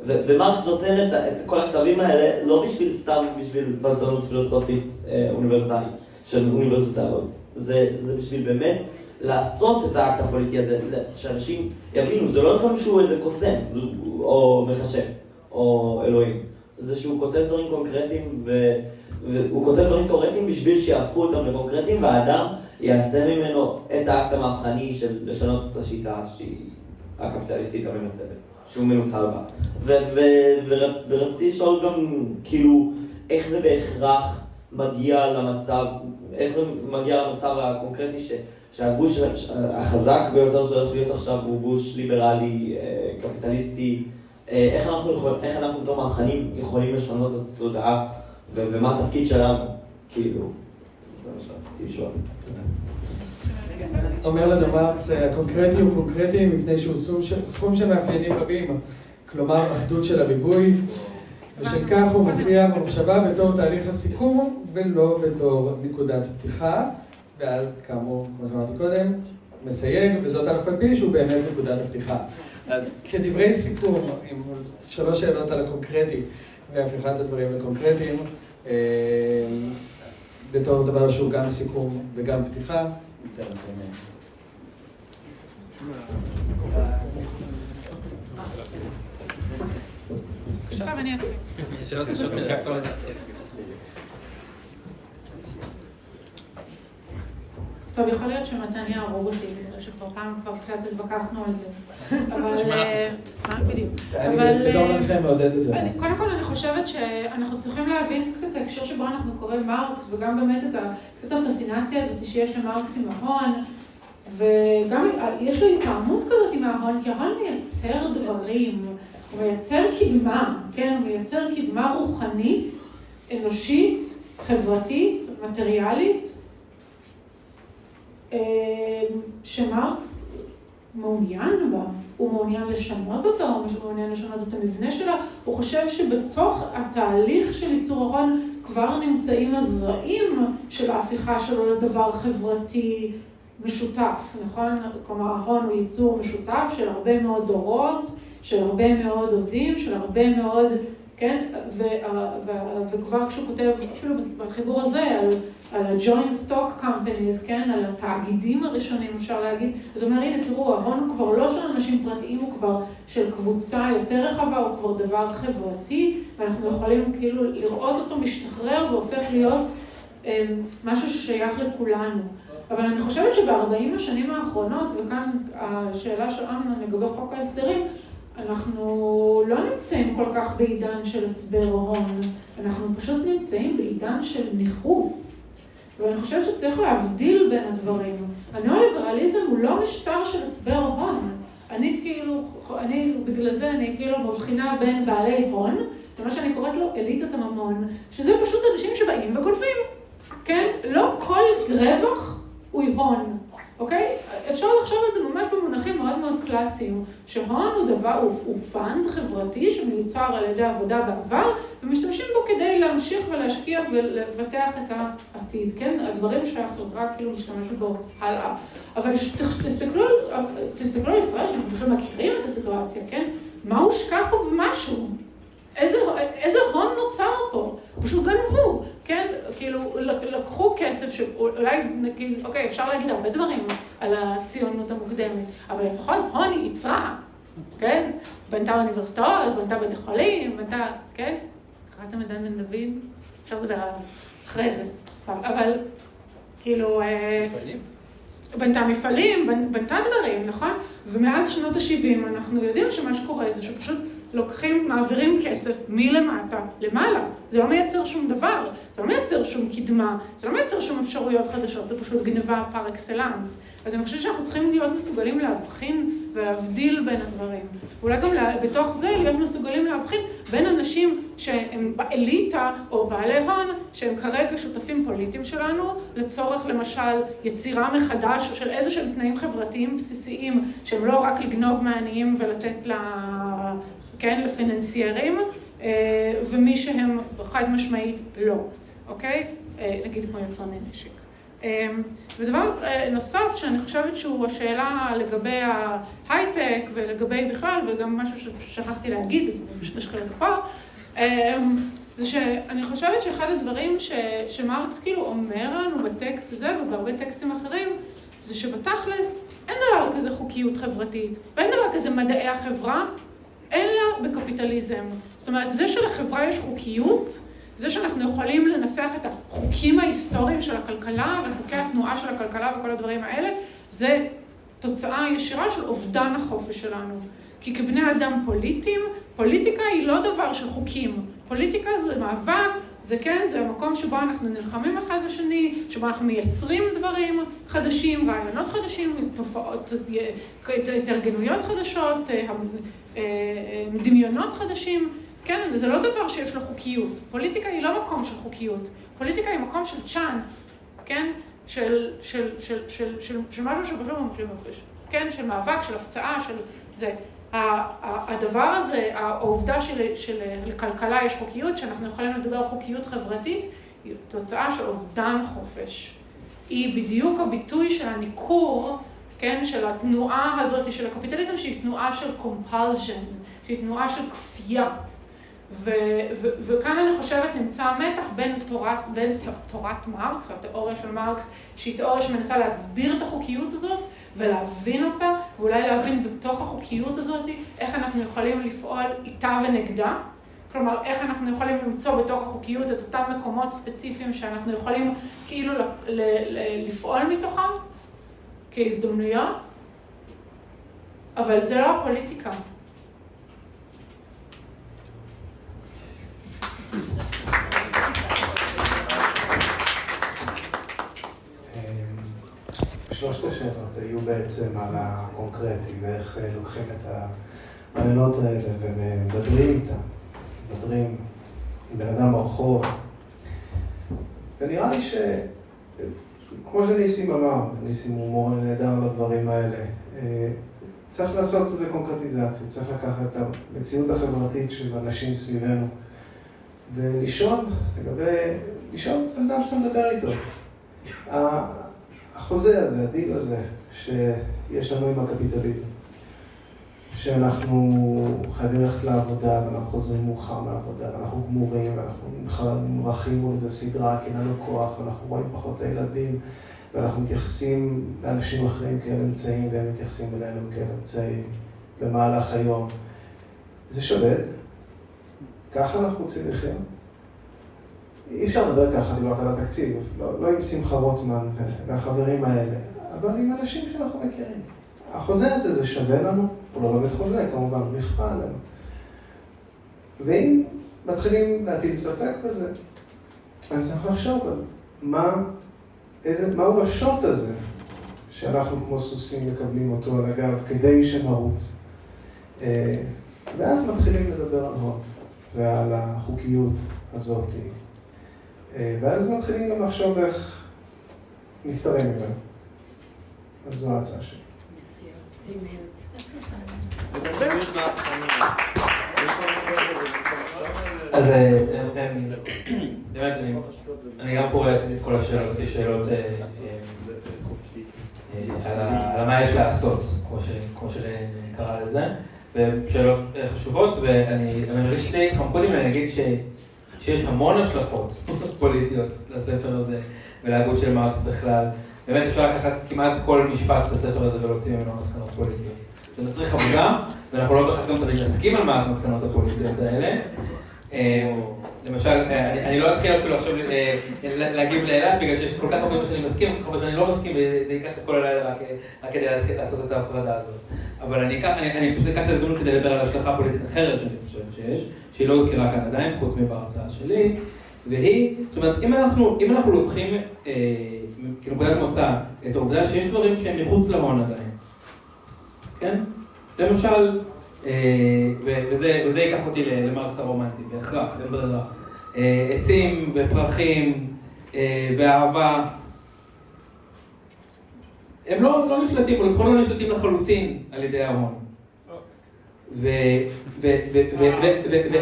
ומרקס נותן את כל הכתבים האלה, לא בשביל סתם, בשביל פלספנות פילוסופית אוניברסלית של אוניברסיטאות. זה בשביל באמת לעשות את האקט הפוליטי הזה, שאנשים יבינו, זה לא גם שהוא איזה קוסם, או מחשב, או אלוהים. זה שהוא כותב דברים קונקרטיים, והוא כותב דברים תיאורטיים בשביל שיהפכו אותם לקונקרטיים, והאדם יעשה ממנו את האקט המהפכני של לשנות את השיטה שהיא הקפיטליסטית המנצלת, שהוא מנוצל בה. ורציתי לשאול גם, כאילו, איך זה בהכרח מגיע למצב, הקונקרטי שהגוש החזק ביותר שהולך להיות עכשיו הוא גוש ליברלי, קפיטליסטי, איך אנחנו בתור מהפכנים יכולים לשנות את התודעה ומה התפקיד שלנו, כאילו, זה מה שרציתי לשאול. אומר לנו מרקס, הקונקרטי הוא קונקרטי מפני שהוא סכום של מאפיינים רבים, כלומר אחדות של הריבוי, ושל כך הוא מופיע במחשבה בתור תהליך הסיכום ולא בתור נקודת פתיחה, ואז כאמור, כמו שאמרתי קודם, מסייג, וזאת על אף על פי שהוא באמת נקודת הפתיחה. אז כדברי סיכום, עם 3 שאלות על הקונקרטי והפיכת הדברים לקונקרטיים, בתור דבר שהוא גם סיכום וגם פתיחה, נצא לכם. עכשיו אני אתחיל. שאלות קשות מרקע לזה אתחיל. טוב, יכול להיות שמתן יהרוג אותי, בגלל שכבר פעם קצת התווכחנו על זה. אבל... בדיוק. אני בתור לכם מעודד את זה. קודם כל אני חושבת שאנחנו צריכים להבין קצת את ההקשר שבו אנחנו קוראים מרקס, וגם באמת קצת הפסינציה הזאת שיש למרקס עם ההון, וגם יש לו התאמות כזאת עם ההון, כי ההון מייצר דברים, הוא מייצר קדמה, כן? הוא מייצר קדמה רוחנית, אנושית, חברתית, מטריאלית, שמרקס מעוניין בה, הוא מעוניין לשנות אותה, הוא מעוניין לשנות את המבנה שלה, הוא חושב שבתוך התהליך של ייצור ההון כבר נמצאים הזרעים של ההפיכה שלו לדבר חברתי משותף, נכון? כלומר, ההון הוא ייצור משותף של הרבה מאוד דורות, של הרבה מאוד עובדים, של הרבה מאוד, כן? וכבר כשהוא כותב, אפילו בחיבור הזה, על ה-joint stock companies, כן? על התאגידים הראשונים, אפשר להגיד. אז הוא אומר, הנה, תראו, ההון הוא כבר לא של אנשים פרטיים, הוא כבר של קבוצה יותר רחבה, הוא כבר דבר חברתי, ואנחנו יכולים כאילו לראות אותו משתחרר והופך להיות משהו ששייך לכולנו. אבל אני חושבת שב-40 השנים האחרונות, וכאן השאלה של אמנון לגבי חוק ההסדרים, אנחנו לא נמצאים כל כך בעידן של הצבר הון, אנחנו פשוט נמצאים בעידן של ניחוס. ואני חושבת שצריך להבדיל בין הדברים. הניאו-ליברליזם הוא לא משטר של הצבר הון. בגלל זה אני כאילו מבחינה בין בעלי הון, ומה שאני קוראת לו אליטת הממון, שזה פשוט אנשים שבאים וגונבים, כן? לא כל רווח הוא הון, אוקיי? אפשר לחשוב על זה ממש במונחים מאוד מאוד קלאסיים, שהון הוא דבר, הוא פאנד חברתי שמיוצר על ידי עבודה בעבר, ומשתמשים בו כדי להמשיך ולהשקיע ולבטח את העתיד, כן? הדברים שהחברה כאילו משתמשת בו הלאה. אבל תסתכלו על ישראל, שאנחנו פשוט מכירים את הסיטואציה, כן? מה הושקע פה במשהו? איזה הון נוצר פה? פשוט גנבו, כן? כאילו, לקחו כסף שאולי נגיד, אוקיי, אפשר להגיד הרבה דברים על הציונות המוקדמת, אבל לפחות הון היא יצרה, כן? בנתה אוניברסיטאות, בנתה בתי חולים, בנתה, כן? קראתם את דן בן דוד? אפשר לדבר עליו אחרי זה. אבל, כאילו... מפעלים? בנתה מפעלים, בנתה דברים, נכון? ומאז שנות ה-70 אנחנו יודעים שמה שקורה זה שפשוט לוקחים, מעבירים כסף מלמטה למעלה. זה לא מייצר שום דבר, זה לא מייצר שום קדמה, זה לא מייצר שום אפשרויות חדשות, זה פשוט גניבה פר אקסלנס. אז אני חושבת שאנחנו צריכים להיות מסוגלים להבחין ולהבדיל בין הדברים. אולי גם בתוך זה להיות מסוגלים להבחין בין אנשים שהם באליטה או בעלי הון, שהם כרגע שותפים פוליטיים שלנו, לצורך למשל יצירה מחדש של איזה שהם תנאים חברתיים בסיסיים, שהם לא רק לגנוב מעניים ולתת כן, לפיננסיירים, ומי שהם חד משמעית לא, אוקיי? נגיד כמו יצרני נשק. ודבר נוסף שאני חושבת שהוא השאלה לגבי ההייטק ולגבי בכלל, וגם משהו ששכחתי להגיד, אז אני פשוט אשחרר פה, זה שאני חושבת שאחד הדברים שמרקס כאילו אומר לנו בטקסט הזה ובהרבה טקסטים אחרים, זה שבתכלס אין דבר כזה חוקיות חברתית, ואין דבר כזה מדעי החברה, אלא בקפיטליזם. זאת אומרת, זה שלחברה יש חוקיות, זה שאנחנו יכולים לנסח את החוקים ההיסטוריים של הכלכלה וחוקי התנועה של הכלכלה וכל הדברים האלה, זה תוצאה ישירה של אובדן החופש שלנו. כי כבני אדם פוליטיים, פוליטיקה היא לא דבר של חוקים. פוליטיקה זה מאבק, זה כן, זה המקום שבו אנחנו נלחמים אחד בשני, שבו אנחנו מייצרים דברים חדשים, רעיונות חדשים, תופעות, התארגנויות חדשות, דמיונות חדשים. כן, זה לא דבר שיש לו חוקיות. פוליטיקה היא לא מקום של חוקיות. פוליטיקה היא מקום של צ'אנס, כן? של משהו שפשוט ממש, כן? של מאבק, של הפצעה, של זה. הדבר הזה, העובדה שלכלכלה יש חוקיות, שאנחנו יכולים לדבר על חוקיות חברתית, היא תוצאה של אובדן חופש. היא בדיוק הביטוי של הניכור, כן? של התנועה הזאת, של הקפיטליזם, שהיא תנועה של compulsion, שהיא תנועה של כפייה. וכאן אני חושבת נמצא המתח בין תורת מרקס, או התיאוריה של מרקס, שהיא תיאוריה שמנסה להסביר את החוקיות הזאת ולהבין אותה, ואולי להבין בתוך החוקיות הזאת איך אנחנו יכולים לפעול איתה ונגדה. כלומר, איך אנחנו יכולים למצוא בתוך החוקיות את אותם מקומות ספציפיים שאנחנו יכולים כאילו לפעול מתוכם כהזדמנויות, אבל זה לא הפוליטיקה. שלושת השאלות היו בעצם על הקונקרטי, ואיך לוקחים את הרעיונות האלה ומדברים איתם, מדברים עם בן אדם ברחוב. ונראה לי כמו שניסים אמר, ניסים הוא מורה נהדר לדברים האלה, צריך לעשות איזה קונקרטיזציה, צריך לקחת את המציאות החברתית של אנשים סביבנו ולשאול לשאול על אדם שאתה מדבר איתו. החוזה הזה, הדיל הזה שיש לנו עם הקפיטליזם, שאנחנו חייבים ללכת לעבודה ואנחנו חוזרים מאוחר מהעבודה ואנחנו גמורים ואנחנו מרחים מול איזה סדרה כי אין לנו כוח ואנחנו רואים פחות את הילדים ואנחנו מתייחסים לאנשים אחרים כאל אמצעים והם מתייחסים אלינו כאל אמצעים במהלך היום. זה שווה? ככה אנחנו רוצים לחיות? אי אפשר לדבר ככה, דיברת על התקציב, לא עם שמחה רוטמן והחברים האלה, אבל עם אנשים שאנחנו מכירים. החוזה הזה זה שווה לנו, הוא לא באמת חוזה, כמובן, הוא נכפה עלינו. ואם מתחילים להטיל ספק בזה, אז צריך לחשוב על מהו השוט הזה שאנחנו כמו סוסים מקבלים אותו על הגב כדי שנרוץ. ואז מתחילים לדבר על הון ועל החוקיות הזאת. ואז מתחילים גם לחשוב איך נפטרים ממנו. אז זו ההצעה שלי. אז באמת, אני גם קורא את כל השאלות, כשאלות על מה יש לעשות, כמו שקרא לזה, ושאלות חשובות, ואני מרגיש שחם קודם אני אגיד שיש המון השלכות פוליטיות לספר הזה ולהגות של מרקס בכלל. באמת אפשר לקחת כמעט כל משפט בספר הזה ולהוציא ממנו מסקנות פוליטיות. זה מצריך עבודה, ואנחנו לא בכך גם תמיד נסכים על מה המסקנות הפוליטיות האלה. למשל, אני לא אתחיל אפילו עכשיו להגיב לאלעד, בגלל שיש כל כך הרבה שאני מסכים, כל כך הרבה שאני לא מסכים, וזה ייקח את כל הלילה רק כדי להתחיל לעשות את ההפרדה הזאת. אבל אני פשוט אקח את הזדמנות כדי לדבר על השלכה פוליטית אחרת שאני חושב שיש, שהיא לא הוזכרה כאן עדיין, חוץ מבהרצאה שלי, והיא, זאת אומרת, אם אנחנו לוקחים כנקודת מוצא את העובדה שיש דברים שהם מחוץ להון עדיין, כן? למשל, וזה ייקח אותי למרקס הרומנטי, בהכרח, אין ברירה. עצים ופרחים ואהבה, הם לא נשלטים, או לפחות לא נשלטים לחלוטין על ידי ההון.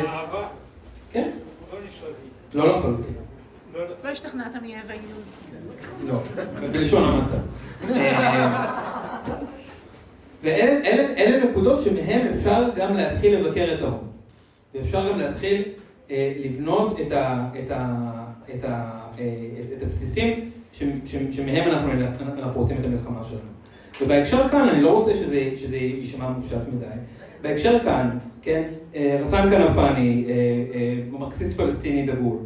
האהבה? כן? לא נשלטים. לא לחלוטין. לא השתכנעת מאווה אילוז. לא, בלשון המעטה. ואלה נקודות שמהם אפשר גם להתחיל לבקר את ההון. ואפשר גם להתחיל לבנות את הבסיסים שמהם אנחנו רוצים את המלחמה שלנו. ובהקשר כאן, אני לא רוצה שזה יישמע מופשט מדי, בהקשר כאן, כן, רסן כנפני, מרקסיסט פלסטיני דגול,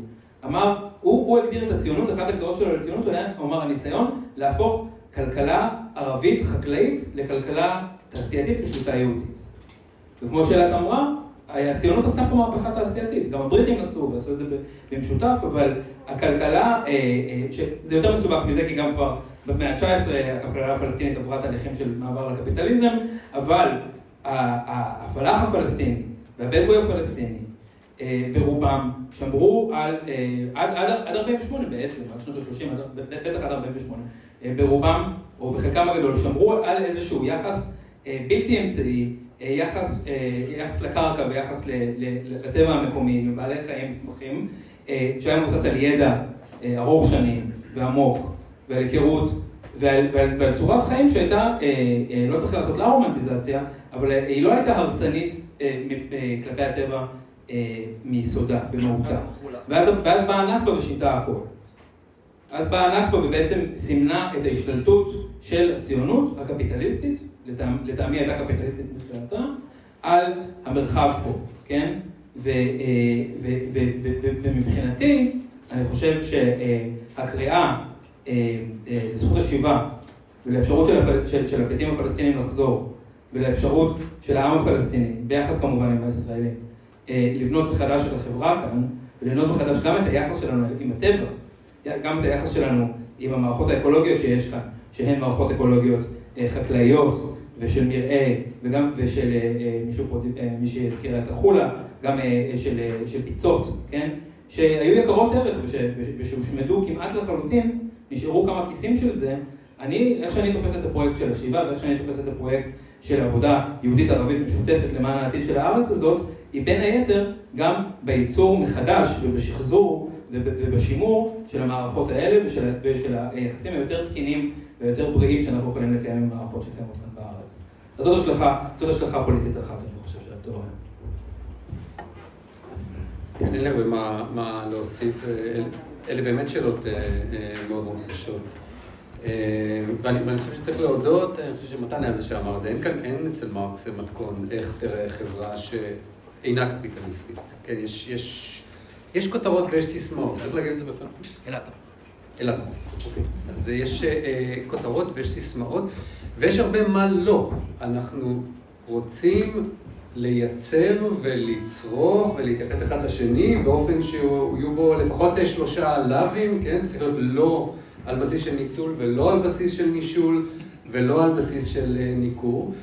אמר, הוא הגדיר את הציונות, אחת הגדרות שלו לציונות, הוא אמר, הניסיון להפוך כלכלה ערבית חקלאית לכלכלה תעשייתית בשליטה יהודית. וכמו שאלת אמרה, הציונות עשתה פה מהפכה תעשייתית, גם הבריטים עשו ועשו את זה במשותף, אבל הכלכלה, זה יותר מסובך מזה, כי גם כבר במאה ה-19 הכלכלה הפלסטינית עברה תהליכים של מעבר לקפיטליזם, אבל הפלאח הפלסטיני והבדואי הפלסטיני, ברובם שמרו עד 48 בעצם, עד שנות ה-30, בטח עד 48, ברובם, או בחלקם הגדול, שמרו על איזשהו יחס בלתי אמצעי, יחס לקרקע ויחס לטבע המקומי, לבעלי חיים וצמחים, שהיה מבוסס על ידע ארוך שנים ועמוק, ועל היכרות, ועל צורת חיים שהייתה, לא צריך לעשות לה רומנטיזציה, אבל היא לא הייתה הרסנית כלפי הטבע מיסודה, במהותה. ואז באה הנכבה ושינתה הכל. אז באה הנכבה ובעצם סימנה את ההשתלטות של הציונות הקפיטליסטית, לטעמי הייתה קפיטליסטית בתחילתה, על המרחב פה, כן? ומבחינתי, אני חושב שהקריאה לזכות השיבה ולאפשרות של הפליטים הפלסטינים לחזור, ולאפשרות של העם הפלסטיני, ביחד כמובן עם הישראלים, לבנות מחדש את החברה כאן, ולבנות מחדש גם את היחס שלנו עם הטבע, גם את היחס שלנו עם המערכות האקולוגיות שיש כאן, שהן מערכות אקולוגיות חקלאיות ושל מרעה, וגם ושל מי שהזכירה את החולה, גם של פיצות, כן? שהיו יקרות ערך ושהושמדו כמעט לחלוטין נשארו כמה כיסים של זה, איך שאני תופס את הפרויקט של השיבה, ואיך שאני תופס את הפרויקט של עבודה יהודית-ערבית משותפת למען העתיד של הארץ הזאת, היא בין היתר גם בייצור מחדש ובשחזור ובשימור של המערכות האלה ושל היחסים היותר תקינים ויותר בריאים שאנחנו יכולים לקיים עם מערכות שקיימות כאן בארץ. אז זאת השלכה פוליטית אחת, אני חושב, של התיאוריה. אין לי הרבה מה להוסיף, אלה באמת שאלות מאוד מאוד קשות. ואני חושב שצריך להודות, אני חושב שמתן היה זה שאמר את זה, אין אצל מרקס מתכון איך תראה חברה שאינה קפיטליסטית. כן, יש כותרות ויש סיסמאות, צריך להגיד את זה בפעם? אלעד. אוקיי. אז יש כותרות ויש סיסמאות, ויש הרבה מה לא. אנחנו רוצים לייצר ולצרוך ולהתייחס אחד לשני באופן שיהיו בו לפחות 3 לאווים, כן? זה צריך להיות לא על בסיס של ניצול ולא על בסיס של נישול ולא על בסיס של ניכור.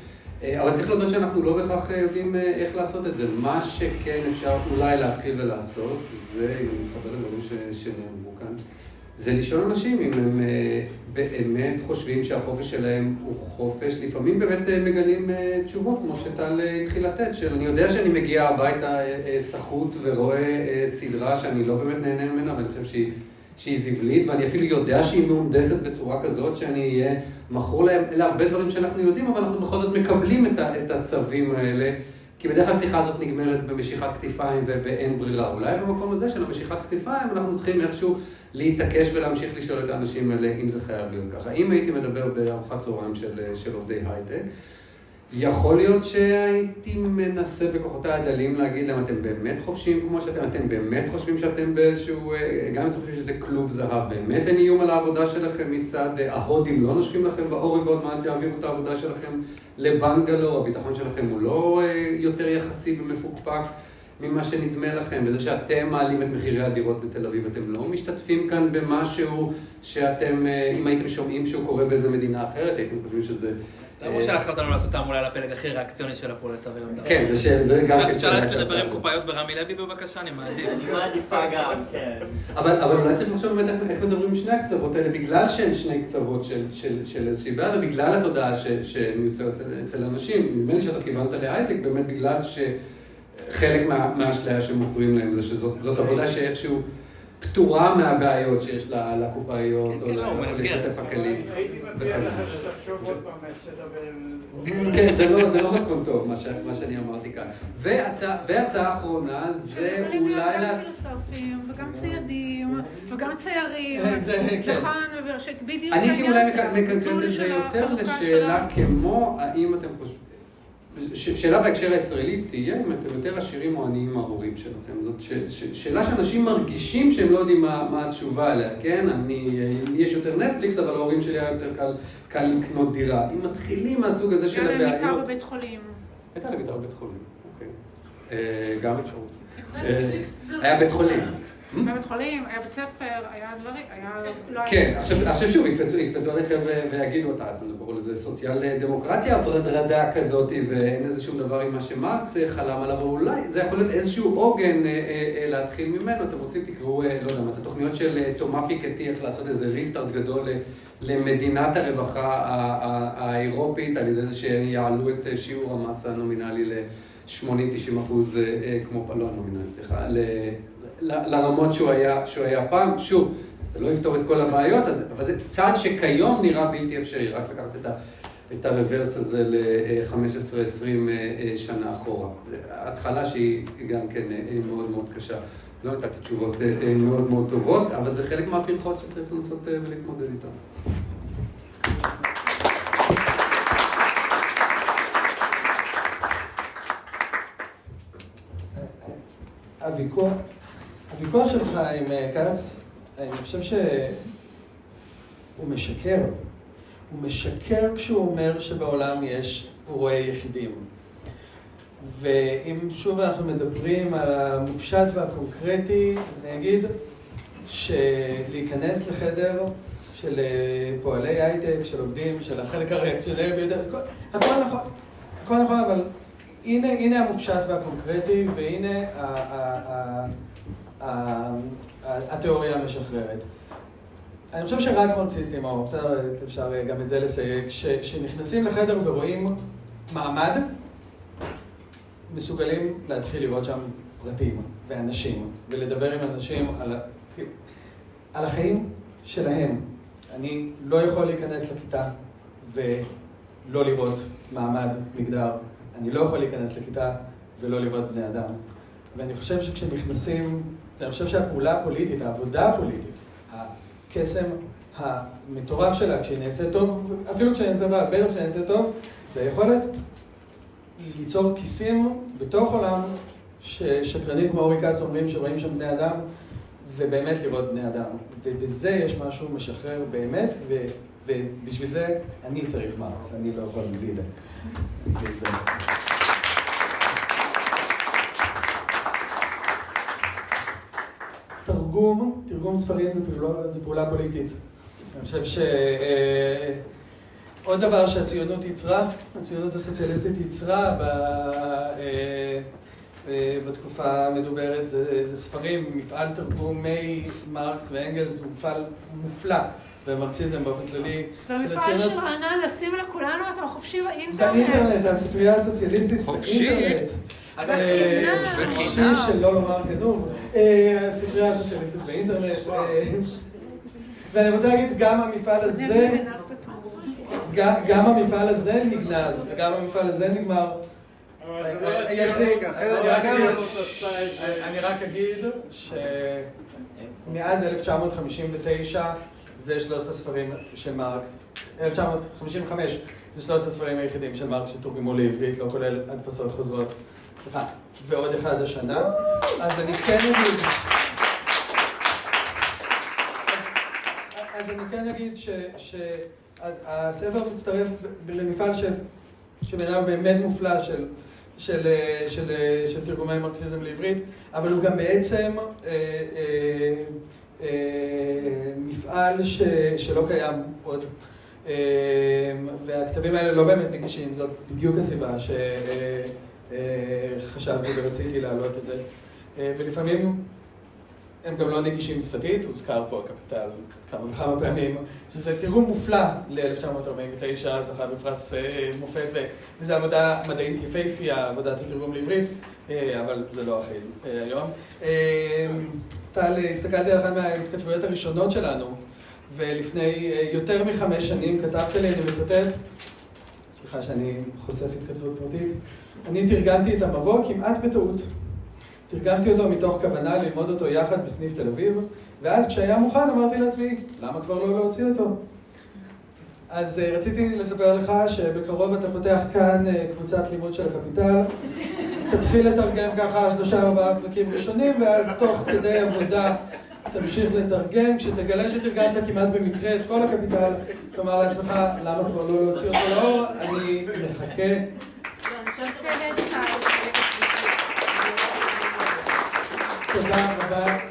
אבל צריך להודות שאנחנו לא בכך יודעים איך לעשות את זה. מה שכן אפשר אולי להתחיל ולעשות, זה, אם אני מתחבר לדברים שנאמרו כאן, זה לשאול אנשים אם הם באמת חושבים שהחופש שלהם הוא חופש. לפעמים באמת מגלים תשובות, כמו שטל התחיל לתת, אני יודע שאני מגיע הביתה סחוט ורואה סדרה שאני לא באמת נהנה ממנה, ואני חושב שהיא זבלית, ואני אפילו יודע שהיא מהונדסת בצורה כזאת, שאני אהיה מכור להם. אלה הרבה דברים שאנחנו יודעים, אבל אנחנו בכל זאת מקבלים את הצווים האלה, כי בדרך כלל השיחה הזאת נגמרת במשיכת כתפיים ובאין ברירה. אולי במקום הזה של המשיכת כתפיים אנחנו צריכים איכשהו להתעקש ולהמשיך לשאול את האנשים האלה אם זה חייב להיות ככה. אם הייתי מדבר בארוחת צהריים של עובדי הייטק, יכול להיות שהייתי מנסה בכוחותיי הדלים להגיד להם, אתם באמת חופשיים כמו שאתם, אתם באמת חושבים שאתם באיזשהו, גם אם אתם חושבים שזה כלוב זהב, באמת אין איום על העבודה שלכם מצד ההודים לא נושבים לכם באורי ועוד מעט יעבירו את העבודה שלכם לבנגלור, הביטחון שלכם הוא לא יותר יחסי ומפוקפק ממה שנדמה לכם, וזה שאתם מעלים את מחירי הדירות בתל אביב, אתם לא משתתפים כאן במשהו שאתם, אם הייתם שומעים שהוא קורה באיזה מדינה אחרת, הייתם חושבים שזה למה שהלכת לנו לעשות תעמולה לפלג הכי ריאקציוני של הפרולטריון? כן, זה גם... אפשר ללכת לדבר עם קופאיות ברמי לוי בבקשה, אני מעדיף. אני מעדיפה גם, כן. אבל אולי צריך לחשוב באמת איך מדברים עם שני הקצוות האלה, בגלל שהן שני קצוות של איזושהי בעיה, ובגלל התודעה שמיוצרת אצל אנשים. נדמה לי שאתה כיוונת להייטק, באמת בגלל שחלק מהאשליה שמוכרים להם זה שזאת עבודה שאיכשהו פתורה מהבעיות שיש לקופאיות, או להשתתף הכלים. הייתי מציע לך שתחשוב עוד פעם שתדבר... כן, זה לא מתכון טוב, מה שאני אמרתי כאן. והצעה האחרונה זה אולי... יכולים להיות גם פילוסופים, וגם ציידים, וגם ציירים. נכון, בדיוק... אני הייתי אולי מקנטרט את זה יותר לשאלה כמו, האם אתם חושבים... שאלה בהקשר הישראלי תהיה אם אתם יותר עשירים או עניים מההורים שלכם. זאת שאלה שאנשים מרגישים שהם לא יודעים מה התשובה עליה, כן? יש יותר נטפליקס, אבל ההורים שלי היה יותר קל לקנות דירה. אם מתחילים מהסוג הזה של הבעיות... הייתה לביתה בבית חולים. הייתה לביתה בבית חולים, אוקיי. גם אפשרות. היה בית חולים. היה בית חולים, היה בית ספר, היה דברים, היה... כן, עכשיו שוב, יקפצו עליכם ויגידו אותה, אתם מדברו לזה סוציאל דמוקרטיה, הפרדה כזאת, ואין איזה שום דבר עם מה שמרקס חלם עליו, אולי זה יכול להיות איזשהו עוגן להתחיל ממנו, אתם רוצים תקראו, לא יודע, את התוכניות של תומה פיקטי, איך לעשות איזה ריסטארט גדול למדינת הרווחה האירופית, על ידי זה שיעלו את שיעור המס הנומינלי ל-80-90%, כמו, לא הנומינלי, סליחה, לרמות שהוא היה פעם. שוב, זה לא יפתור את כל הבעיות, אבל זה צעד שכיום נראה בלתי אפשרי, רק לקחת את הרוורס הזה ל-15-20 שנה אחורה. התחלה שהיא גם כן מאוד מאוד קשה. לא נתתי תשובות מאוד מאוד טובות, אבל זה חלק מהפרחות שצריך לנסות ולהתמודד איתן. הוויכוח שלך עם כץ, אני חושב שהוא משקר. הוא משקר כשהוא אומר שבעולם יש אירועי יחידים. ואם שוב אנחנו מדברים על המופשט והקונקרטי, אני אגיד שלהיכנס לחדר של פועלי הייטק, של עובדים, של החלק הריאקציונרי ביותר, הכל נכון. הכל נכון, אבל הנה המופשט והקונקרטי, והנה התיאוריה המשחררת. אני חושב שרק מרקסיסטים, או אפשר גם את זה לסייג, שנכנסים לחדר ורואים מעמד, מסוגלים להתחיל לראות שם פרטים ואנשים, ולדבר עם אנשים על החיים שלהם. אני לא יכול להיכנס לכיתה ולא לראות מעמד, מגדר. אני לא יכול להיכנס לכיתה ולא לראות בני אדם. ואני חושב שכשנכנסים, אני חושב שהפעולה הפוליטית, העבודה הפוליטית, הקסם המטורף שלה, כשהיא נעשה טוב, אפילו כשהיא נעשה רע, בטח כשהיא נעשה טוב, זה היכולת ליצור כיסים בתוך עולם ששקרנים כמו אורי כץ אומרים שרואים שם בני אדם, ובאמת לראות בני אדם. ובזה יש משהו משחרר באמת, ובשביל זה אני צריך מרקס, אני לא יכול בלי זה. תרגום ספרים זה פעולה פוליטית. אני חושב עוד דבר שהציונות יצרה, הציונות הסוציאליסטית יצרה בתקופה המדוברת, זה ספרים, מפעל תרגומי מרקס ואנגלס הוא מפעל מופלא, ומרקסיזם באופן כללי. והמפעל שרענן לשים לכולנו, אתה חופשי באינטרנט. באינטרנט, הספרייה הסוציאליסטית באינטרנט. חופשי שלא לומר גנוב, הספרייה הסוציאליסטית באינטרנט. ואני רוצה להגיד, גם המפעל הזה נגנז, וגם המפעל הזה נגמר. אני רק אגיד שמאז 1959 זה 3 הספרים של מרקס, 1955 זה 3 הספרים היחידים של מרקס שתורגמו לעברית, לא כולל הדפסות חוזרות, ועוד אחד השנה. אז אני כן אגיד שהספר מצטרף למפעל שבעיניו באמת מופלא של תרגומי מרקסיזם לעברית, אבל הוא גם בעצם מפעל שלא קיים עוד, והכתבים האלה לא באמת נגישים, זאת בדיוק הסיבה שחשבתי ורציתי להעלות את זה, ולפעמים הם גם לא נגישים שפתית, הוזכר פה הקפיטל כמה וכמה פעמים, שזה תרגום מופלא ל-1949, זכה בפרס מופת, וזו עבודה מדעית יפהפייה, עבודת התרגום לעברית, אבל זה לא אחיד היום. טל, הסתכלתי על אחת מההתכתבויות הראשונות שלנו, ולפני יותר מ5 שנים כתבת לי, אני מצטט, סליחה שאני חושף התכתבות פרטית, אני תרגמתי את המבוא כמעט בטעות. תרגמתי אותו מתוך כוונה ללמוד אותו יחד בסניף תל אביב, ואז כשהיה מוכן אמרתי לעצמי, למה כבר לא להוציא אותו? אז רציתי לספר לך שבקרוב אתה פותח כאן קבוצת לימוד של הקפיטל, תתחיל לתרגם ככה 3-4 פרקים ראשונים, ואז תוך כדי עבודה תמשיך לתרגם, כשתגלה שתרגמת כמעט במקרה את כל הקפיטל, תאמר לעצמך, למה כבר לא להוציא אותו לאור? אני מחכה. תודה רבה.